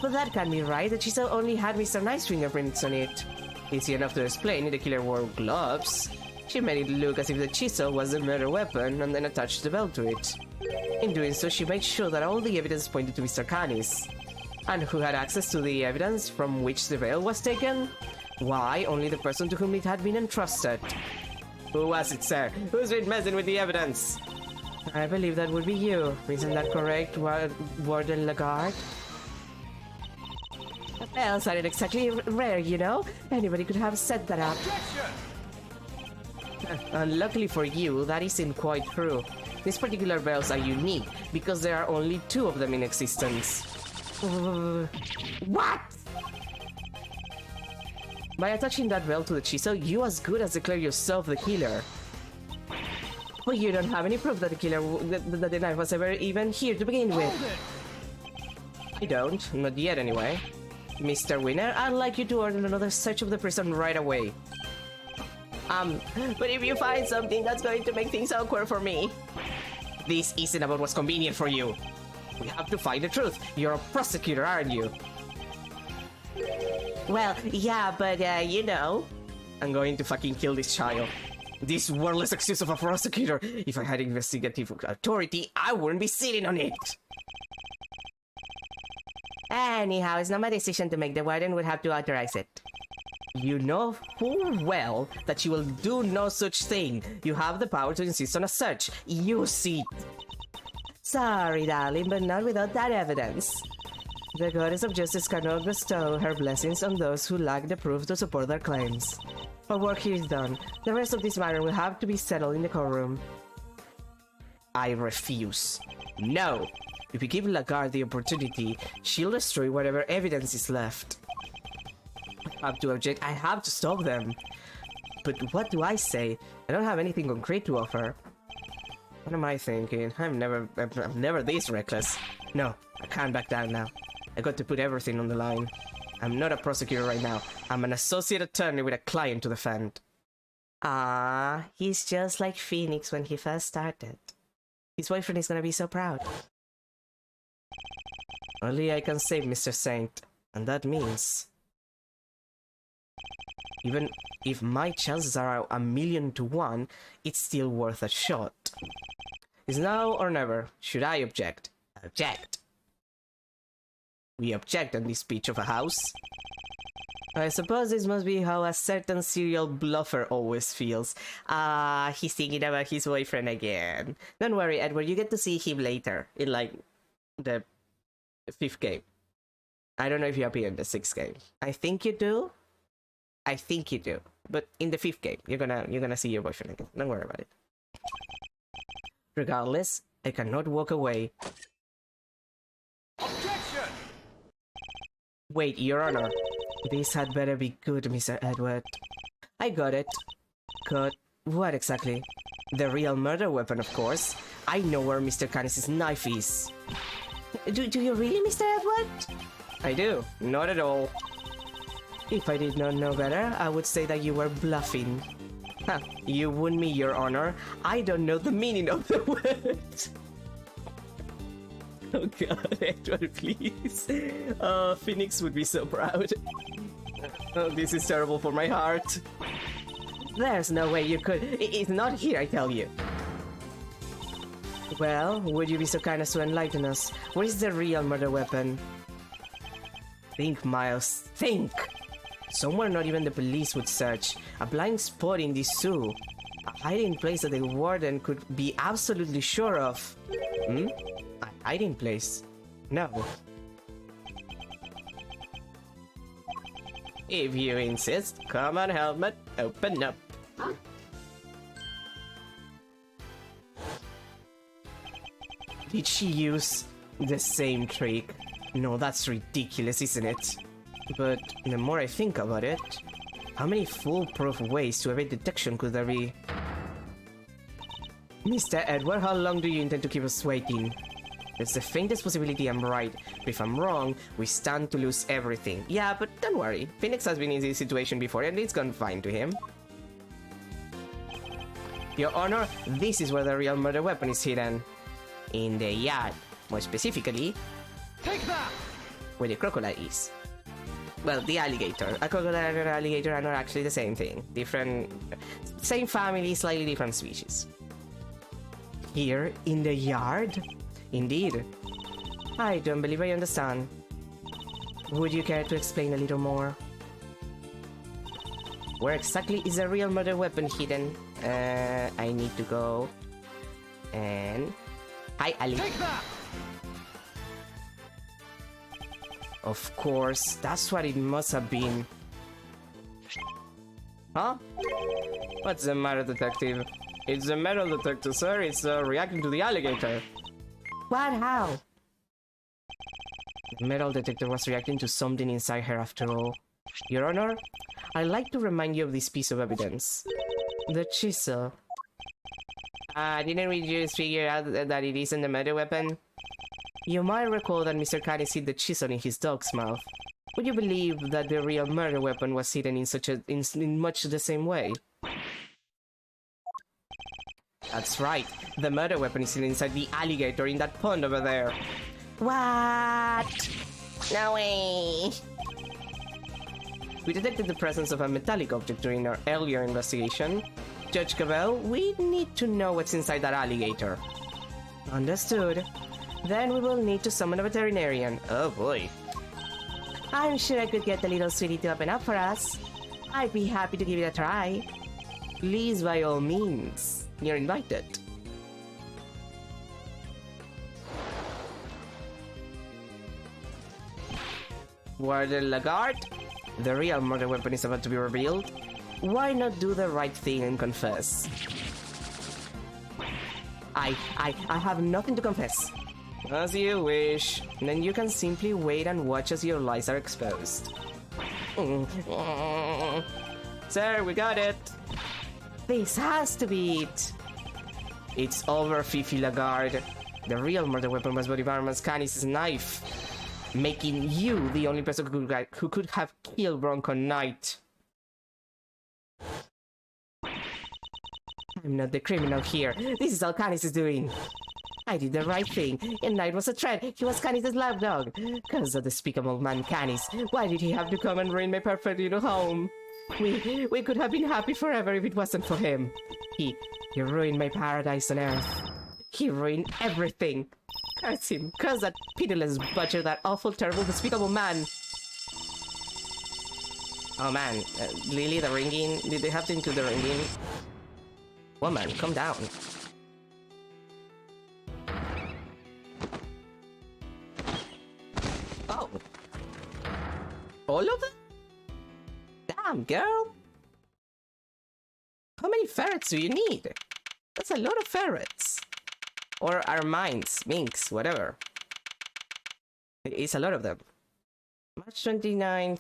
But that can't be right. The chisel only had Mr. Knight's fingerprints on it. Easy enough to explain if the killer wore gloves. She made it look as if the chisel was the murder weapon and then attached the bell to it. In doing so, she made sure that all the evidence pointed to Mr. Canis. And who had access to the evidence from which the bell was taken? Why, only the person to whom it had been entrusted. Who was it, sir? Who's been messing with the evidence? I believe that would be you. Isn't that correct, Warden Lagarde? The bell sounded exactly rare, you know? Anybody could have set that up. Unluckily for you, that isn't quite true. These particular bells are unique because there are only two of them in existence. What? By attaching that bell to the chisel, you as good as declare yourself the killer. But you don't have any proof that that the knife was ever even here to begin with. I don't, not yet anyway. Mr. Winner, I'd like you to order another search of the prison right away. But if you find something, that's going to make things awkward for me. This isn't about what's convenient for you. We have to find the truth. You're a prosecutor, aren't you? Well, yeah, but, you know... I'm going to fucking kill this child. This worthless excuse of a prosecutor. If I had investigative authority, I wouldn't be sitting on it. Anyhow, it's not my decision to make. The warden would have to authorize it. You know full well that you will do no such thing. You have the power to insist on a search. Use it. Sorry, darling, but not without that evidence. The goddess of justice cannot bestow her blessings on those who lack the proof to support their claims. Our work here is done. The rest of this matter will have to be settled in the courtroom. I refuse. No! If we give Lagarde the opportunity, she'll destroy whatever evidence is left. I have to object. I have to stop them. But what do I say? I don't have anything concrete to offer. What am I thinking? I'm never this reckless. No, I can't back down now. I got to put everything on the line. I'm not a prosecutor right now. I'm an associate attorney with a client to defend. Ah, he's just like Phoenix when he first started. His boyfriend is gonna be so proud. Only I can save Mr. Saint, and that means... even if my chances are 1,000,000 to 1, it's still worth a shot. It's now or never. Should I object? Object. We object on this speech of a house. I suppose this must be how a certain serial bluffer always feels. He's thinking about his boyfriend again. Don't worry, Edward, you get to see him later, in like the 5th game. I don't know if you appear in the 6th game. I think you do. I think you do. But in the 5th game, you're gonna see your boyfriend again. Don't worry about it. Regardless, I cannot walk away. Objection! Wait, Your Honor. This had better be good, Mr. Edward. I got it. Got what exactly? The real murder weapon, of course. I know where Mr. Canis' knife is. Do you really, Mr. Edward? I do. Not at all. If I did not know better, I would say that you were bluffing. Huh, you wound me, Your Honor. I don't know the meaning of the word. Oh god, Edward, please. Phoenix would be so proud. Oh, this is terrible for my heart. There's no way you could. It's not here, I tell you. Well, would you be so kind as to enlighten us? What is the real murder weapon? Think, Miles, think! Somewhere not even the police would search. A blind spot in this zoo. A hiding place that the warden could be absolutely sure of. A hiding place? No. If you insist, come on, Helmet, open up. Did she use the same trick? No, that's ridiculous, isn't it? But the more I think about it, how many foolproof ways to evade detection could there be? Mr. Edward, how long do you intend to keep us waiting? There's the faintest possibility I'm right, but if I'm wrong, we stand to lose everything. Yeah, but don't worry, Phoenix has been in this situation before and it's gone fine to him. Your Honor, this is where the real murder weapon is hidden. In the yard. More specifically, Take that! where the crocodile is. Well, the alligator. A crocodile and an alligator are not actually the same thing. Same family, slightly different species. Here, in the yard? Indeed. I don't believe I understand. Would you care to explain a little more? Where exactly is the real murder weapon hidden? I need to go. And... Hi, Ali. Take that! Of course, that's what it must have been. Huh? What's the matter, detective? It's the metal detector, sir. It's reacting to the alligator. What? How? The metal detector was reacting to something inside her after all. Your Honor, I'd like to remind you of this piece of evidence. The chisel. Didn't we just figure out that it isn't a murder weapon? You might recall that Mr. Canis hid the chisel in his dog's mouth. Would you believe that the real murder weapon was hidden in much the same way? That's right. The murder weapon is hidden inside the alligator in that pond over there. What? No way! We detected the presence of a metallic object during our earlier investigation. Judge Cavell, we need to know what's inside that alligator. Understood. Then we will need to summon a veterinarian. Oh boy. I'm sure I could get the little sweetie to open up for us. I'd be happy to give it a try. Please, by all means. You're invited. Warden Lagarde, the real murder weapon is about to be revealed. Why not do the right thing and confess? I have nothing to confess. As you wish. Then you can simply wait and watch as your lies are exposed. Sir, we got it. This has to be it. It's over, Fifi Lagarde. The real murder weapon was Bolivar's Canis' knife, making you the only person who could have killed Bronco Knight. I'm not the criminal here. This is all Canis is doing. I did the right thing, and Knight was a threat. He was Canis' lapdog. Cause of the despicable man Canis. Why did he have to come and ruin my perfect little home? We could have been happy forever if it wasn't for him. He ruined my paradise on earth. He ruined everything. Curse him. Curse that pitiless butcher, that awful, terrible, despicable man. Oh man, Lily, the ringing. Did they have to include the ringing? Woman, calm down. Oh. All of them? Damn, girl. How many ferrets do you need? That's a lot of ferrets. Or Armines, minks, whatever. It's a lot of them. March 29th,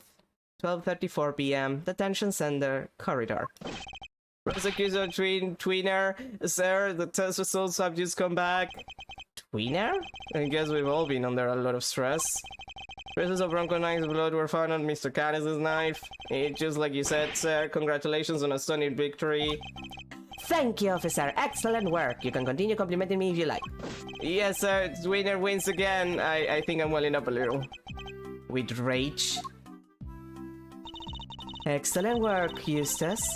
12:34 p.m. Detention Center, Corridor. Prosecutor Tweener, sir, the test results have just come back. Tweener? I guess we've all been under a lot of stress. Traces of Bronco Knight's blood were found on Mr. Canis' knife. Just like you said, sir, congratulations on a stunning victory. Thank you, officer. Excellent work. You can continue complimenting me if you like. Yes, sir. Tweener wins again. I think I'm welling up a little. With rage. Excellent work, Eustace.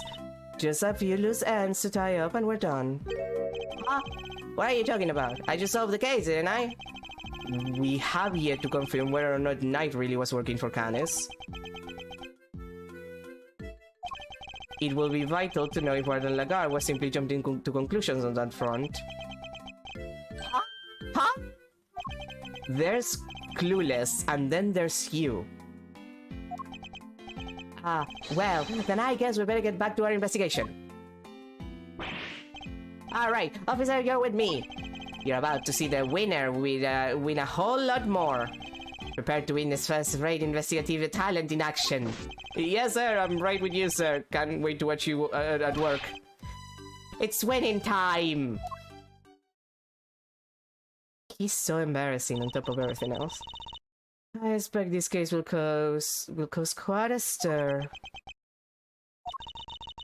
Just a few loose ends to tie up and we're done. Huh? What are you talking about? I just solved the case, didn't I? We have yet to confirm whether or not Knight really was working for Canis. It will be vital to know if Warden Lagarde was simply jumping to conclusions on that front. Huh? There's Clueless, and then there's you. Well, then I guess we better get back to our investigation. Alright, officer, you're with me. You're about to see the winner win a whole lot more. Prepare to witness first-rate investigative talent in action. Yes, sir, I'm right with you, sir. Can't wait to watch you at work. It's winning time! He's so embarrassing on top of everything else. I expect this case will cause quite a stir.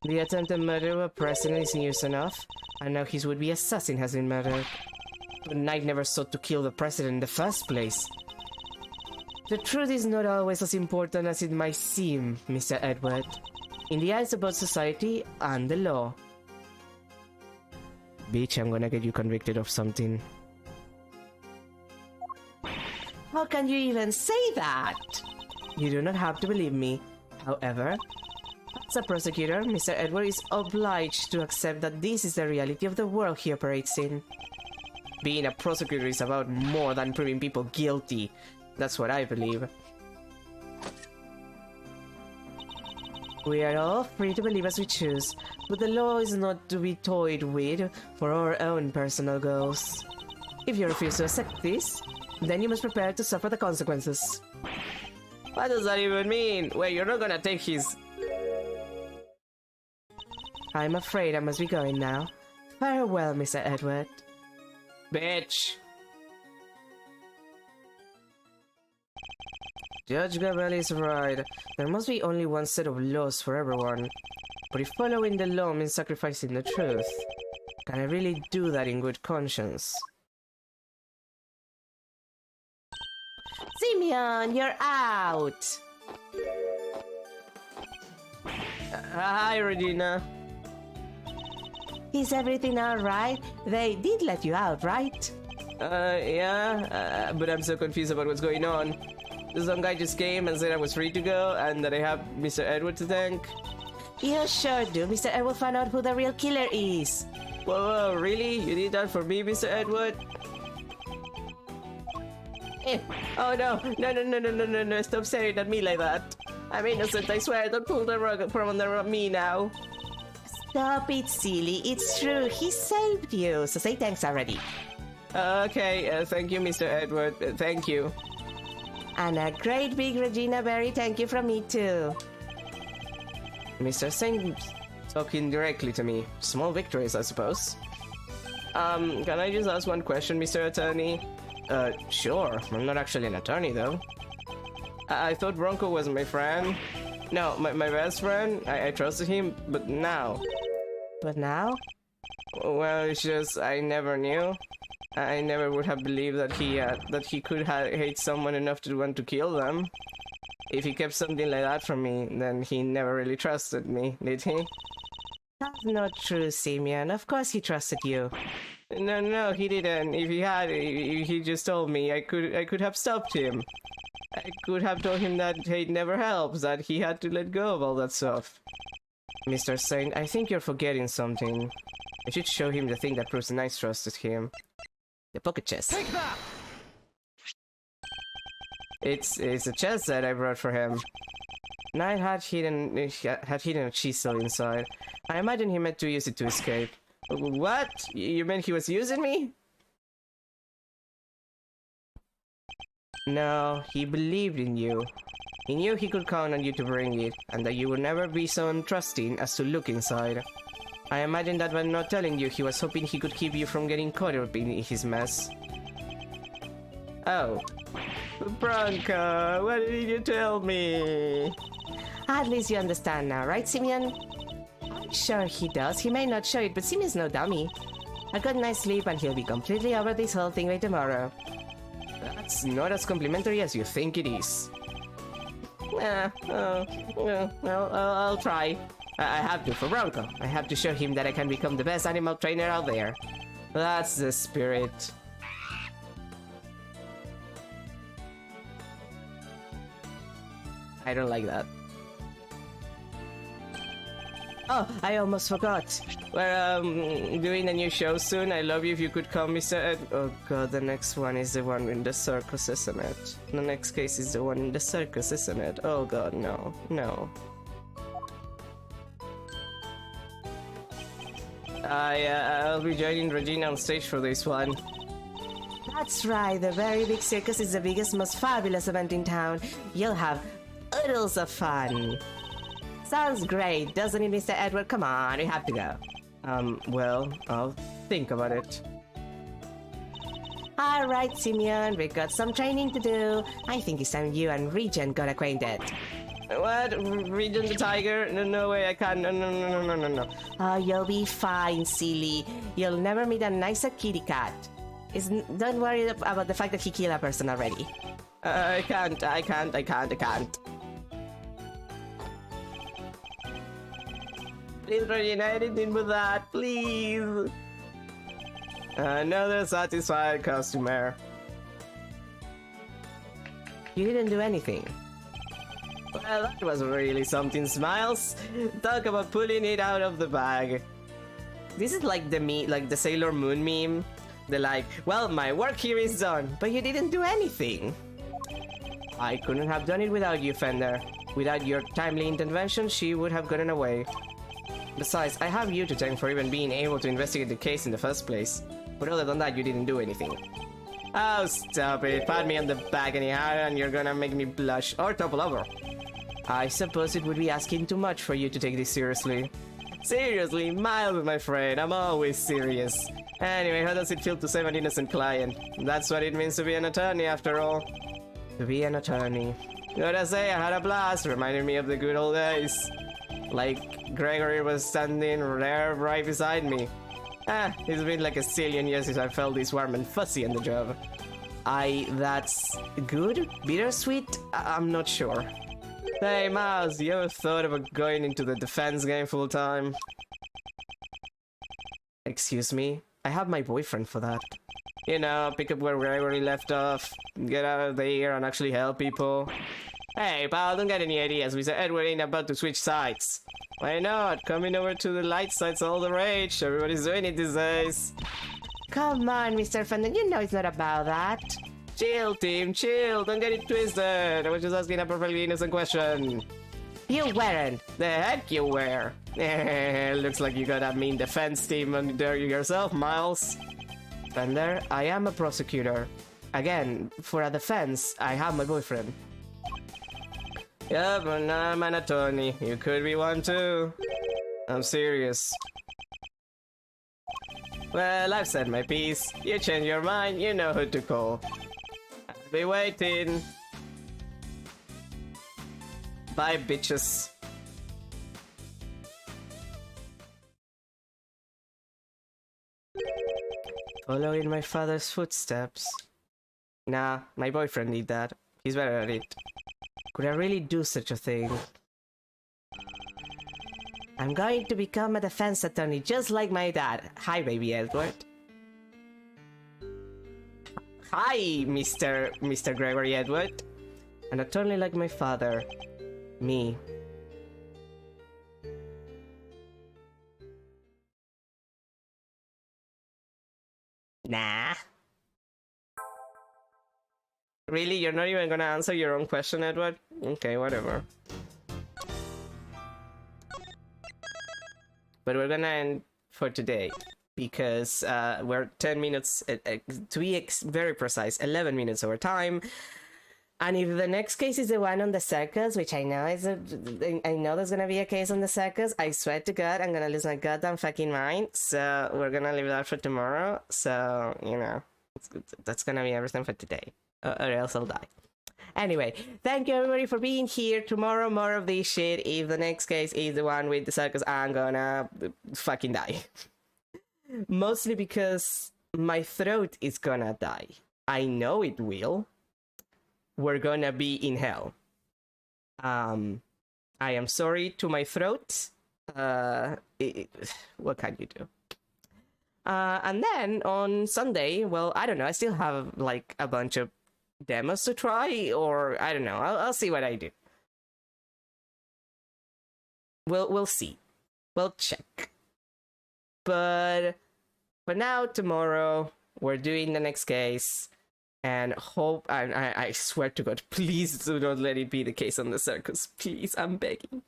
The attempted murder of a president is news enough, and now his would-be assassin has been murdered. But Knight never sought to kill the president in the first place. The truth is not always as important as it might seem, Mr. Edward. In the eyes of both society and the law. Bitch, I'm gonna get you convicted of something. How can you even say that? You do not have to believe me. However, as a prosecutor, Mr. Edward is obliged to accept that this is the reality of the world he operates in. Being a prosecutor is about more than proving people guilty. That's what I believe. We are all free to believe as we choose, but the law is not to be toyed with for our own personal goals. If you refuse to accept this, then you must prepare to suffer the consequences. What does that even mean? Wait, you're not gonna take his... I'm afraid I must be going now. Farewell, Mr. Edward. Bitch! Judge Gabel is right. There must be only one set of laws for everyone. But if following the law means sacrificing the truth, can I really do that in good conscience? Simeon, you're out! Hi, Regina. Is everything alright? They did let you out, right? Yeah, but I'm so confused about what's going on. Some guy just came and said I was free to go and that I have Mr. Edward to thank. You sure do. Mr. Edward found out who the real killer is. Whoa, really? You did that for me, Mr. Edward? Oh no, stop staring at me like that. I'm innocent, I swear, don't pull the rug from under me now. Stop it, silly. It's true. He saved you, so say thanks already. Okay, thank you, Mr. Edward. Thank you. And a great big Regina Berry thank you from me too. Mr. Saint talking directly to me. Small victories, I suppose. Can I just ask one question, Mr. Attorney? Sure. I'm not actually an attorney, though. I thought Bronco was my friend. No, my best friend. I trusted him, but now... But now? Well, it's just I never knew. I never would have believed that he could hate someone enough to want to kill them. If he kept something like that from me, then he never really trusted me, did he? That's not true, Simeon. Of course he trusted you. No, he didn't. If he had, he just told me I could have stopped him. I could have told him that hate never helps, that he had to let go of all that stuff. Mr. Saint, I think you're forgetting something. I should show him the thing that proves Knight trusted him. The pocket chest. Take that! It's a chest that I brought for him. Knight had hidden a chisel inside. I imagine he meant to use it to escape. What? You meant he was using me? No, he believed in you. He knew he could count on you to bring it, and that you would never be so untrusting as to look inside. I imagine that by not telling you, he was hoping he could keep you from getting caught up in his mess. Oh. Bronco, why didn't you tell me? At least you understand now, right, Simeon? I'm sure he does. He may not show it, but Simeon's no dummy. A good night's sleep and he'll be completely over this whole thing by tomorrow. That's not as complimentary as you think it is. I'll try. I have to for Bronco. I have to show him that I can become the best animal trainer out there. That's the spirit. I don't like that. Oh, I almost forgot. We're doing a new show soon. I love you if you could come, Mr. Ed. Oh god, the next one is the one in the circus, isn't it? The next case is the one in the circus, isn't it? Oh god, no. No. I'll be joining Regina on stage for this one. That's right, the very big circus is the biggest, most fabulous event in town. You'll have oodles of fun. Sounds great, doesn't it, Mr. Edward? Come on, we have to go. Well, I'll think about it. Alright, Simeon, we've got some training to do. I think it's time you and Regen got acquainted. What? Regen the tiger? No way, I can't. No. Oh, you'll be fine, silly. You'll never meet a nicer kitty cat. Don't worry about the fact that he killed a person already. I can't. Please, Regina, anything but that, please. Another satisfied customer. You didn't do anything. Well, that was really something, Smiles. Talk about pulling it out of the bag. This is like the Sailor Moon meme. They're like, well, my work here is done, but you didn't do anything. I couldn't have done it without you, Fender. Without your timely intervention, she would have gotten away. Besides, I have you to thank for even being able to investigate the case in the first place. But other than that, you didn't do anything. Oh, stop it. Pat me on the back anyhow, and you're gonna make me blush or topple over. I suppose it would be asking too much for you to take this seriously. Seriously, Miles, my friend. I'm always serious. Anyway, how does it feel to save an innocent client? That's what it means to be an attorney, after all. To be an attorney. Gotta say, I had a blast. Reminded me of the good old days. Like Gregory was standing there right beside me. It's been like a zillion years since I felt this warm and fuzzy on the job. That's good? Bittersweet? I'm not sure. Hey, Miles, you ever thought about going into the defense game full time? Excuse me? I have my boyfriend for that. You know, pick up where Gregory left off, get out of there and actually help people. Hey, pal, don't get any ideas. Mr. Edward ain't about to switch sides. Why not? Coming over to the light side's all the rage. Everybody's doing it these days. Come on, Mr. Fender, you know it's not about that. Chill, team, chill. Don't get it twisted. I was just asking a perfectly innocent question. You weren't. The heck you were. Looks like you got a mean defense team under yourself, Miles. Fender, I am a prosecutor. Again, for a defense, I have my boyfriend. Yeah, but I'm an attorney. You could be one too. I'm serious. Well, I've said my piece. You change your mind, you know who to call. I'll be waiting. Bye, bitches. Following my father's footsteps. Nah, my boyfriend did that. He's better at it. Could I really do such a thing? I'm going to become a defense attorney just like my dad. Hi, baby Edward. Hi, Mr. Gregory Edward. And not totally like my father. Me. Nah. Really? You're not even gonna answer your own question, Edward? Okay, whatever. But we're gonna end for today. Because we're 10 minutes, to be very precise, 11 minutes over time. And if the next case is the one on the circus, which I know I know there's gonna be a case on the circus, I swear to God, I'm gonna lose my goddamn fucking mind. So we're gonna leave that for tomorrow. So, you know, that's gonna be everything for today. Or else I'll die. Anyway, thank you everybody for being here. Tomorrow, more of this shit. If the next case is the one with the circus, I'm gonna fucking die. Mostly because my throat is gonna die. I know it will. We're gonna be in hell. I am sorry to my throat. What can you do? And then on Sunday, well, I don't know. I still have like a bunch of demos to try, or I don't know. I'll see what I do. We'll see. We'll check. But for now, tomorrow we're doing the next case, and hope I swear to God, please do not let it be the case on the circus. Please, I'm begging.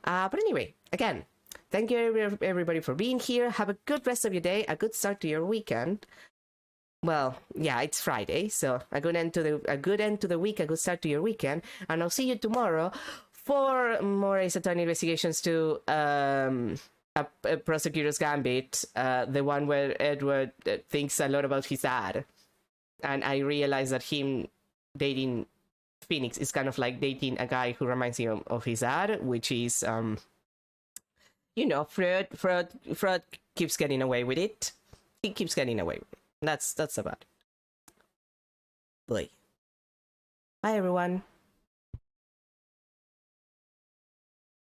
But anyway, again, thank you everybody for being here. Have a good rest of your day, a good start to your weekend. Well, yeah, it's Friday, so a good end to the week, a good start to your weekend, and I'll see you tomorrow for more Ace Attorney Investigations to a Prosecutor's Gambit, the one where Edward thinks a lot about his dad, and I realize that him dating Phoenix is kind of like dating a guy who reminds him of his dad, which is you know, Freud keeps getting away with it. He keeps getting away with it. That's about it. Boy. Bye everyone.